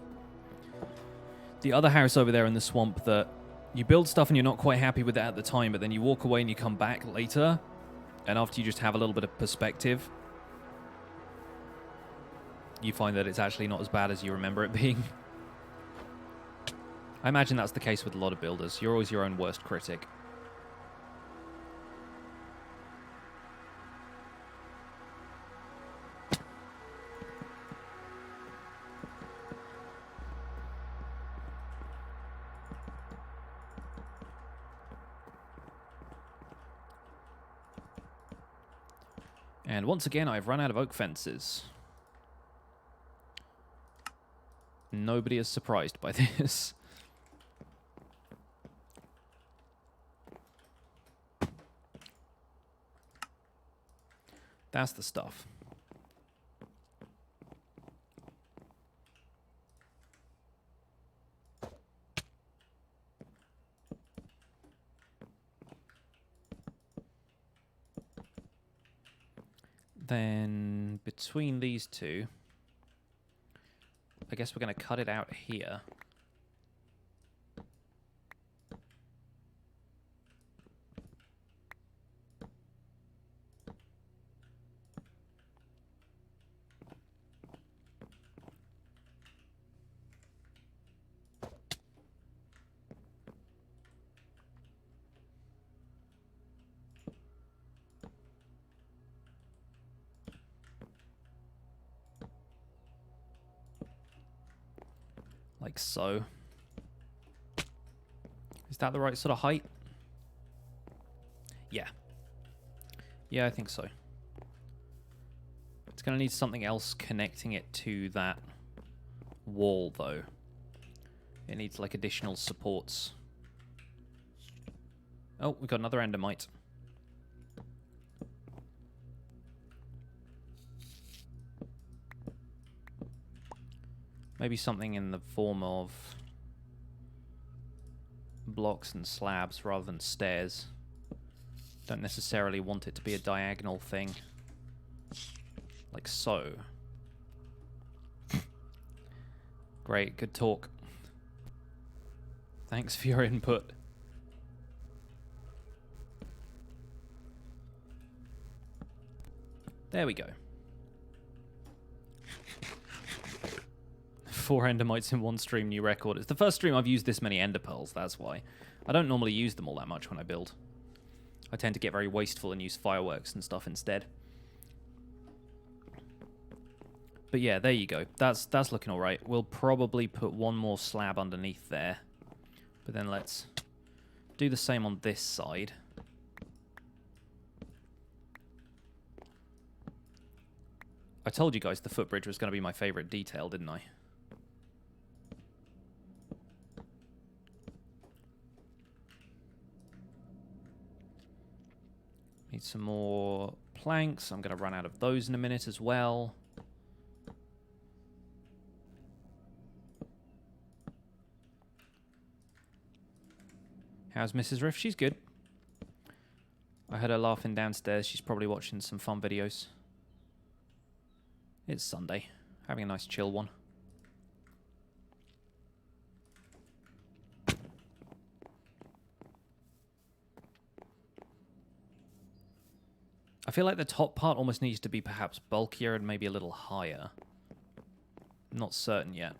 Speaker 1: other house over there in the swamp, that you build stuff and you're not quite happy with it at the time, but then you walk away and you come back later, and after you just have a little bit of perspective, you find that it's actually not as bad as you remember it being. I imagine that's the case with a lot of builders. You're always your own worst critic. And once again, I've run out of oak fences. Nobody is surprised by this. That's the stuff. Then between these two, I guess we're going to cut it out here. Like so. Is that the right sort of height? Yeah. Yeah, I think so. It's going to need something else connecting it to that wall, though. It needs, like, additional supports. Oh, we've got another endermite. Maybe something in the form of blocks and slabs rather than stairs. Don't necessarily want it to be a diagonal thing. Like so. Great, good talk. Thanks for your input. There we go. 4 endermites in one stream, new record. It's the first stream I've used this many ender pearls, that's why. I don't normally use them all that much when I build. I tend to get very wasteful and use fireworks and stuff instead. But yeah, there you go. That's looking alright. We'll probably put one more slab underneath there. But then let's do the same on this side. I told you guys the footbridge was going to be my favourite detail, didn't I? Need some more planks. I'm going to run out of those in a minute as well. How's Mrs. Riff? She's good. I heard her laughing downstairs. She's probably watching some fun videos. It's Sunday. Having a nice chill one. I feel like the top part almost needs to be perhaps bulkier and maybe a little higher. Not certain yet.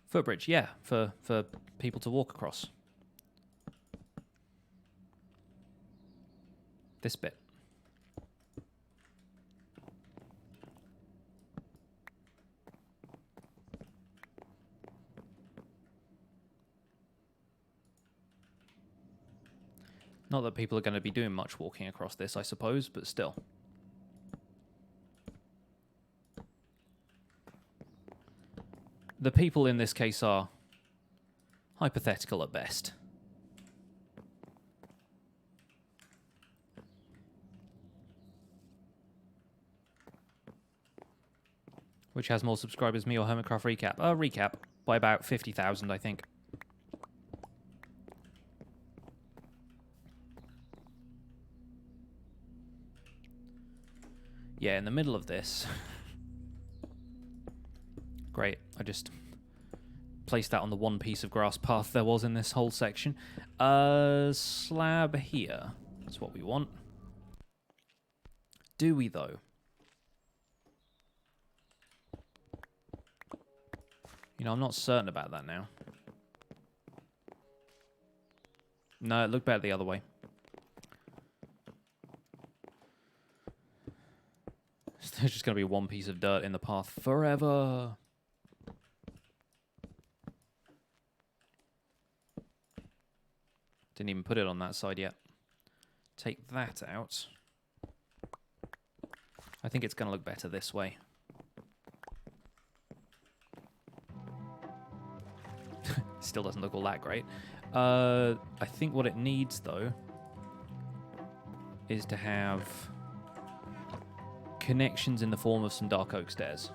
Speaker 1: Footbridge, yeah, for people to walk across. This bit. Not that people are going to be doing much walking across this, I suppose, but still. The people in this case are hypothetical at best. Which has more subscribers, me or Hermitcraft Recap? Recap by about 50,000, I think. Yeah, in the middle of this. Great, I just placed that on the one piece of grass path there was in this whole section. Slab here. That's what we want. Do we, though? You know, I'm not certain about that now. No, it looked better the other way. There's just going to be one piece of dirt in the path forever. Didn't even put it on that side yet. Take that out. I think it's going to look better this way. Still doesn't look all that great. I think what it needs, though, is to have connections in the form of some dark oak stairs.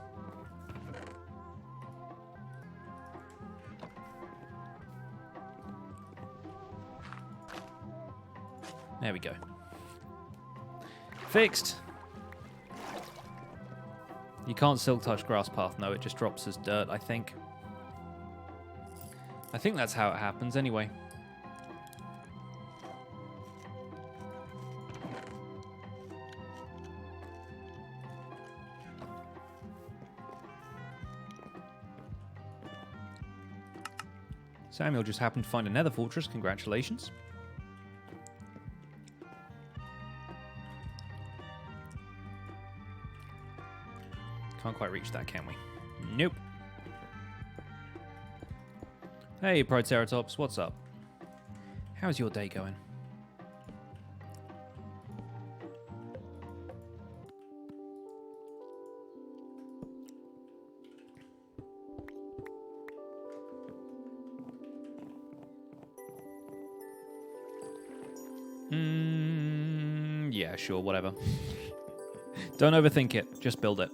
Speaker 1: There we go. Fixed! You can't silk touch grass path, no, it just drops as dirt, I think. I think that's how it happens anyway. Samuel just happened to find a nether fortress, congratulations. Can't quite reach that, can we? Nope. Hey, Proceratops, what's up? How's your day going? Yeah, sure, whatever. Don't overthink it, just build it.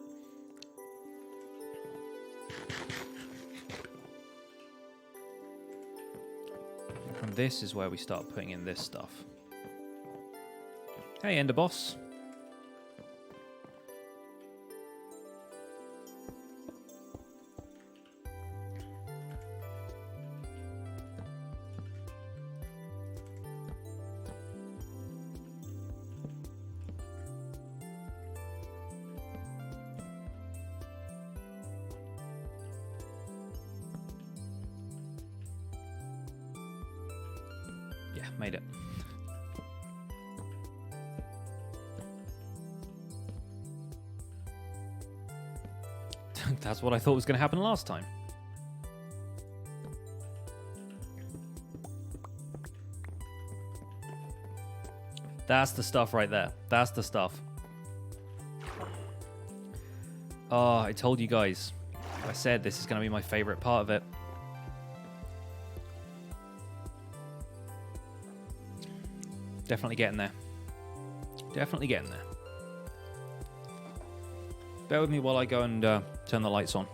Speaker 1: And this is where we start putting in this stuff. Hey, Ender Boss. Made it. That's what I thought was going to happen last time. That's the stuff right there. That's the stuff. Oh, I told you guys. I said this is going to be my favorite part of it. Definitely getting there. Definitely getting there. Bear with me while I go and turn the lights on.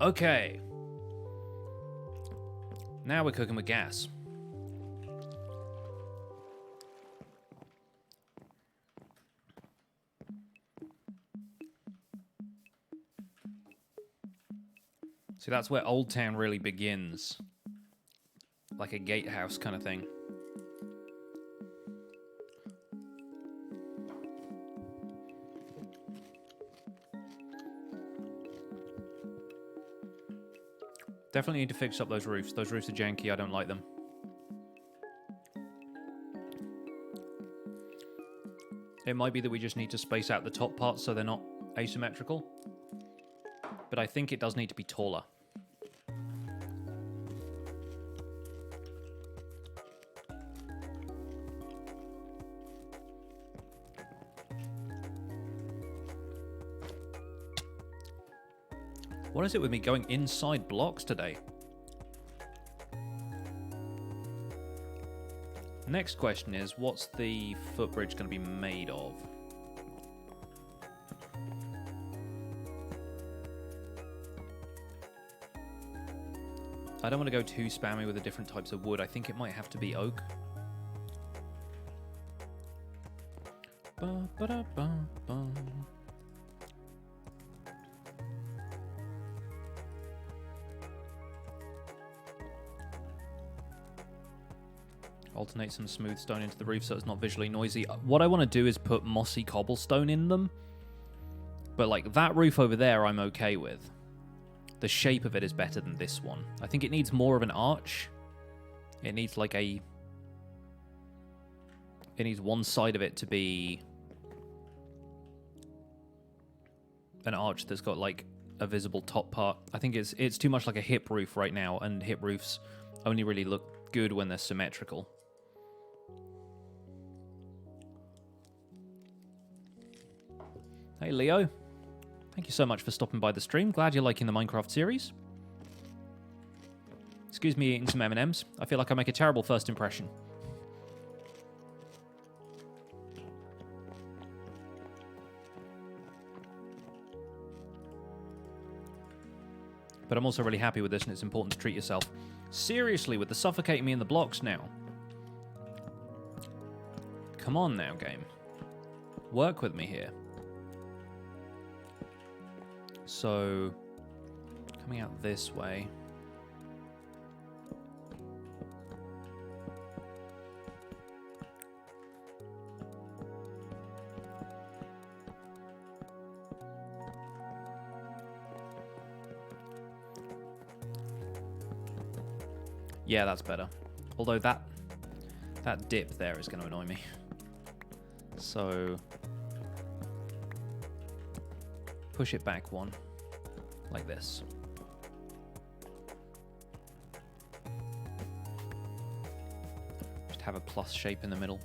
Speaker 1: Okay. Now we're cooking with gas. See, that's where Old Town really begins. Like a gatehouse kind of thing. Definitely need to fix up those roofs. Those roofs are janky. I don't like them. It might be that we just need to space out the top parts so they're not asymmetrical. But I think it does need to be taller. What is it with me going inside blocks today? Next question is, what's the footbridge going to be made of? I don't want to go too spammy with the different types of wood. I think it might have to be oak. Ba-ba-da-ba-ba. Alternate some smooth stone into the roof so it's not visually noisy. What I want to do is put mossy cobblestone in them. But like that roof over there I'm okay with. The shape of it is better than this one. I think it needs more of an arch. It needs like a... It needs one side of it to be an arch that's got like a visible top part. I think it's too much like a hip roof right now, and hip roofs only really look good when they're symmetrical. Hey, Leo. Thank you so much for stopping by the stream. Glad you're liking the Minecraft series. Excuse me eating some M&Ms. I feel like I make a terrible first impression. But I'm also really happy with this, and it's important to treat yourself. Seriously, with the suffocating me in the blocks now. Come on now, game. Work with me here. So, coming out this way. Yeah, that's better. Although that dip there is going to annoy me. So push it back one, like this. Just have a plus shape in the middle.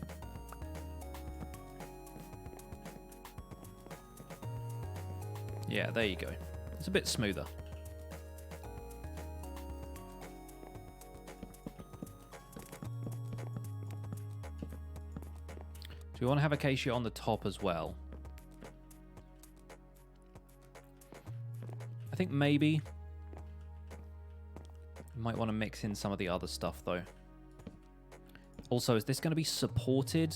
Speaker 1: Yeah, there you go. It's a bit smoother. Do we want to have acacia on the top as well? I think maybe. Might want to mix in some of the other stuff though. Also, is this going to be supported?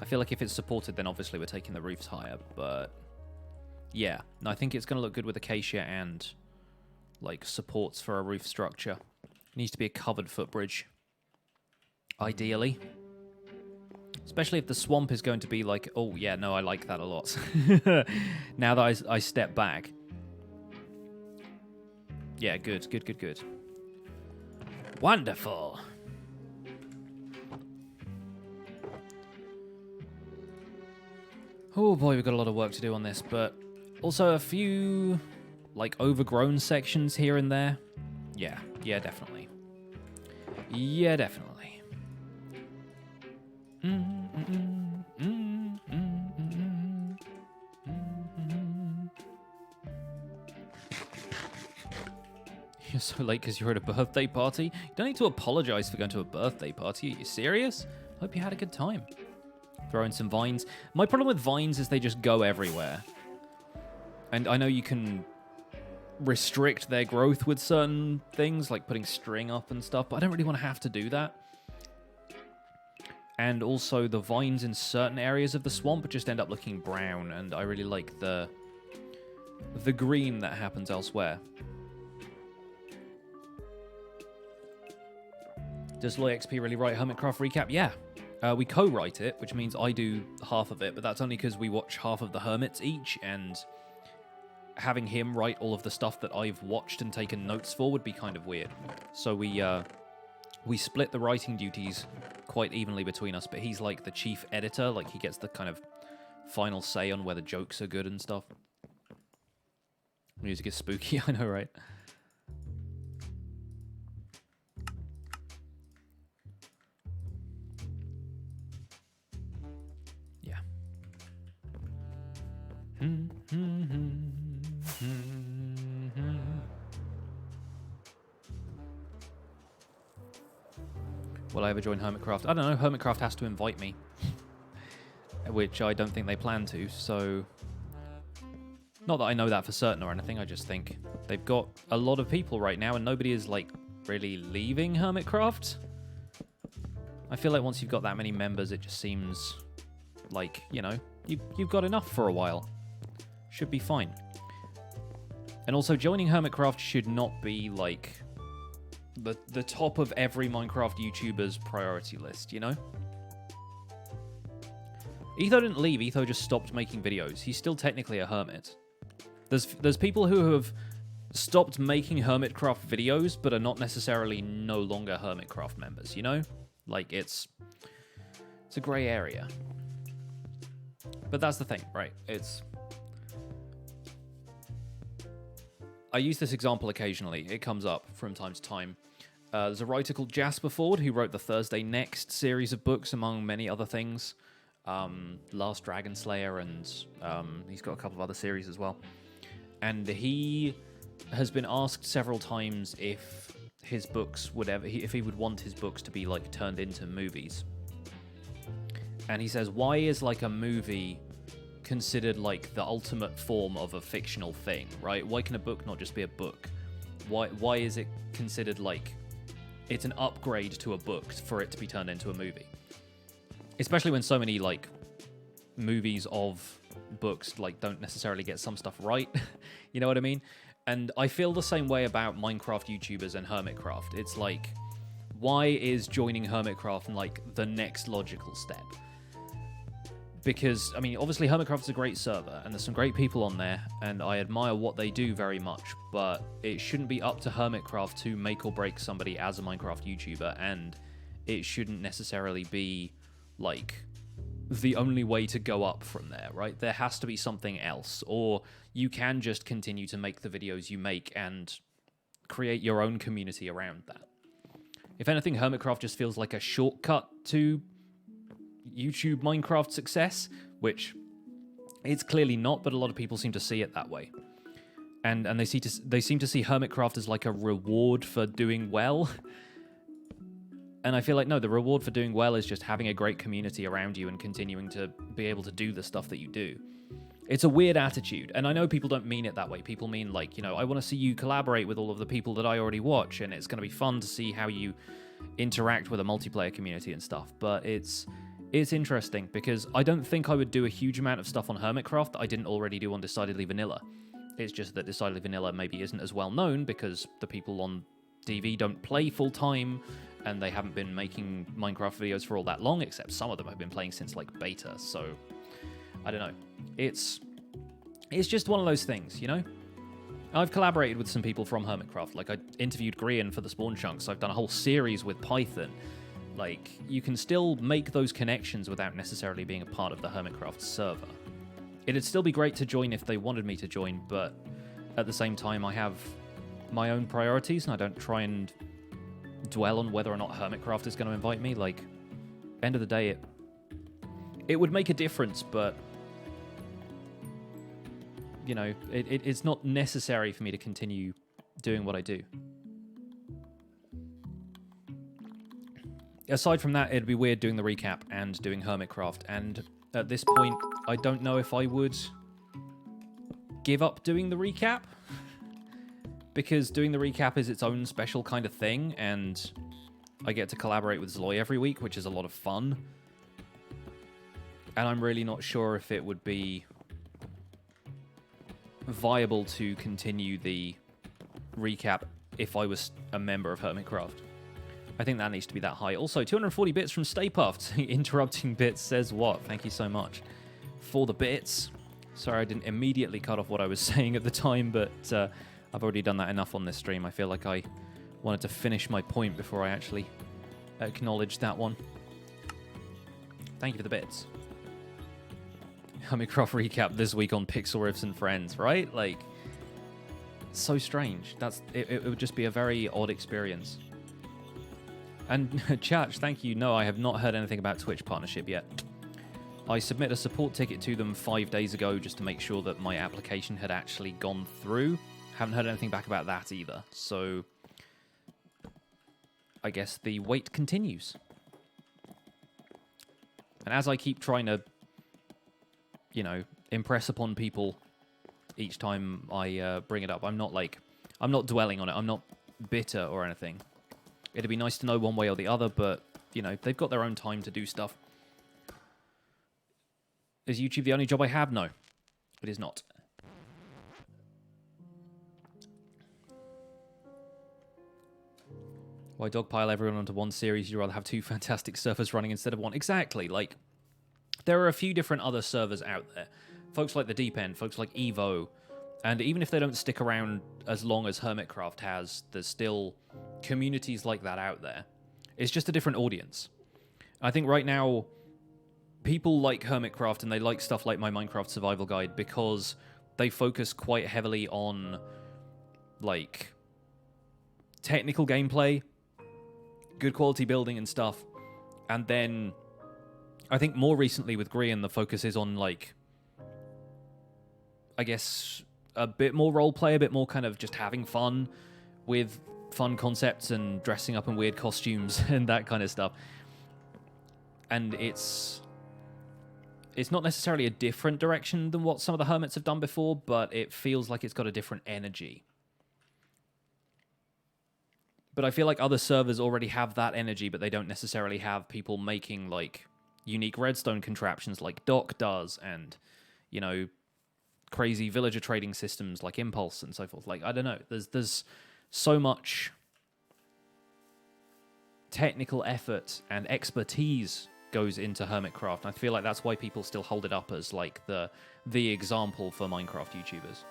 Speaker 1: I feel like if it's supported, then obviously we're taking the roofs higher, but yeah. No, I think it's going to look good with acacia and like supports for a roof structure. It needs to be a covered footbridge, ideally. Especially if the swamp is going to be like, oh yeah, no, I like that a lot. Now that I step back. Yeah, good, good, good, good. Wonderful. Oh boy, we've got a lot of work to do on this, but also a few like overgrown sections here and there. Yeah, definitely. Yeah, definitely. You're so late because you're at a birthday party? You don't need to apologize for going to a birthday party. Are you serious? Hope you had a good time. Throw in some vines. My problem with vines is they just go everywhere. And I know you can restrict their growth with certain things, like putting string up and stuff, but I don't really want to have to do that. And also the vines in certain areas of the swamp just end up looking brown, and I really like the green that happens elsewhere. Does LoyXP really write Hermitcraft recap? Yeah. We co-write it, which means I do half of it, but that's only because we watch half of the Hermits each, and having him write all of the stuff that I've watched and taken notes for would be kind of weird. So we split the writing duties quite evenly between us, but he's like the chief editor, like he gets the kind of final say on whether jokes are good and stuff. Music is spooky, I know, right? Yeah. Will I ever join Hermitcraft? I don't know. Hermitcraft has to invite me, which I don't think they plan to, so... Not that I know that for certain or anything, I just think they've got a lot of people right now and nobody is, like, really leaving Hermitcraft. I feel like once you've got that many members, it just seems like, you know, you've got enough for a while. Should be fine. And also, joining Hermitcraft should not be, like, the top of every Minecraft YouTuber's priority list, you know? Etho didn't leave, Etho just stopped making videos. He's still technically a hermit. There's people who have stopped making Hermitcraft videos, but are not necessarily no longer Hermitcraft members, you know? Like, it's a grey area. But that's the thing, right? I use this example occasionally. It comes up from time to time. There's a writer called Jasper Ford who wrote the Thursday Next series of books, among many other things. Last Dragon Slayer, and he's got a couple of other series as well. And he has been asked several times if his books would ever, if he would want his books to be like turned into movies. And he says, why is like a movie considered like the ultimate form of a fictional thing, right? Why can a book not just be a book? Why is it considered like it's an upgrade to a book for it to be turned into a movie? Especially when so many like movies of books like don't necessarily get some stuff right. You know what I mean? And I feel the same way about Minecraft YouTubers and Hermitcraft. It's like, why is joining Hermitcraft like the next logical step? Because, I mean, obviously Hermitcraft is a great server, and there's some great people on there, and I admire what they do very much, but it shouldn't be up to Hermitcraft to make or break somebody as a Minecraft YouTuber, and it shouldn't necessarily be, like, the only way to go up from there, right? There has to be something else, or you can just continue to make the videos you make and create your own community around that. If anything, Hermitcraft just feels like a shortcut to YouTube Minecraft success, which it's clearly not, but a lot of people seem to see it that way. And they seem to see Hermitcraft as like a reward for doing well. And I feel like, no, the reward for doing well is just having a great community around you and continuing to be able to do the stuff that you do. It's a weird attitude, and I know people don't mean it that way. People mean, like, you know, I want to see you collaborate with all of the people that I already watch, and it's going to be fun to see how you interact with a multiplayer community and stuff. But it's interesting, because I don't think I would do a huge amount of stuff on Hermitcraft that I didn't already do on Decidedly Vanilla. It's just that Decidedly Vanilla maybe isn't as well known, because the people on DV don't play full-time, and they haven't been making Minecraft videos for all that long, except some of them have been playing since, like, beta, so I don't know. It's just one of those things, you know? I've collaborated with some people from Hermitcraft. Like, I interviewed Grian for the Spawn Chunks. I've done a whole series with Python. Like, you can still make those connections without necessarily being a part of the Hermitcraft server. It'd still be great to join if they wanted me to join, but at the same time, I have my own priorities, and I don't try and dwell on whether or not Hermitcraft is going to invite me. Like, end of the day, it would make a difference, but you know, it's not necessary for me to continue doing what I do. Aside from that, it'd be weird doing the recap and doing Hermitcraft, and at this point, I don't know if I would give up doing the recap, because doing the recap is its own special kind of thing, and I get to collaborate with Zloy every week, which is a lot of fun. And I'm really not sure if it would be viable to continue the recap if I was a member of Hermitcraft. I think that needs to be that high. Also, 240 bits from Stay Puffed. Interrupting Bits says what? Thank you so much for the bits. Sorry I didn't immediately cut off what I was saying at the time, but I've already done that enough on this stream. I feel like I wanted to finish my point before I actually acknowledged that one. Thank you for the bits. Hermitcraft recap this week on Pixel Riffs and Friends, right? Like, so strange. It would just be a very odd experience. And Chach, thank you. No, I have not heard anything about Twitch partnership yet. I submitted a support ticket to them 5 days ago just to make sure that my application had actually gone through. Haven't heard anything back about that either. So I guess the wait continues. And as I keep trying to, you know, impress upon people each time I bring it up, I'm not dwelling on it. I'm not bitter or anything. It'd be nice to know one way or the other, but, you know, they've got their own time to do stuff. Is YouTube the only job I have? No, it is not. Why dogpile everyone onto one series? You'd rather have two fantastic servers running instead of one. Exactly. Like, there are a few different other servers out there. Folks like the Deep End, folks like Evo, and even if they don't stick around as long as Hermitcraft has, there's still communities like that out there. It's just a different audience. I think right now, people like Hermitcraft and they like stuff like my Minecraft Survival Guide because they focus quite heavily on, like, technical gameplay, good quality building and stuff. And then I think more recently with Grian, the focus is on, like, I guess a bit more roleplay, a bit more kind of just having fun with fun concepts and dressing up in weird costumes and that kind of stuff. And it's not necessarily a different direction than what some of the Hermits have done before, but it feels like it's got a different energy. But I feel like other servers already have that energy, but they don't necessarily have people making, like, unique redstone contraptions like Doc does, and, you know, crazy villager trading systems like Impulse and so forth. Like, I don't know. There's so much technical effort and expertise goes into Hermitcraft. I feel like that's why people still hold it up as, like, the example for Minecraft YouTubers.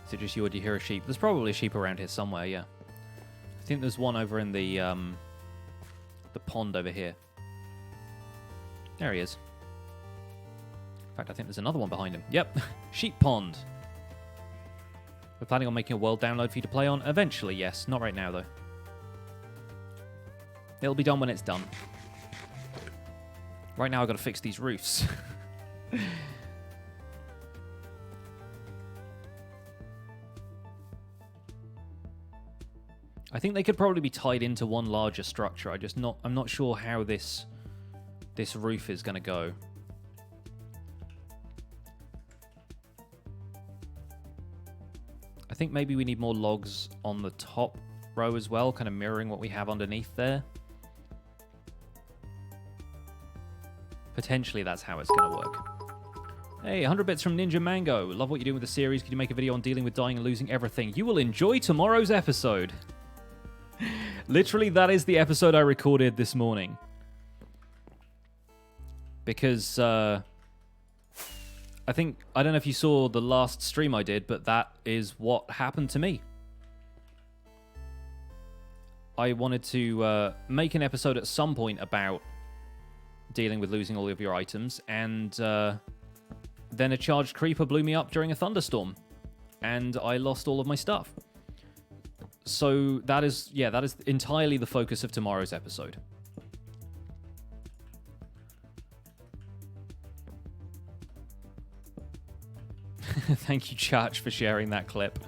Speaker 1: Is it just you or do you hear a sheep? There's probably a sheep around here somewhere, yeah. I think there's one over in the pond over here. There he is. In fact, I think there's another one behind him. Yep, sheep pond. We're planning on making a world download for you to play on. Eventually, yes. Not right now, though. It'll be done when it's done. Right now, I've got to fix these roofs. I think they could probably be tied into one larger structure. I'm not sure how this roof is going to go. I think maybe we need more logs on the top row as well, kind of mirroring what we have underneath there. Potentially that's how it's going to work. Hey, 100 bits from Ninja Mango. Love what you're doing with the series. Could you make a video on dealing with dying and losing everything? You will enjoy tomorrow's episode. Literally, that is the episode I recorded this morning. Because, I don't know if you saw the last stream I did, but that is what happened to me. I wanted to make an episode at some point about dealing with losing all of your items, and then a charged creeper blew me up during a thunderstorm, and I lost all of my stuff. So that is entirely the focus of tomorrow's episode. Thank you, Chach, for sharing that clip.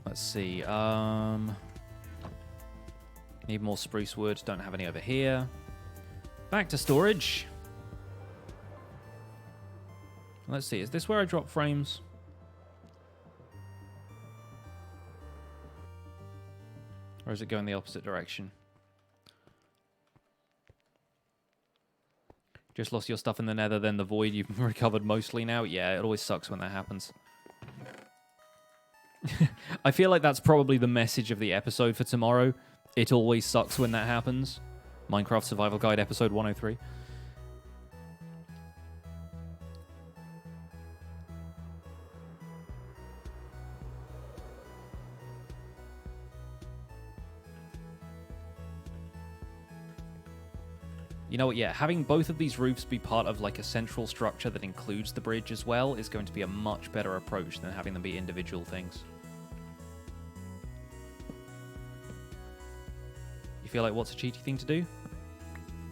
Speaker 1: Let's see. Need more spruce wood. Don't have any over here. Back to storage. Let's see. Is this where I drop frames? Or is it going the opposite direction? Just lost your stuff in the nether, then the void. You've recovered mostly now. Yeah, it always sucks when that happens. I feel like that's probably the message of the episode for tomorrow. It always sucks when that happens. Minecraft Survival Guide, episode 103. You know what, yeah, having both of these roofs be part of like a central structure that includes the bridge as well is going to be a much better approach than having them be individual things. You feel like what's a cheaty thing to do?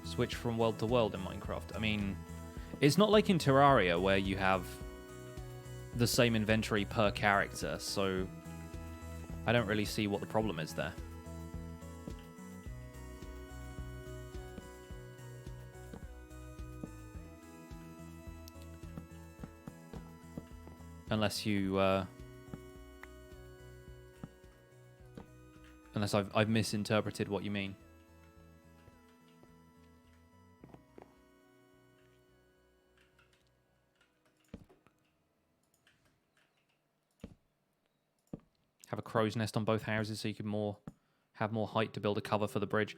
Speaker 1: Switch from world to world in Minecraft. I mean, it's not like in Terraria where you have the same inventory per character, so I don't really see what the problem is there. Unless you, unless I've misinterpreted what you mean. Have a crow's nest on both houses so you can have more height to build a cover for the bridge.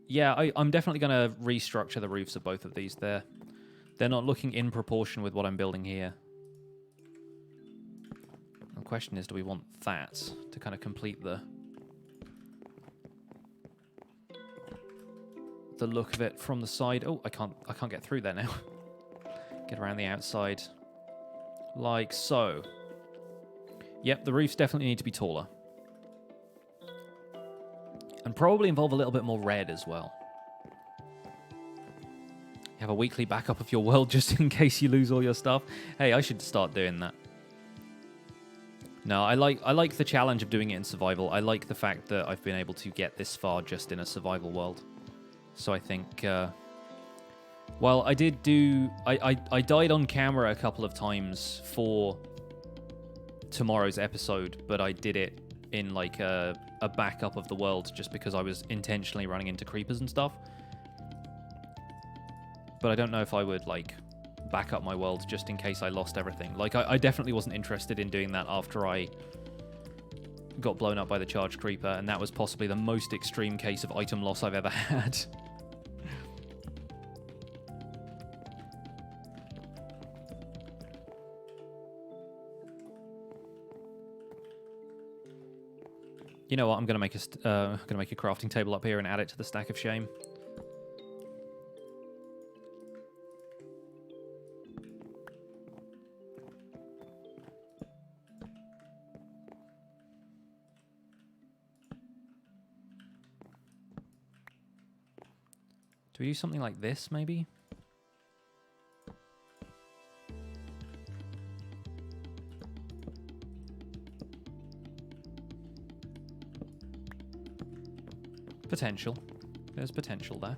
Speaker 1: Yeah, I'm definitely going to restructure the roofs of both of these. They're not looking in proportion with what I'm building here. The question is, do we want that to kind of complete the look of it from the side? Oh, I can't get through there now. Get around the outside. Like so. Yep, the roofs definitely need to be taller. And probably involve a little bit more red as well. You have a weekly backup of your world just in case you lose all your stuff. Hey, I should start doing that. No, I like the challenge of doing it in survival. I like the fact that I've been able to get this far just in a survival world. So I think, well, I did do... I died on camera a couple of times for tomorrow's episode, but I did it in like a backup of the world just because I was intentionally running into creepers and stuff. But I don't know if I would like back up my world just in case I lost everything. Like I definitely wasn't interested in doing that after I got blown up by the charged creeper, and that was possibly the most extreme case of item loss I've ever had. You know what? I'm gonna make a crafting table up here and add it to the stack of shame. Do we do something like this, maybe? Potential. There's potential there.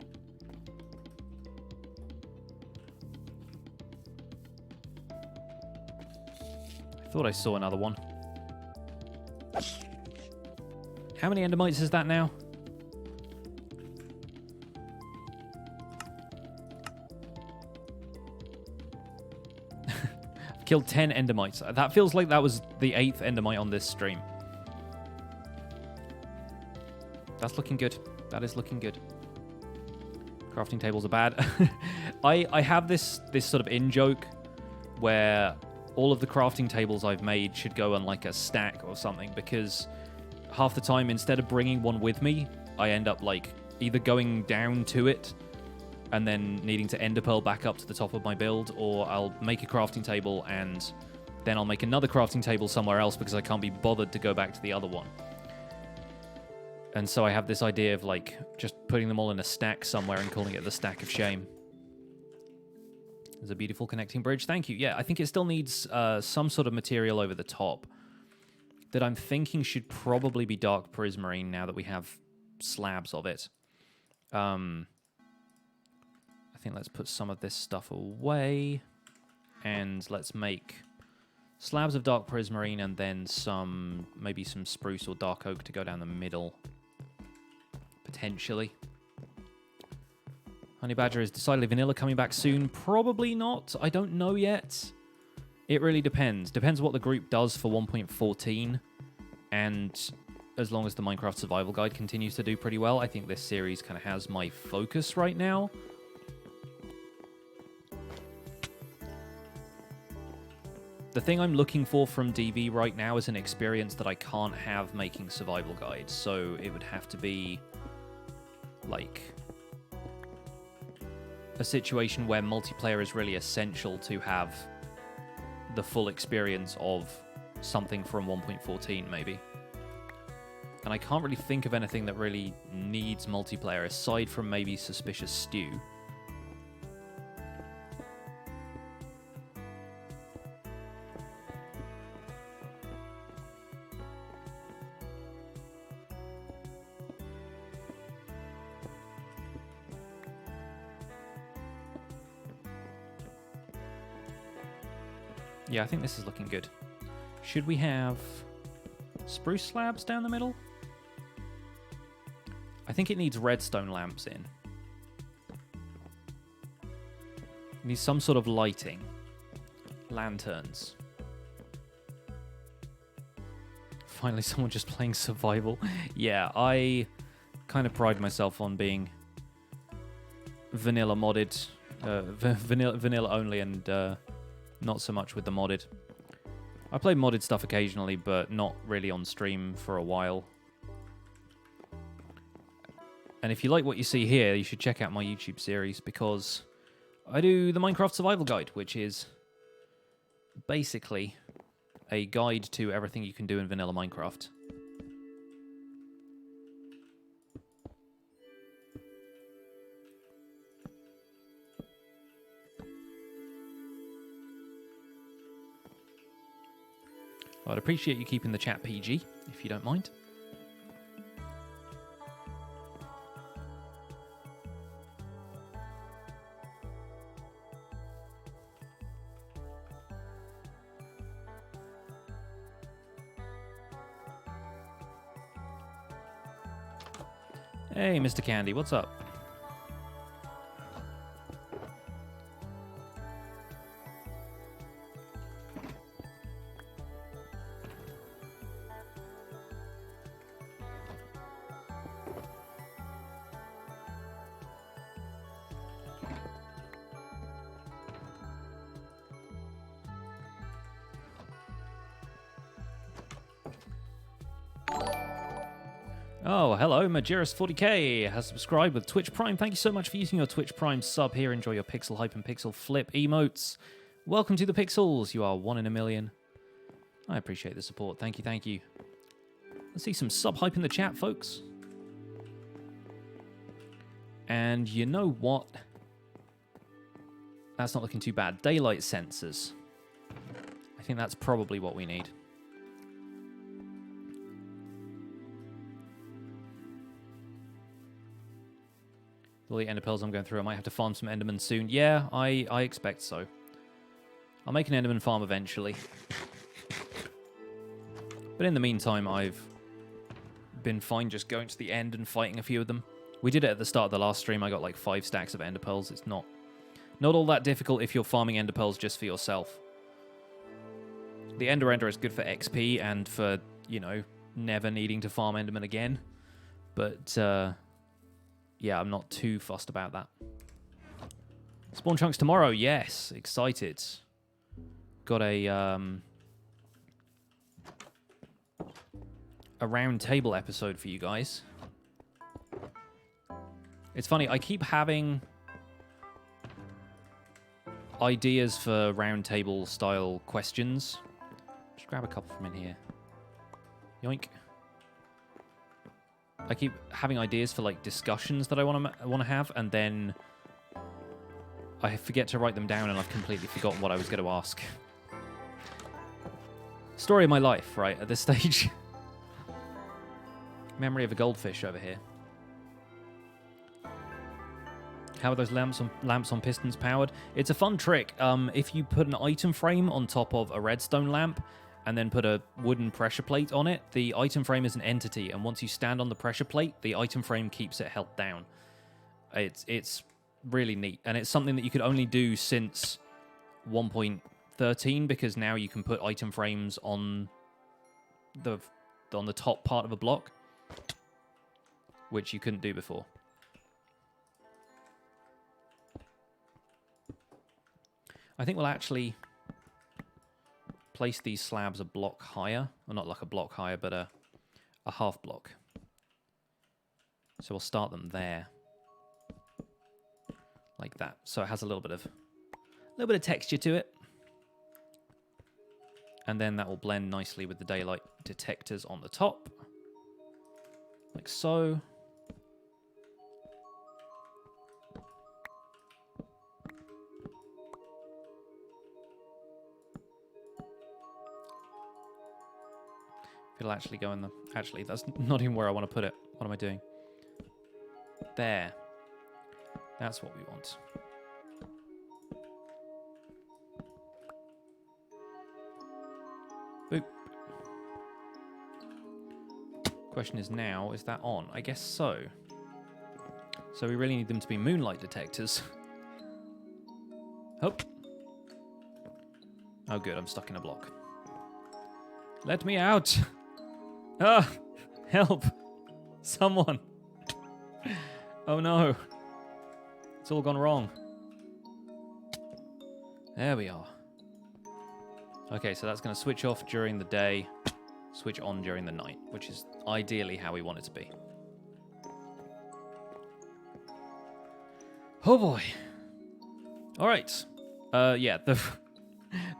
Speaker 1: I thought I saw another one. How many endermites is that now? I've killed 10 endermites. That feels like that was the 8th endermite on this stream. That's looking good. That is looking good. Crafting tables are bad. I have this sort of in-joke where all of the crafting tables I've made should go on like a stack or something, because half the time, instead of bringing one with me, I end up like either going down to it and then needing to ender pearl back up to the top of my build, or I'll make a crafting table and then I'll make another crafting table somewhere else because I can't be bothered to go back to the other one. And so I have this idea of like just putting them all in a stack somewhere and calling it the stack of shame. There's a beautiful connecting bridge. Thank you. Yeah, I think it still needs some sort of material over the top that I'm thinking should probably be dark prismarine now that we have slabs of it. I think let's put some of this stuff away and let's make slabs of dark prismarine and then maybe some spruce or dark oak to go down the middle. Potentially. Honey Badger is decidedly vanilla, coming back soon. Probably not. I don't know yet. It really depends. Depends what the group does for 1.14. And as long as the Minecraft Survival Guide continues to do pretty well, I think this series kind of has my focus right now. The thing I'm looking for from DV right now is an experience that I can't have making survival guides. So it would have to be like a situation where multiplayer is really essential to have the full experience of something from 1.14 maybe. And I can't really think of anything that really needs multiplayer aside from maybe Suspicious Stew. Yeah, I think this is looking good. Should we have spruce slabs down the middle? I think it needs redstone lamps in. It needs some sort of lighting. Lanterns. Finally, someone just playing survival. Yeah, I kind of pride myself on being vanilla modded. Vanilla only and not so much with the modded. I play modded stuff occasionally, but not really on stream for a while. And if you like what you see here, you should check out my YouTube series, because I do the Minecraft Survival Guide, which is basically a guide to everything you can do in vanilla Minecraft. I'd appreciate you keeping the chat PG, if you don't mind. Hey, Mr. Candy, what's up? Oh, hello, Majerus40k has subscribed with Twitch Prime. Thank you so much for using your Twitch Prime sub here. Enjoy your pixel hype and pixel flip emotes. Welcome to the Pixels. You are one in a million. I appreciate the support. Thank you, thank you. Let's see some sub hype in the chat, folks. And you know what? That's not looking too bad. Daylight sensors. I think that's probably what we need. All the ender pearls I'm going through, I might have to farm some endermen soon. Yeah, I expect so. I'll make an enderman farm eventually. But in the meantime, I've been fine just going to the end and fighting a few of them. We did it at the start of the last stream. I got like 5 stacks of ender pearls. It's not all that difficult if you're farming ender pearls just for yourself. The ender is good for XP and for, you know, never needing to farm enderman again. But, yeah, I'm not too fussed about that. Spawn chunks tomorrow, yes. Excited. Got a round table episode for you guys. It's funny, I keep having ideas for round table style questions. Just grab a couple from in here. Yoink. I keep having ideas for like discussions that I want to have, and then I forget to write them down, and I've completely forgotten what I was going to ask. Story of my life, right, at this stage. Memory of a goldfish over here. How are those lamps on pistons powered? It's a fun trick. If you put an item frame on top of a redstone lamp, and then put a wooden pressure plate on it, the item frame is an entity, and once you stand on the pressure plate, the item frame keeps it held down. It's really neat. And it's something that you could only do since 1.13 because now you can put item frames on the top part of a block, which you couldn't do before. I think we'll actually place these slabs a block higher. Well, not like a block higher, but a half block. So we'll start them there. Like that. So it has a little bit of texture to it. And then that will blend nicely with the daylight detectors on the top. Like so. It'll actually go in the... Actually, that's not even where I want to put it. What am I doing? There. That's what we want. Boop. Question is now, is that on? I guess so. So we really need them to be moonlight detectors. Oh. Oh, good. I'm stuck in a block. Let me out. Ah, help. Someone. Oh, no. It's all gone wrong. There we are. Okay, so that's going to switch off during the day, switch on during the night, which is ideally how we want it to be. Oh boy. All right. Yeah,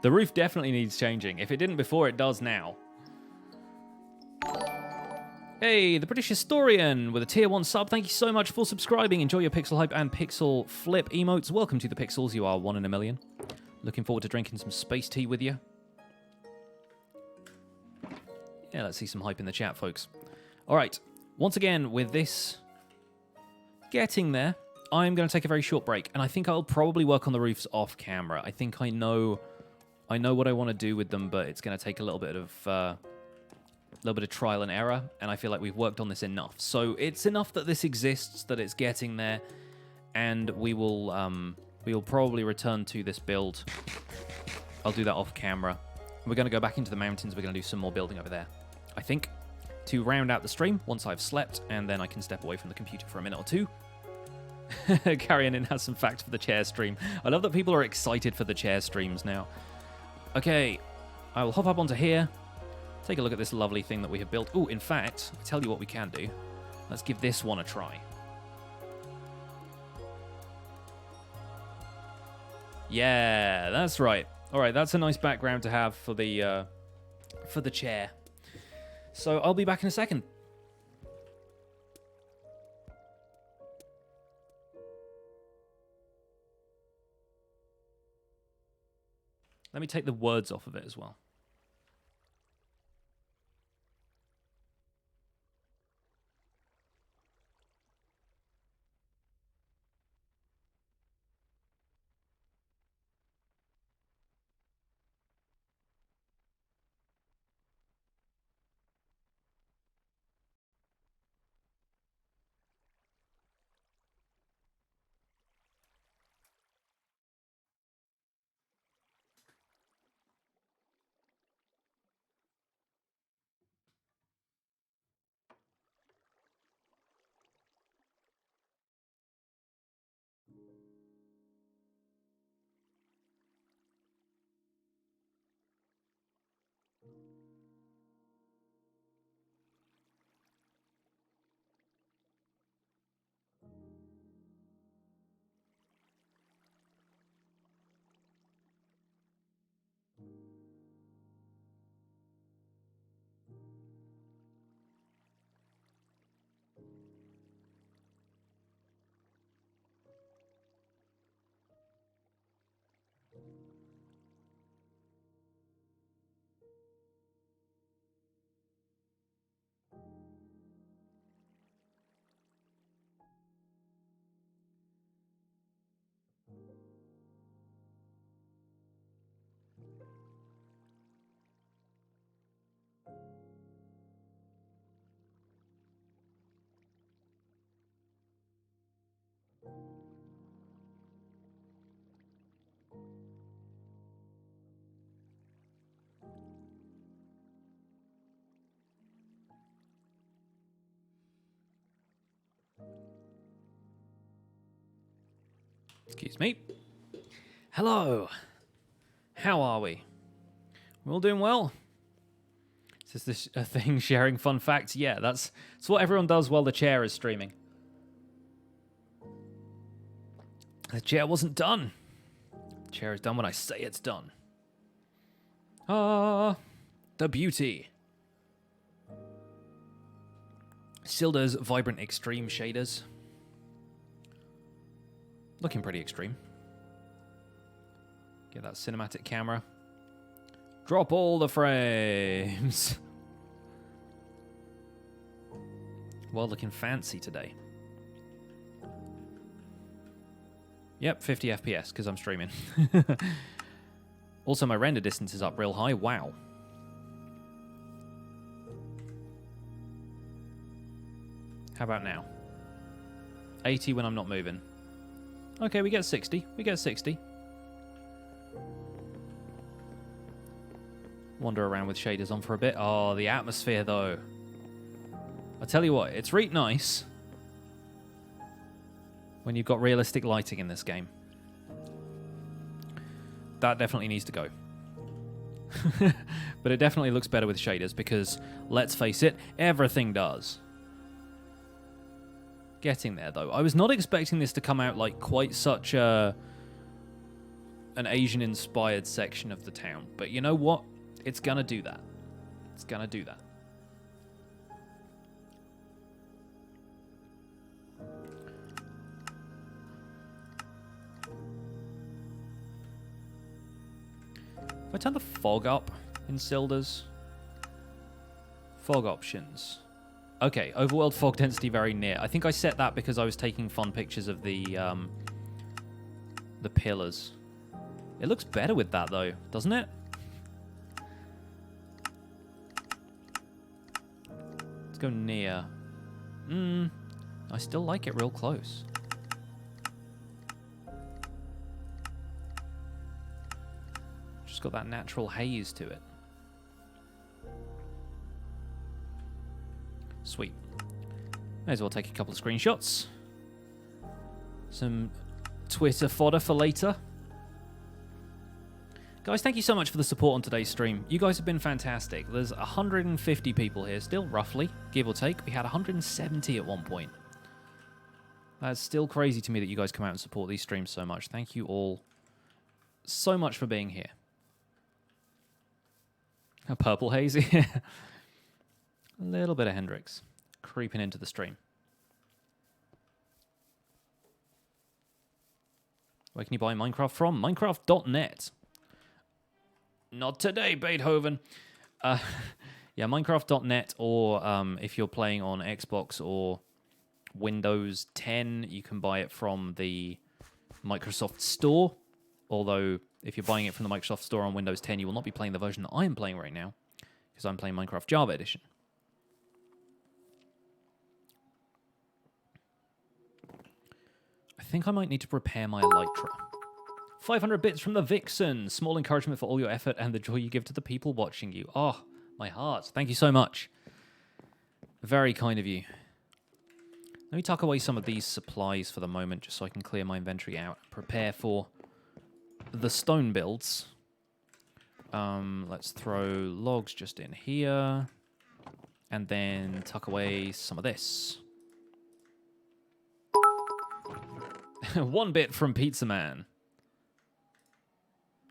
Speaker 1: the roof definitely needs changing. If it didn't before, it does now. Hey, the British Historian with a tier 1 sub. Thank you so much for subscribing. Enjoy your Pixel Hype and Pixel Flip emotes. Welcome to the Pixels. You are 1 in a million. Looking forward to drinking some space tea with you. Yeah, let's see some hype in the chat, folks. All right. Once again, with this getting there, I'm going to take a very short break, and I think I'll probably work on the roofs off camera. I think I know what I want to do with them, but it's going to take a little bit of trial and error, and I feel like we've worked on this enough. So it's enough that this exists, that it's getting there, and we will probably return to this build. I'll do that off camera. We're going to go back into the mountains. We're going to do some more building over there, I think, to round out the stream once I've slept, and then I can step away from the computer for a minute or two. Carrion in has some facts for the chair stream. I love that people are excited for the chair streams now. Okay, I will hop up onto here. Take a look at this lovely thing that we have built. Oh, in fact, I'll tell you what we can do. Let's give this one a try. Yeah, that's right. All right, that's a nice background to have for the chair. So I'll be back in a second. Let me take the words off of it as well. Excuse me. Hello. How are we? We're all doing well? Is this a thing, sharing fun facts? Yeah, that's what everyone does while the chair is streaming. The chair wasn't done. The chair is done when I say it's done. Ah, the beauty. Silda's vibrant extreme shaders. Looking pretty extreme. Get that cinematic camera. Drop all the frames. Well, looking fancy today. Yep, 50 FPS because I'm streaming. Also, my render distance is up real high. Wow. How about now? 80 when I'm not moving. Okay, we get 60. We get 60. Wander around with shaders on for a bit. Oh, the atmosphere, though. I tell you what, it's really nice when you've got realistic lighting in this game. That definitely needs to go. But it definitely looks better with shaders because, let's face it, everything does. Getting there, though. I was not expecting this to come out like quite such an Asian-inspired section of the town. But you know what? It's gonna do that. It's gonna do that. If I turn the fog up in Silda's, fog options. Okay, overworld fog density very near. I think I set that because I was taking fun pictures of the pillars. It looks better with that though, doesn't it? Let's go near. I still like it real close. Just got that natural haze to it. Sweet. May as well take a couple of screenshots. Some Twitter fodder for later. Guys, thank you so much for the support on today's stream. You guys have been fantastic. There's 150 people here still, roughly, give or take. We had 170 at one point. That's still crazy to me that you guys come out and support these streams so much. Thank you all so much for being here. A purple haze, yeah. A little bit of Hendrix creeping into the stream. Where can you buy Minecraft from? Minecraft.net. Not today, Beethoven. Yeah, Minecraft.net, or if you're playing on Xbox or Windows 10, you can buy it from the Microsoft Store. Although, if you're buying it from the Microsoft Store on Windows 10, you will not be playing the version that I am playing right now, because I'm playing Minecraft Java Edition. I think I might need to prepare my Elytra. 500 bits from the Vixen. Small encouragement for all your effort and the joy you give to the people watching you. Oh, my heart. Thank you so much. Very kind of you. Let me tuck away some of these supplies for the moment, just so I can clear my inventory out. Prepare for the stone builds. Let's throw logs just in here. And then tuck away some of this. 1 bit from Pizza Man.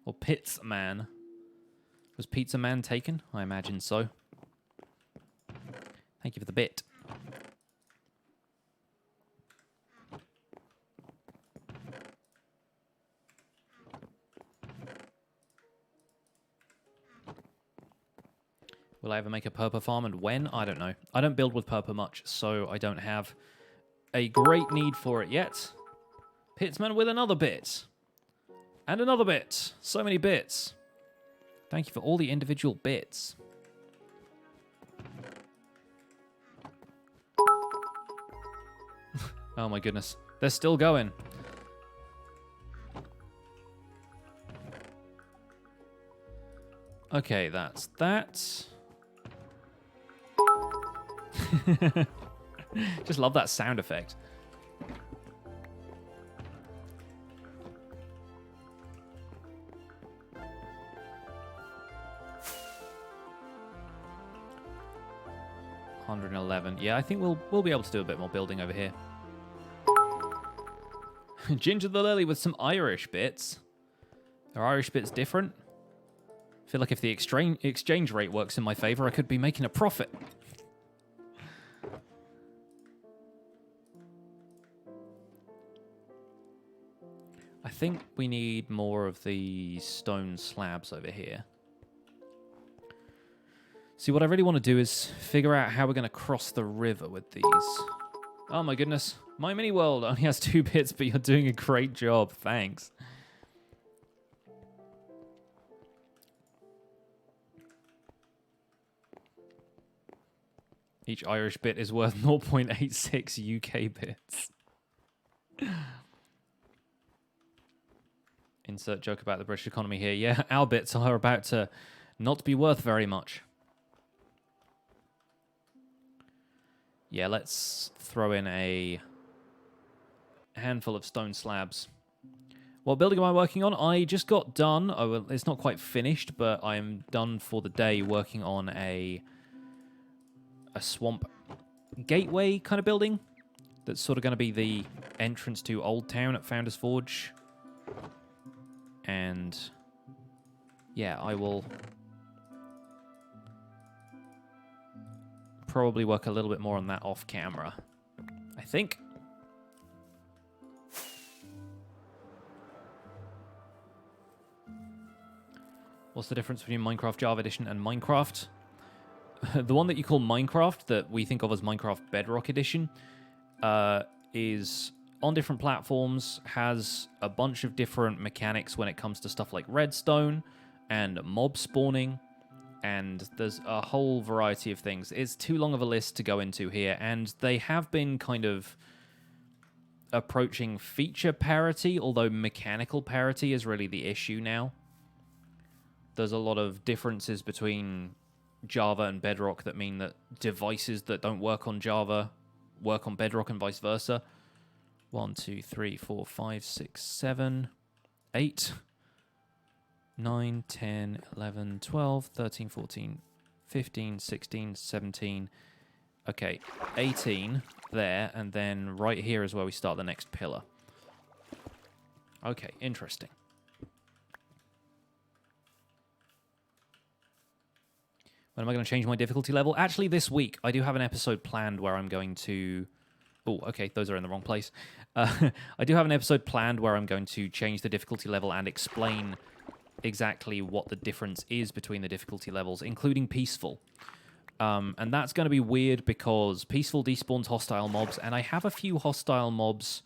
Speaker 1: Or Pizza Man. Was Pizza Man taken? I imagine so. Thank you for the bit. Will I ever make a purple farm, and when? I don't know. I don't build with purple much, so I don't have a great need for it yet. Pitsman with another bit. And another bit. So many bits. Thank you for all the individual bits. Oh my goodness. They're still going. Okay, that's that. Just love that sound effect. 111. Yeah, I think we'll be able to do a bit more building over here. Ginger the Lily with some Irish bits. Are Irish bits different? I feel like if the exchange rate works in my favor, I could be making a profit. I think we need more of the stone slabs over here. See, what I really want to do is figure out how we're going to cross the river with these. Oh my goodness. My mini world only has 2 bits, but you're doing a great job. Thanks. Each Irish bit is worth 0.86 UK bits. Insert joke about the British economy here. Yeah, our bits are about to not be worth very much. Yeah, let's throw in a handful of stone slabs. What building am I working on? I just got done. Oh, well, it's not quite finished, but I'm done for the day working on a swamp gateway kind of building. That's sort of going to be the entrance to Old Town at Founder's Forge. And yeah, I will probably work a little bit more on that off camera, I think. What's the difference between Minecraft Java Edition and Minecraft? The one that you call Minecraft, that we think of as Minecraft Bedrock Edition, is on different platforms, has a bunch of different mechanics when it comes to stuff like redstone and mob spawning, and there's a whole variety of things. It's too long of a list to go into here, and they have been kind of approaching feature parity, although mechanical parity is really the issue now. There's a lot of differences between Java and Bedrock that mean that devices that don't work on Java work on Bedrock and vice versa. 1, 2, 3, 4, 5, 6, 7, 8, 9, 10, 11, 12, 13, 14, 15, 16, 17. Okay, 18 there, and then right here is where we start the next pillar. Okay, interesting. When am I going to change my difficulty level? Actually, this week, I do have an episode planned where I'm going to... Oh, okay, those are in the wrong place. I do have an episode planned where I'm going to change the difficulty level and explain exactly what the difference is between the difficulty levels, including Peaceful. And that's going to be weird because Peaceful despawns hostile mobs, and I have a few hostile mobs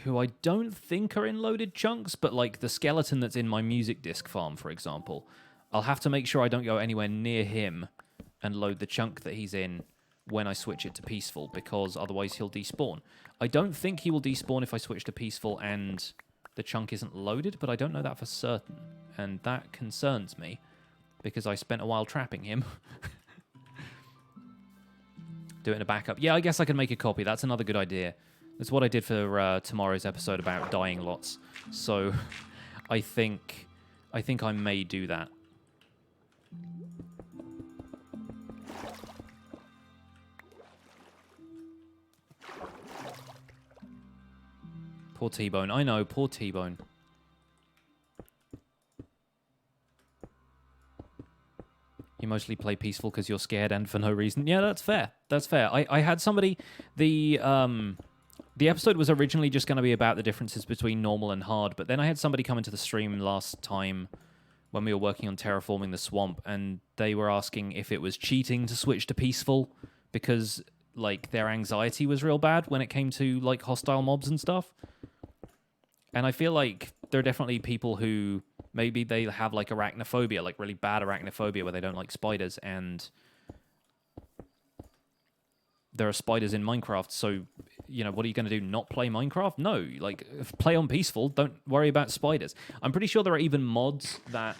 Speaker 1: who I don't think are in loaded chunks, but like the skeleton that's in my music disc farm, for example... I'll have to make sure I don't go anywhere near him and load the chunk that he's in when I switch it to Peaceful, because otherwise he'll despawn. I don't think he will despawn if I switch to Peaceful and the chunk isn't loaded, but I don't know that for certain. And that concerns me, because I spent a while trapping him. Do it in a backup. Yeah, I guess I can make a copy. That's another good idea. That's what I did for tomorrow's episode about dying lots. So I think I may do that. Poor T-Bone. I know, poor T-Bone. You mostly play Peaceful because you're scared and for no reason. Yeah, that's fair. That's fair. I had somebody... The episode was originally just going to be about the differences between normal and hard, but then I had somebody come into the stream last time when we were working on terraforming the swamp, and they were asking if it was cheating to switch to Peaceful because, like, their anxiety was real bad when it came to, like, hostile mobs and stuff. And I feel like there are definitely people who maybe they have like arachnophobia, like really bad arachnophobia where they don't like spiders, and there are spiders in Minecraft, so, you know, what are you going to do, not play Minecraft? No, like, play on Peaceful, don't worry about spiders. I'm pretty sure there are even mods that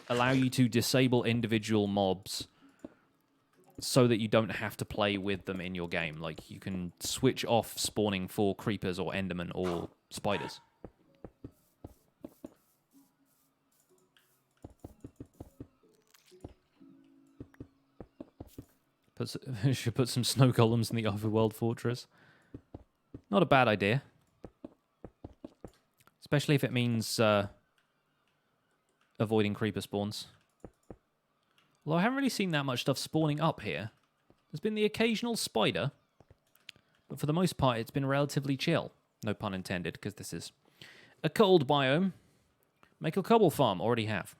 Speaker 1: allow you to disable individual mobs so that you don't have to play with them in your game. Like, you can switch off spawning for creepers or endermen or spiders. Should put some snow golems in the overworld fortress. Not a bad idea. Especially if it means avoiding creeper spawns. Although I haven't really seen that much stuff spawning up here. There's been the occasional spider. But for the most part, it's been relatively chill. No pun intended, because this is a cold biome. Make a cobble farm. Already have.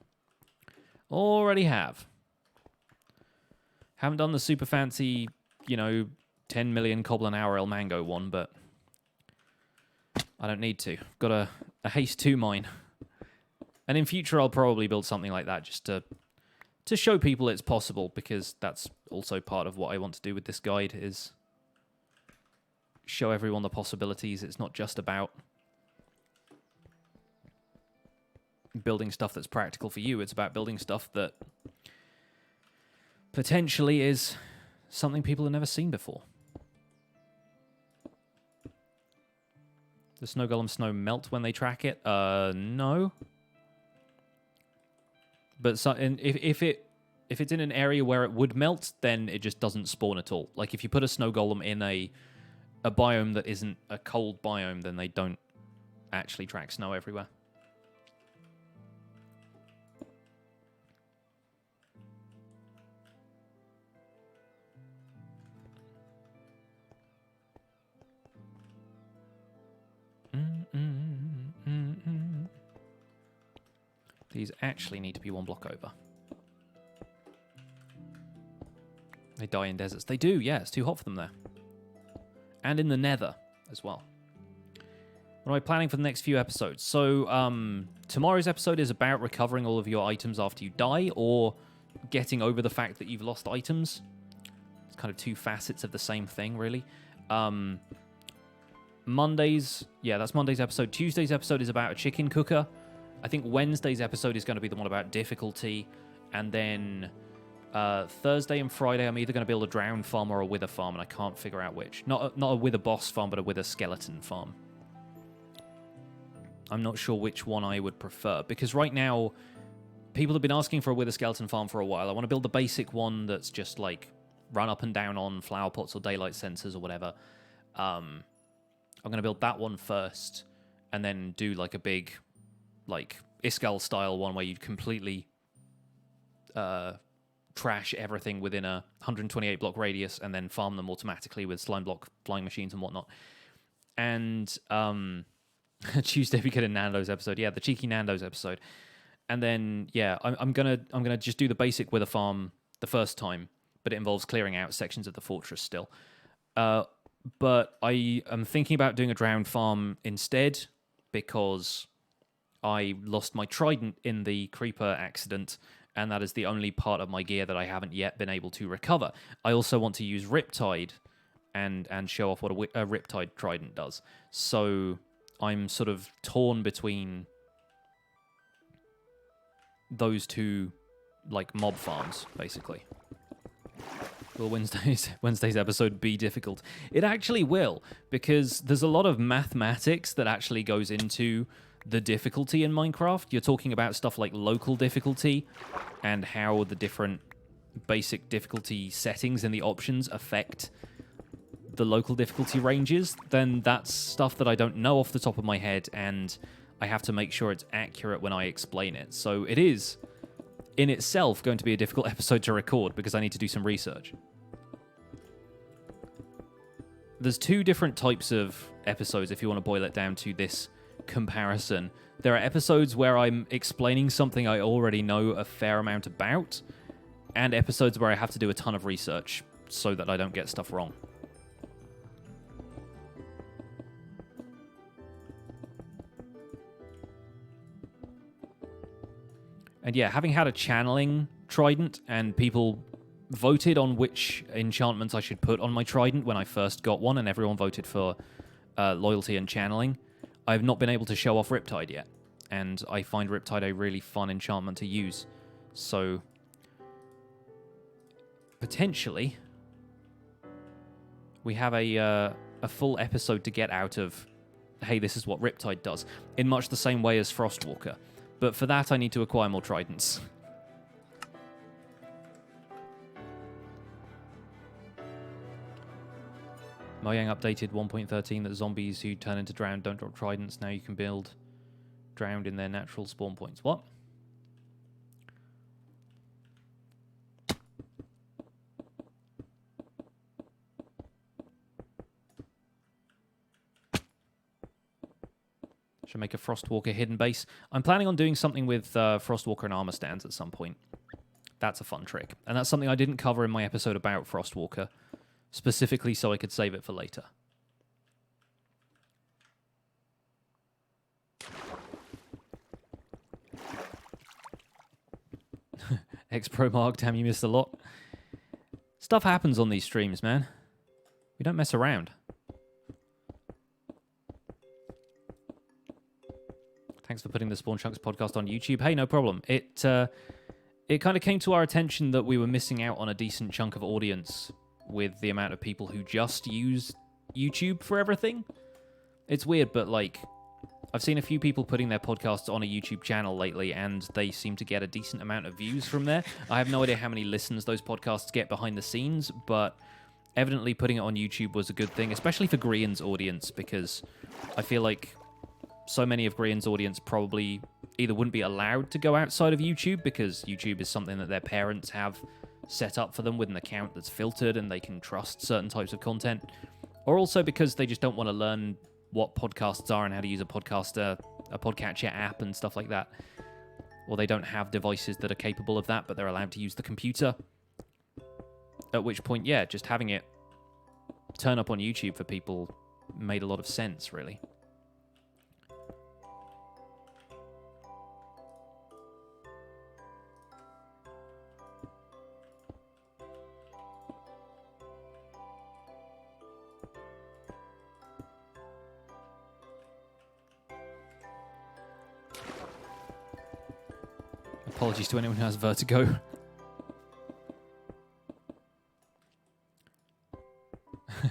Speaker 1: Already have. Haven't done the super fancy, 10 million cobble an hour El Mango one, but I don't need to. Got a haste 2 mine. And in future, I'll probably build something like that just to show people it's possible, because that's also part of what I want to do with this guide, is show everyone the possibilities. It's not just about building stuff that's practical for you. It's about building stuff that potentially is something people have never seen before. Does snow golem snow melt when they track it? No. But if it's in an area where it would melt, then it just doesn't spawn at all. Like if you put a snow golem in a biome that isn't a cold biome, then they don't actually track snow everywhere. These actually need to be 1 block over. They die in deserts. They do, yeah. It's too hot for them there. And in the nether as well. What am I planning for the next few episodes? So, tomorrow's episode is about recovering all of your items after you die, or getting over the fact that you've lost items. It's kind of 2 facets of the same thing, really. Monday's... Yeah, that's Monday's episode. Tuesday's episode is about a chicken cooker. I think Wednesday's episode is going to be the one about difficulty. And then Thursday and Friday, I'm either going to build a drowned farm or a wither farm, and I can't figure out which. Not a wither boss farm, but a wither skeleton farm. I'm not sure which one I would prefer, because right now, people have been asking for a wither skeleton farm for a while. I want to build the basic one that's just like run up and down on flower pots or daylight sensors or whatever. I'm going to build that one first, and then do like a big, like Iskall style one where you'd completely trash everything within a 128 block radius, and then farm them automatically with slime block flying machines and whatnot. And Tuesday we get a Nando's episode. Yeah, the cheeky Nando's episode. And then yeah, I'm gonna just do the basic wither farm the first time, but it involves clearing out sections of the fortress still. But I am thinking about doing a drowned farm instead, because I lost my trident in the creeper accident, and that is the only part of my gear that I haven't yet been able to recover. I also want to use Riptide and show off what a Riptide trident does. So I'm sort of torn between those 2 like mob farms, basically. Will Wednesday's episode be difficult? It actually will, because there's a lot of mathematics that actually goes into the difficulty in Minecraft. You're talking about stuff like local difficulty and how the different basic difficulty settings in the options affect the local difficulty ranges. Then that's stuff that I don't know off the top of my head, and I have to make sure it's accurate when I explain it. So it is, in itself, going to be a difficult episode to record, because I need to do some research. There's 2 different types of episodes, if you want to boil it down to this comparison. There are episodes where I'm explaining something I already know a fair amount about, and episodes where I have to do a ton of research so that I don't get stuff wrong. And yeah, having had a channeling trident, and people voted on which enchantments I should put on my trident when I first got one, and everyone voted for loyalty and channeling, I've not been able to show off Riptide yet. And I find Riptide a really fun enchantment to use. So, potentially, we have a full episode to get out of, hey, this is what Riptide does, in much the same way as Frostwalker. But for that, I need to acquire more tridents. Mojang updated 1.13 that zombies who turn into drowned don't drop tridents. Now you can build drowned in their natural spawn points. What? Should make a Frostwalker hidden base. I'm planning on doing something with Frostwalker and armor stands at some point. That's a fun trick. And that's something I didn't cover in my episode about Frostwalker, specifically so I could save it for later. X-Pro Mark, damn, you missed a lot. Stuff happens on these streams, man. We don't mess around. Thanks for putting the Spawn Chunks podcast on YouTube. Hey, no problem. It kind of came to our attention that we were missing out on a decent chunk of audience with the amount of people who just use YouTube for everything. It's weird, but like, I've seen a few people putting their podcasts on a YouTube channel lately, and they seem to get a decent amount of views from there. I have no idea how many listens those podcasts get behind the scenes, but evidently putting it on YouTube was a good thing, especially for Grian's audience, because I feel like so many of Grian's audience probably either wouldn't be allowed to go outside of YouTube because YouTube is something that their parents have set up for them with an account that's filtered and they can trust certain types of content, or also because they just don't want to learn what podcasts are and how to use a podcatcher app and stuff like that. Or they don't have devices that are capable of that, but they're allowed to use the computer. At which point, yeah, just having it turn up on YouTube for people made a lot of sense, really. Apologies to anyone who has vertigo.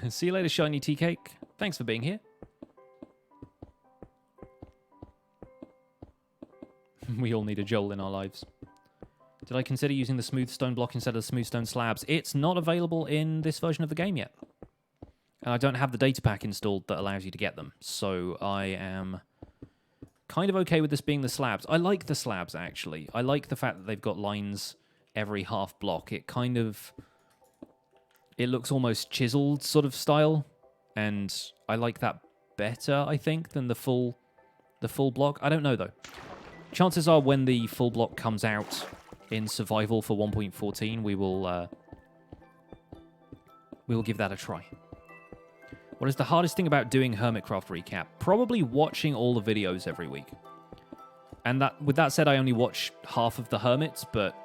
Speaker 1: See you later, Shiny Tea Cake. Thanks for being here. We all need a Joel in our lives. Did I consider using the smooth stone block instead of the smooth stone slabs? It's not available in this version of the game yet. And I don't have the data pack installed that allows you to get them. So I am kind of okay with this being the slabs. I like the slabs, actually. I like the fact that they've got lines every half block. It kind of... It looks almost chiseled sort of style. And I like that better, I think, than the full block. I don't know, though. Chances are when the full block comes out in Survival for 1.14, we will give that a try. What is the hardest thing about doing Hermitcraft recap? Probably watching all the videos every week. And with that said, I only watch half of the Hermits, but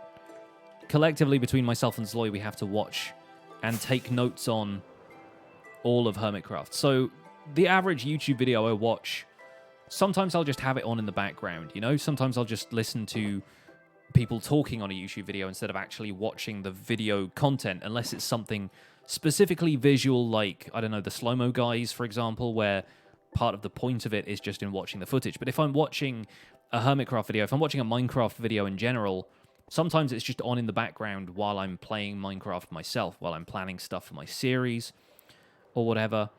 Speaker 1: collectively between myself and Zloy, we have to watch and take notes on all of Hermitcraft. So the average YouTube video I watch, sometimes I'll just have it on in the background, you know? Sometimes I'll just listen to people talking on a YouTube video instead of actually watching the video content, unless it's something specifically visual, like, I don't know, the slow-mo guys, for example, where part of the point of it is just in watching the footage. But if I'm watching a Hermitcraft video, if I'm watching a Minecraft video in general, sometimes it's just on in the background while I'm playing Minecraft myself, while I'm planning stuff for my series or whatever.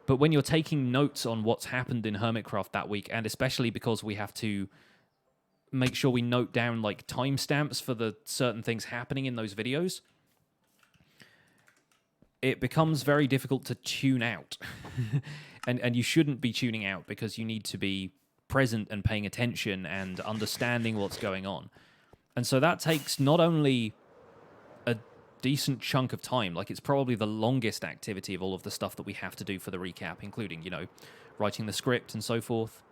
Speaker 1: But when you're taking notes on what's happened in Hermitcraft that week, and especially because we have to make sure we note down like timestamps for the certain things happening in those videos, it becomes very difficult to tune out. and you shouldn't be tuning out, because you need to be present and paying attention and understanding what's going on. And so that takes not only a decent chunk of time, like it's probably the longest activity of all of the stuff that we have to do for the recap, including, you know, writing the script and so forth.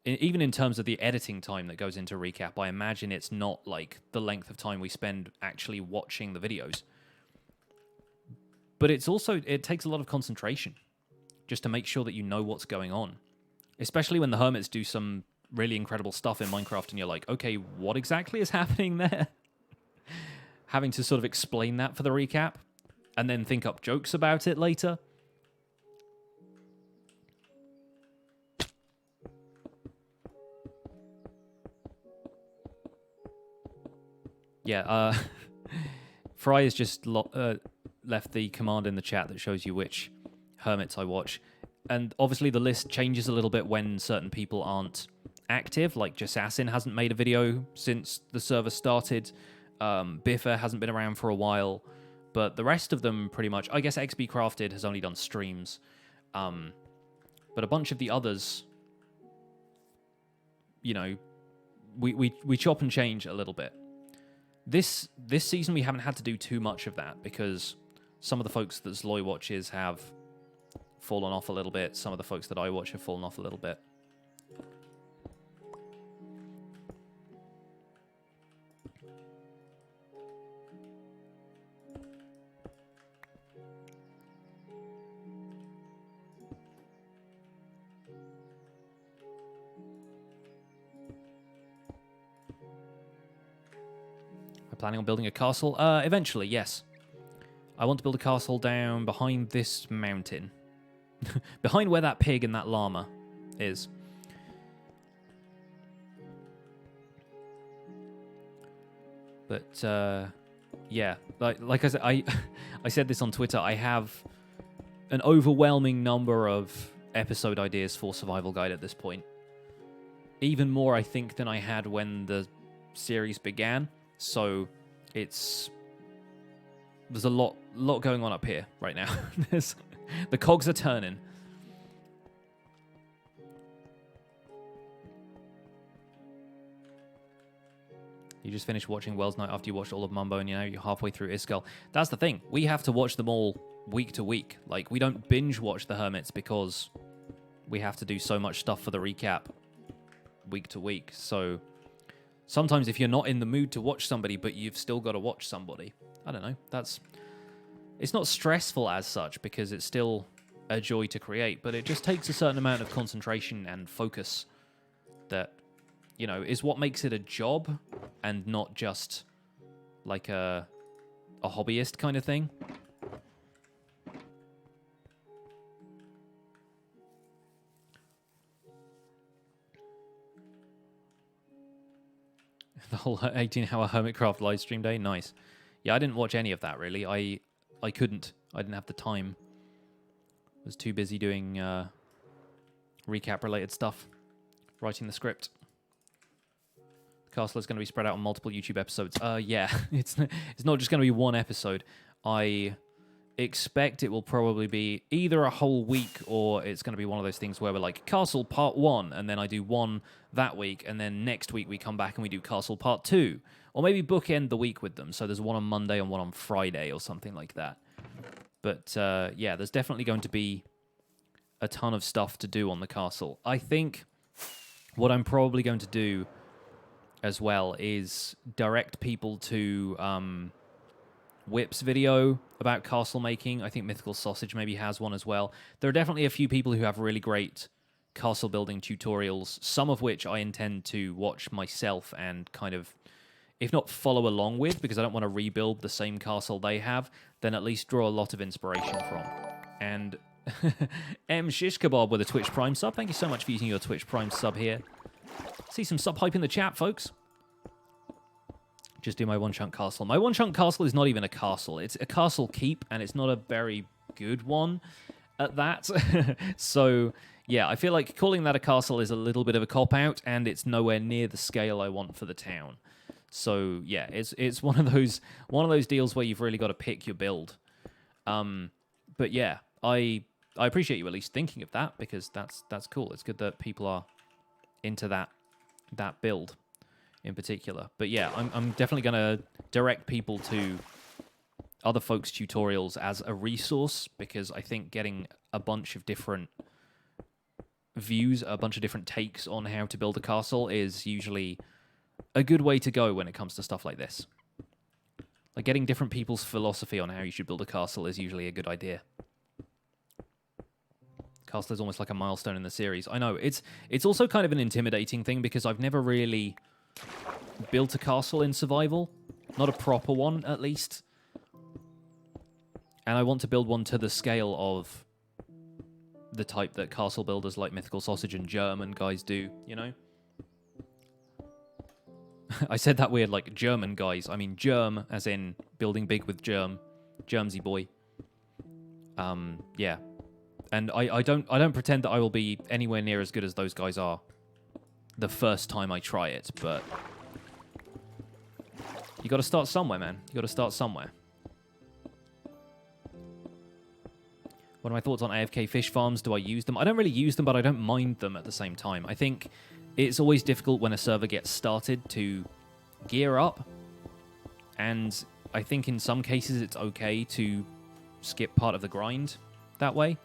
Speaker 1: Even in terms of the editing time that goes into recap, I imagine it's not like the length of time we spend actually watching the videos. But it's also, it takes a lot of concentration just to make sure that you know what's going on. Especially when the Hermits do some really incredible stuff in Minecraft and you're like, okay, what exactly is happening there? Having to sort of explain that for the recap and then think up jokes about it later. Yeah, Fry has just left the command in the chat that shows you which hermits I watch. And obviously the list changes a little bit when certain people aren't active, like Jassassin hasn't made a video since the server started. Biffa hasn't been around for a while. But the rest of them pretty much... I guess XB Crafted has only done streams. But a bunch of the others... You know, we chop and change a little bit. This season we haven't had to do too much of that because some of the folks that Zloy watches have fallen off a little bit. Some of the folks that I watch have fallen off a little bit. Planning on building a castle? Eventually, yes. I want to build a castle down behind this mountain. Behind where that pig and that llama is. But, yeah. Like I said, I said this on Twitter. I have an overwhelming number of episode ideas for Survival Guide at this point. Even more, I think, than I had when the series began. So there's a lot going on up here right now. The cogs are turning. You just finished watching Wells Night after you watched all of Mumbo, and you're halfway through Iskall. That's the thing. We have to watch them all week to week. Like, we don't binge watch the Hermits because we have to do so much stuff for the recap week to week. So sometimes if you're not in the mood to watch somebody, but you've still got to watch somebody, I don't know. It's not stressful as such because it's still a joy to create, but it just takes a certain amount of concentration and focus that, you know, is what makes it a job and not just like a hobbyist kind of thing. The whole 18-hour Hermitcraft live stream day, nice. Yeah, I didn't watch any of that really. I couldn't. I didn't have the time. I was too busy doing recap-related stuff, writing the script. The castle is going to be spread out on multiple YouTube episodes. Yeah, it's not just going to be one episode. I expect it will probably be either a whole week or it's going to be one of those things where we're like, Castle Part 1, and then I do one that week, and then next week we come back and we do Castle Part 2. Or maybe bookend the week with them, so there's one on Monday and one on Friday or something like that. But, yeah, there's definitely going to be a ton of stuff to do on the castle. I think what I'm probably going to do as well is direct people to Whip's video about castle making. I think Mythical Sausage maybe has one as well. There are definitely a few people who have really great castle building tutorials, some of which I intend to watch myself and kind of, if not follow along with, because I don't want to rebuild the same castle they have, then at least draw a lot of inspiration from. And M. Shish Kebab with a Twitch Prime sub. Thank you so much for using your Twitch Prime sub here. See some sub hype in the chat, folks. Just do my one-chunk castle. My one-chunk castle is not even a castle. It's a castle keep, and it's not a very good one at that. So, yeah, I feel like calling that a castle is a little bit of a cop-out, and it's nowhere near the scale I want for the town. So, yeah, it's one of those deals where you've really got to pick your build. But, yeah, I appreciate you at least thinking of that, because that's cool. It's good that people are into that build in particular. But yeah, I'm definitely going to direct people to other folks' tutorials as a resource, because I think getting a bunch of different views, a bunch of different takes on how to build a castle is usually a good way to go when it comes to stuff like this. Like, getting different people's philosophy on how you should build a castle is usually a good idea. Castle is almost like a milestone in the series. I know, it's also kind of an intimidating thing, because I've never really built a castle in survival. Not a proper one, at least. And I want to build one to the scale of the type that castle builders like Mythical Sausage and German guys do, you know? I said that weird, like, German guys. I mean, germ, as in building big with germ. Germsy boy. Yeah. And I don't pretend that I will be anywhere near as good as those guys are the first time I try it, but you got to start somewhere, man. You got to start somewhere. What are my thoughts on AFK fish farms? Do I use them? I don't really use them, but I don't mind them at the same time. I think it's always difficult when a server gets started to gear up, and I think in some cases it's okay to skip part of the grind that way.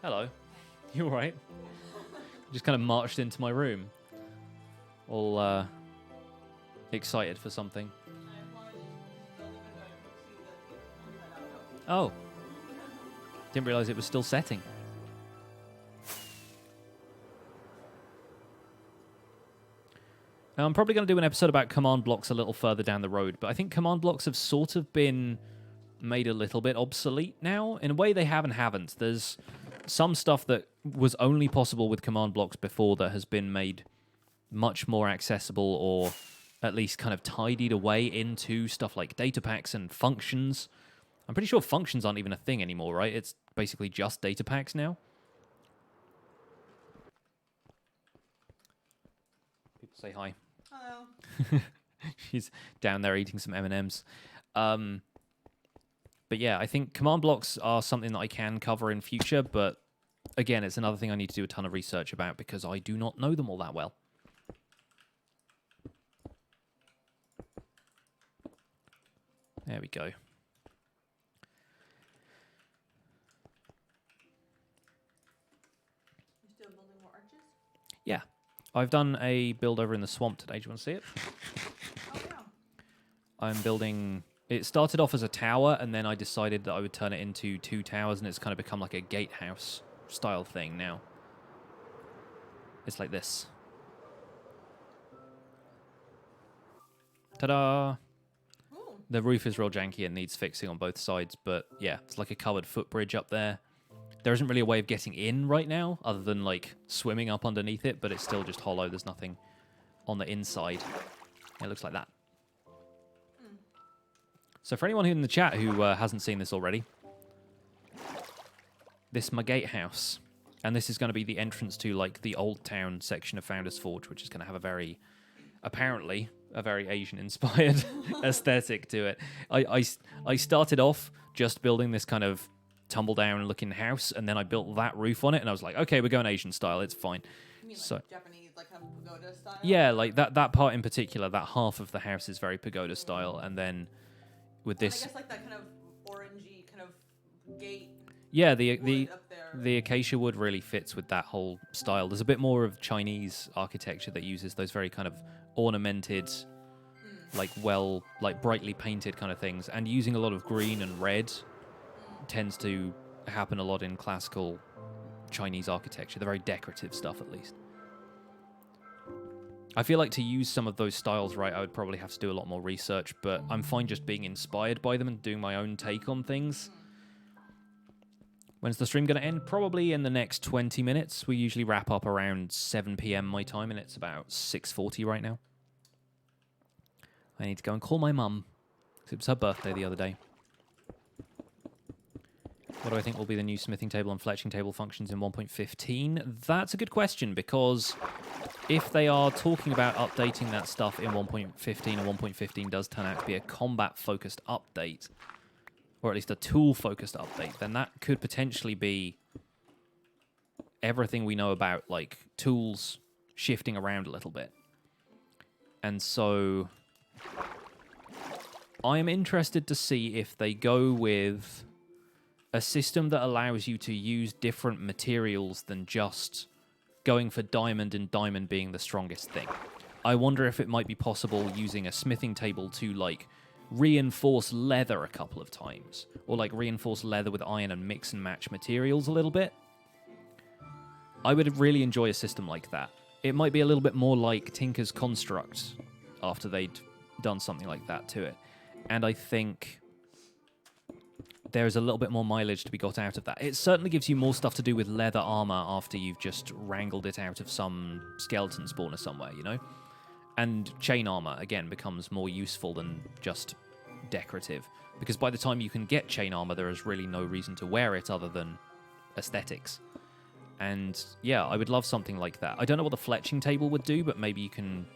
Speaker 1: Hello. You all right? Just kind of marched into my room. All excited for something. Oh. Didn't realize it was still setting. Now, I'm probably going to do an episode about command blocks a little further down the road, but I think command blocks have sort of been made a little bit obsolete now. In a way, they have and haven't. There's some stuff that was only possible with command blocks before that has been made much more accessible, or at least kind of tidied away into stuff like data packs and functions. I'm pretty sure functions aren't even a thing anymore, right? It's basically just data packs now. People say hi.
Speaker 2: Hello.
Speaker 1: She's down there eating some M&Ms. But yeah, I think command blocks are something that I can cover in future, but again, it's another thing I need to do a ton of research about because I do not know them all that well. There we go.
Speaker 2: You still building more arches?
Speaker 1: Yeah. I've done a build over in the swamp today. Do you want to see it?
Speaker 2: Oh, yeah.
Speaker 1: I'm building... It started off as a tower, and then I decided that I would turn it into 2 towers, and it's kind of become like a gatehouse style thing now. It's like this. Ta-da!
Speaker 2: Ooh.
Speaker 1: The roof is real janky and needs fixing on both sides, but yeah, it's like a covered footbridge up there. There isn't really a way of getting in right now, other than like swimming up underneath it, but it's still just hollow. There's nothing on the inside. It looks like that. So for anyone in the chat who hasn't seen this already, this is my gatehouse. And this is going to be the entrance to like the Old Town section of Founder's Forge, which is going to have a very, apparently, a very Asian-inspired aesthetic to it. I started off just building this kind of tumble-down-looking house, and then I built that roof on it, and I was like, okay, we're going Asian style, it's fine.
Speaker 2: You mean
Speaker 1: So,
Speaker 2: like Japanese, like kind of pagoda style?
Speaker 1: yeah, like that part in particular, that half of the house is very pagoda style, and then with
Speaker 2: And
Speaker 1: this...
Speaker 2: I guess like that kind of orangey kind of gate.
Speaker 1: Yeah,
Speaker 2: wood up there.
Speaker 1: the acacia wood really fits with that whole style. There's a bit more of Chinese architecture that uses those very kind of ornamented, like brightly painted kind of things, and using a lot of green and red tends to happen a lot in classical Chinese architecture. The very decorative stuff, at least. I feel like to use some of those styles right, I would probably have to do a lot more research, but I'm fine just being inspired by them and doing my own take on things. When's the stream going to end? Probably in the next 20 minutes. We usually wrap up around 7 p.m. my time, and it's about 6:40 right now. I need to go and call my mum. It was her birthday the other day. What do I think will be the new smithing table and fletching table functions in 1.15? That's a good question, because if they are talking about updating that stuff in 1.15, and 1.15 does turn out to be a combat-focused update, or at least a tool-focused update, then that could potentially be everything we know about, like, tools shifting around a little bit. And so I am interested to see if they go with a system that allows you to use different materials than just going for diamond and diamond being the strongest thing. I wonder if it might be possible using a smithing table to, like, reinforce leather a couple of times, or like reinforce leather with iron and mix and match materials a little bit. I would really enjoy a system like that. It might be a little bit more like Tinker's Construct after they'd done something like that to it. And I think there's a little bit more mileage to be got out of that. It certainly gives you more stuff to do with leather armor after you've just wrangled it out of some skeleton spawner somewhere, you know? And chain armor, again, becomes more useful than just decorative. Because by the time you can get chain armor, there is really no reason to wear it other than aesthetics. And yeah, I would love something like that. I don't know what the fletching table would do, but maybe you can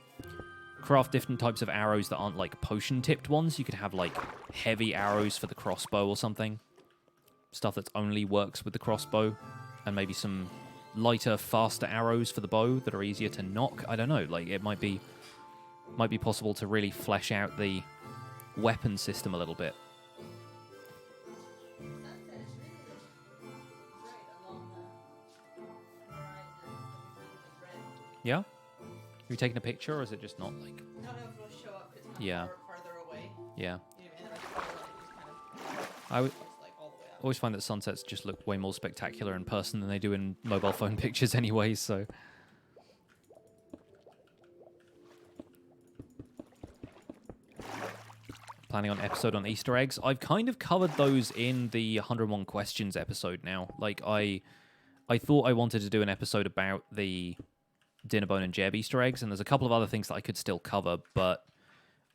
Speaker 1: craft different types of arrows that aren't like potion-tipped ones. You could have like heavy arrows for the crossbow or something. Stuff that only works with the crossbow. And maybe some lighter, faster arrows for the bow that are easier to knock. I don't know. Like, it might be possible to really flesh out the weapon system a little bit. Yeah? Are you taking a picture, or is it just not like...
Speaker 2: I don't know if it'll show up. It's
Speaker 1: Yeah.
Speaker 2: farther away.
Speaker 1: Yeah.
Speaker 2: You know, and then I just kind of
Speaker 1: I would
Speaker 2: like all the way up.
Speaker 1: always find that sunsets just look way more spectacular in person than they do in mobile phone pictures anyway, so... Planning on episode on Easter eggs. I've kind of covered those in the 101 questions episode now. Like, I thought I wanted to do an episode about the Dinnerbone and Jeb Easter eggs, and there's a couple of other things that I could still cover, but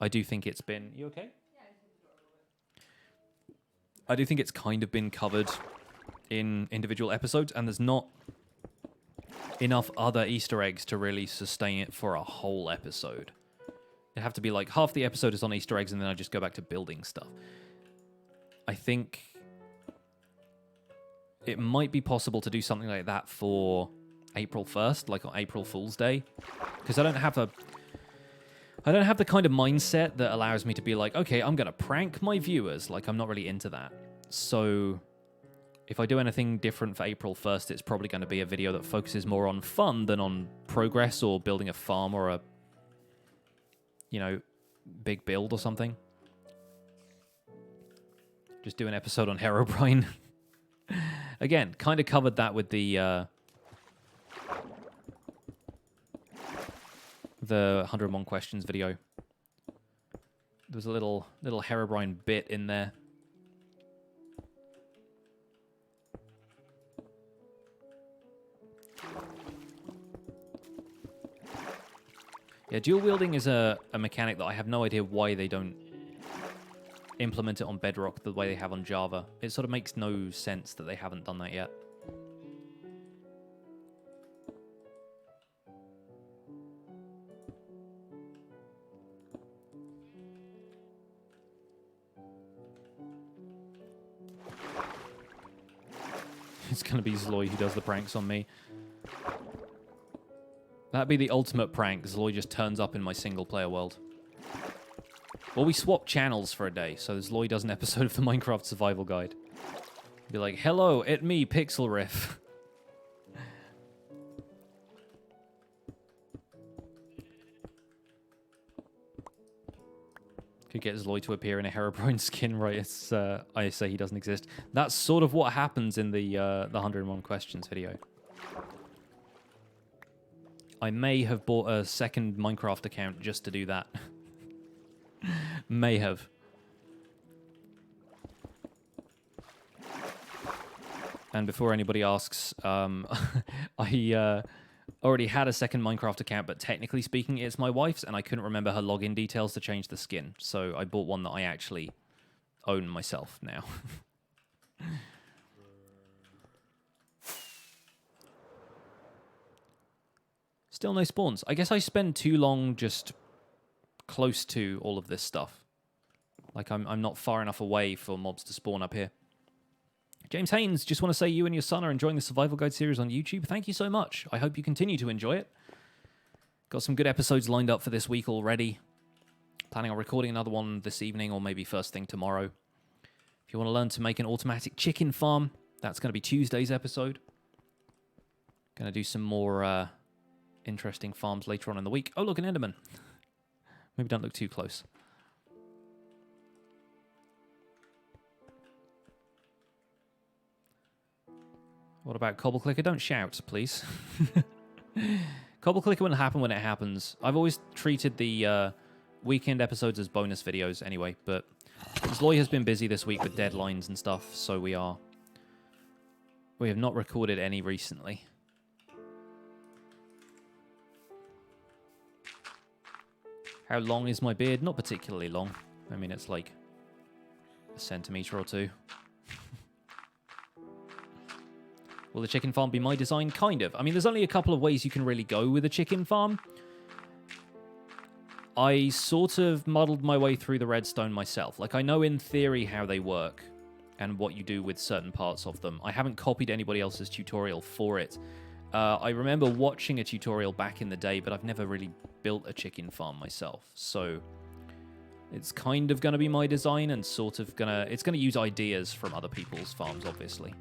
Speaker 1: I do think it's been... You okay? I do think it's kind of been covered in individual episodes, and there's not enough other Easter eggs to really sustain it for a whole episode. It'd have to be like half the episode is on Easter eggs, and then I just go back to building stuff. I think it might be possible to do something like that for April 1st, like on April Fool's Day, because I don't have the kind of mindset that allows me to be like, okay, I'm gonna prank my viewers. Like, I'm not really into that. So if I do anything different for April 1st, it's probably going to be a video that focuses more on fun than on progress or building a farm or a, you know, big build or something. Just do an episode on Herobrine. Again, kind of covered that with the 101 questions video. There was a little Herobrine bit in there. Yeah, dual wielding is a mechanic that I have no idea why they don't implement it on Bedrock the way they have on Java. It sort of makes no sense that they haven't done that yet. It's going to be Zloy who does the pranks on me. That'd be the ultimate prank. Zloy just turns up in my single-player world. Well, we swap channels for a day, so Zloy does an episode of the Minecraft Survival Guide. Be like, hello, it me, Pixel Riff. Could get Zloy to appear in a Herobrine skin, right? It's, I say he doesn't exist. That's sort of what happens in the 101 questions video. I may have bought a second Minecraft account just to do that. May have. And before anybody asks, I already had a second Minecraft account, but technically speaking, it's my wife's, and I couldn't remember her login details to change the skin. So I bought one that I actually own myself now. Still no spawns. I guess I spend too long just close to all of this stuff. Like, I'm not far enough away for mobs to spawn up here. James Haynes, just want to say you and your son are enjoying the Survival Guide series on YouTube. Thank you so much. I hope you continue to enjoy it. Got some good episodes lined up for this week already. Planning on recording another one this evening or maybe first thing tomorrow. If you want to learn to make an automatic chicken farm, that's going to be Tuesday's episode. Going to do some more interesting farms later on in the week. Oh, look, an Enderman. Maybe don't look too close. What about Cobble Clicker? Don't shout, please. Cobble Clicker wouldn't happen when it happens. I've always treated the weekend episodes as bonus videos anyway, but Zloy has been busy this week with deadlines and stuff, so we have not recorded any recently. How long is my beard? Not particularly long. I mean, it's like a centimetre or two. Will the chicken farm be my design? Kind of. I mean, there's only a couple of ways you can really go with a chicken farm. I sort of muddled my way through the redstone myself. Like, I know in theory how they work and what you do with certain parts of them. I haven't copied anybody else's tutorial for it. I remember watching a tutorial back in the day, but I've never really built a chicken farm myself. So it's kind of going to be my design and sort of going to... It's going to use ideas from other people's farms, obviously.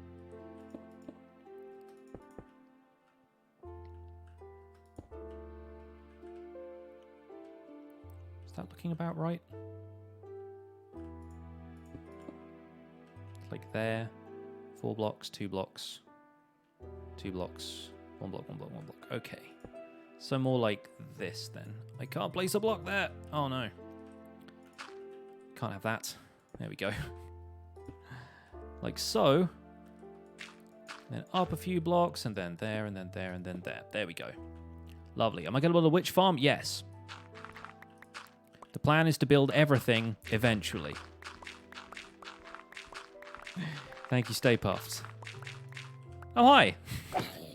Speaker 1: Is that looking about right? Like there. 4 blocks, 2 blocks. 2 blocks. 1 block, 1 block, 1 block. Okay. So more like this then. I can't place a block there. Oh no. Can't have that. There we go. Like so. Then up a few blocks, and then there, and then there, and then there. There we go. Lovely. Am I going to build a witch farm? Yes. The plan is to build everything eventually. Thank you, Stay Puffed. Oh, hi.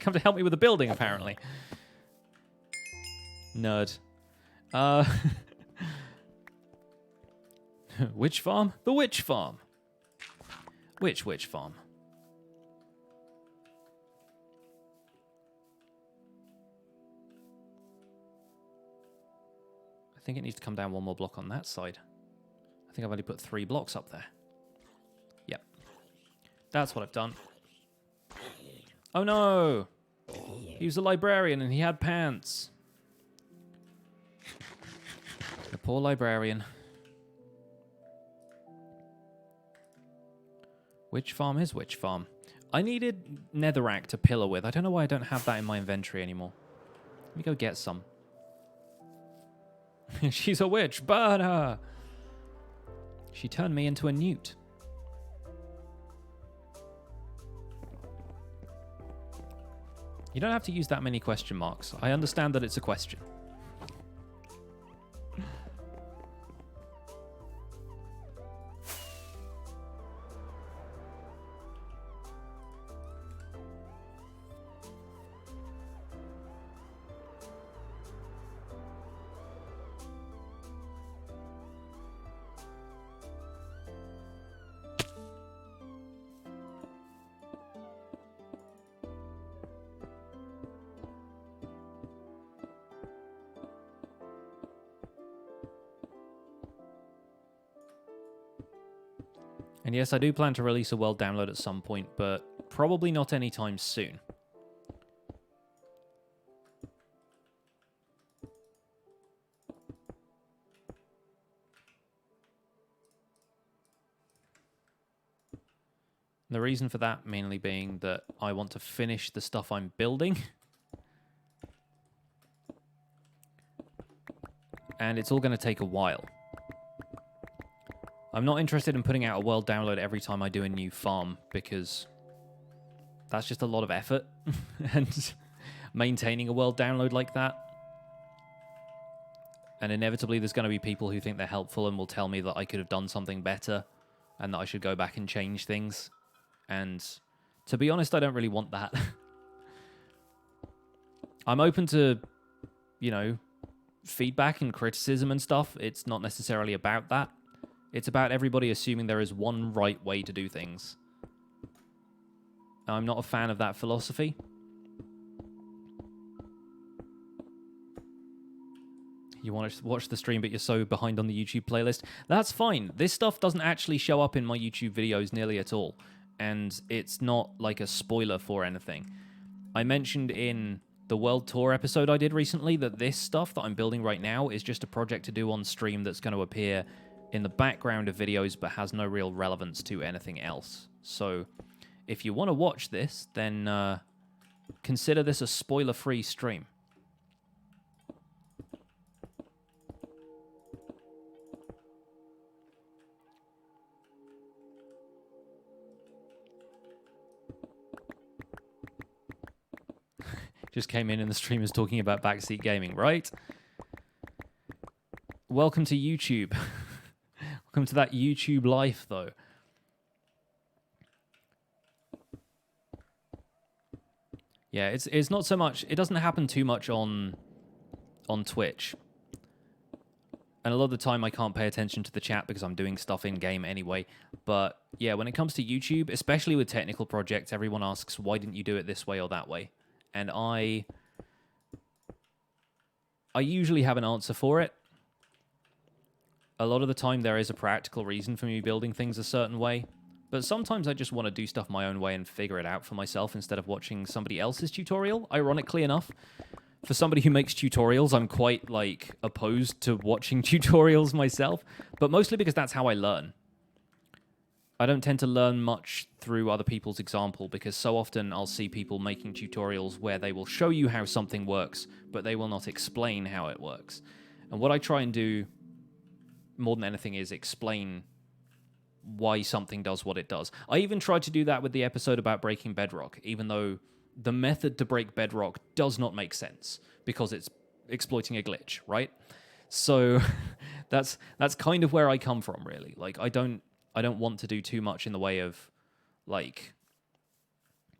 Speaker 1: Come to help me with the building, apparently. Nerd. Which farm? The witch farm. Which witch farm? I think it needs to come down 1 more block on that side. I think I've only put 3 blocks up there. Yep. That's what I've done. Oh no! He was a librarian and he had pants. The poor librarian. Which farm is which farm? I needed netherrack to pillar with. I don't know why I don't have that in my inventory anymore. Let me go get some. She's a witch, burn her! She turned me into a newt. You don't have to use that many question marks. I understand that it's a question. And yes, I do plan to release a world download at some point, but probably not anytime soon. The reason for that mainly being that I want to finish the stuff I'm building. And it's all going to take a while. I'm not interested in putting out a world download every time I do a new farm, because that's just a lot of effort. And maintaining a world download like that. And inevitably there's going to be people who think they're helpful and will tell me that I could have done something better and that I should go back and change things. And to be honest, I don't really want that. I'm open to, you know, feedback and criticism and stuff. It's not necessarily about that. It's about everybody assuming there is one right way to do things. I'm not a fan of that philosophy. You want to watch the stream, but you're so behind on the YouTube playlist. That's fine. This stuff doesn't actually show up in my YouTube videos nearly at all. And it's not like a spoiler for anything. I mentioned in the World Tour episode I did recently that this stuff that I'm building right now is just a project to do on stream that's going to appear in the background of videos but has no real relevance to anything else. So if you want to watch this, then consider this a spoiler-free stream. Just came in and the stream is talking about backseat gaming, right? Welcome to YouTube. Welcome to that YouTube life, though. Yeah, it's not so much. It doesn't happen too much on Twitch. And a lot of the time I can't pay attention to the chat because I'm doing stuff in-game anyway. But yeah, when it comes to YouTube, especially with technical projects, everyone asks, why didn't you do it this way or that way? And I usually have an answer for it. A lot of the time there is a practical reason for me building things a certain way. But sometimes I just want to do stuff my own way and figure it out for myself instead of watching somebody else's tutorial, ironically enough. For somebody who makes tutorials, I'm quite, like, opposed to watching tutorials myself, but mostly because that's how I learn. I don't tend to learn much through other people's example, because so often I'll see people making tutorials where they will show you how something works, but they will not explain how it works. And what I try and do, more than anything, is explain why something does what it does. I even tried to do that with the episode about breaking bedrock, even though the method to break bedrock does not make sense because it's exploiting a glitch, right? So that's kind of where I come from, really. Like, I don't want to do too much in the way of, like,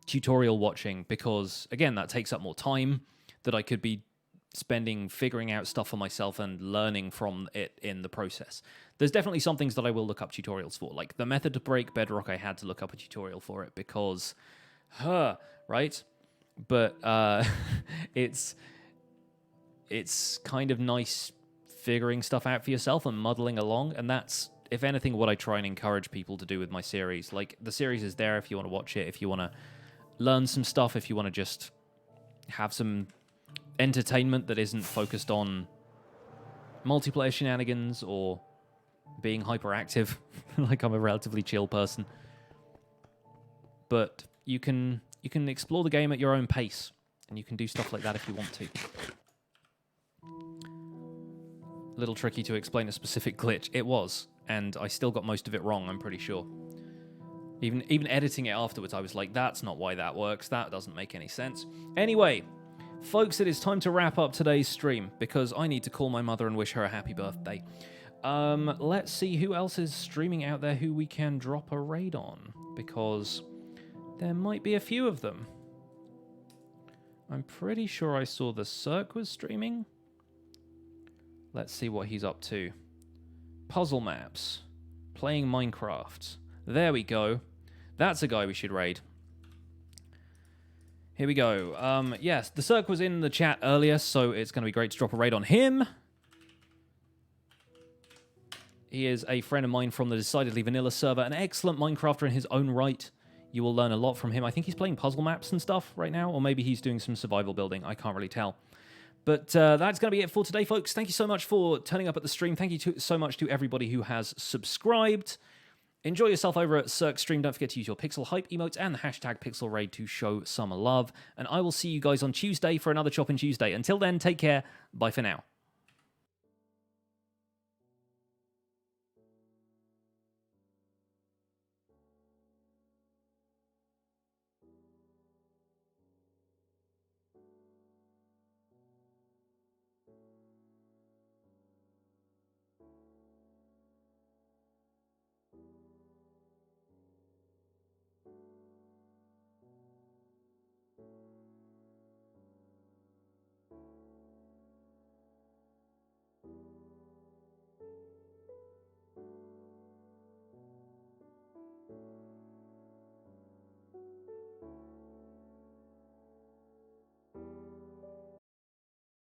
Speaker 1: tutorial watching because, again, that takes up more time that I could be spending figuring out stuff for myself and learning from it in the process. There's definitely some things that I will look up tutorials for. Like, the method to break bedrock, I had to look up a tutorial for it because... right? But it's kind of nice figuring stuff out for yourself and muddling along, and that's, if anything, what I try and encourage people to do with my series. Like, the series is there if you want to watch it, if you want to learn some stuff, if you want to just have some entertainment that isn't focused on multiplayer shenanigans or being hyperactive. Like, I'm a relatively chill person. But you can explore the game at your own pace, and you can do stuff like that if you want to. A little tricky to explain a specific glitch. It was, and I still got most of it wrong, I'm pretty sure. Even editing it afterwards, I was like, that's not why that works. That doesn't make any sense. Anyway, folks, it is time to wrap up today's stream, because I need to call my mother and wish her a happy birthday. Let's see who else is streaming out there who we can drop a raid on, because... there might be a few of them. I'm pretty sure I saw the Cirque was streaming. Let's see what he's up to. Puzzle maps. Playing Minecraft. There we go. That's a guy we should raid. Here we go. Yes, the Cirque was in the chat earlier, so it's going to be great to drop a raid on him. He is a friend of mine from the Decidedly Vanilla server, an excellent Minecrafter in his own right. You will learn a lot from him. I think he's playing puzzle maps and stuff right now, or maybe he's doing some survival building. I can't really tell. But that's going to be it for today, folks. Thank you so much for turning up at the stream. Thank you so much to everybody who has subscribed. Enjoy yourself over at Cirque Stream. Don't forget to use your Pixel Hype emotes and the hashtag PixelRaid to show some love. And I will see you guys on Tuesday for another Choppin' Tuesday. Until then, take care. Bye for now.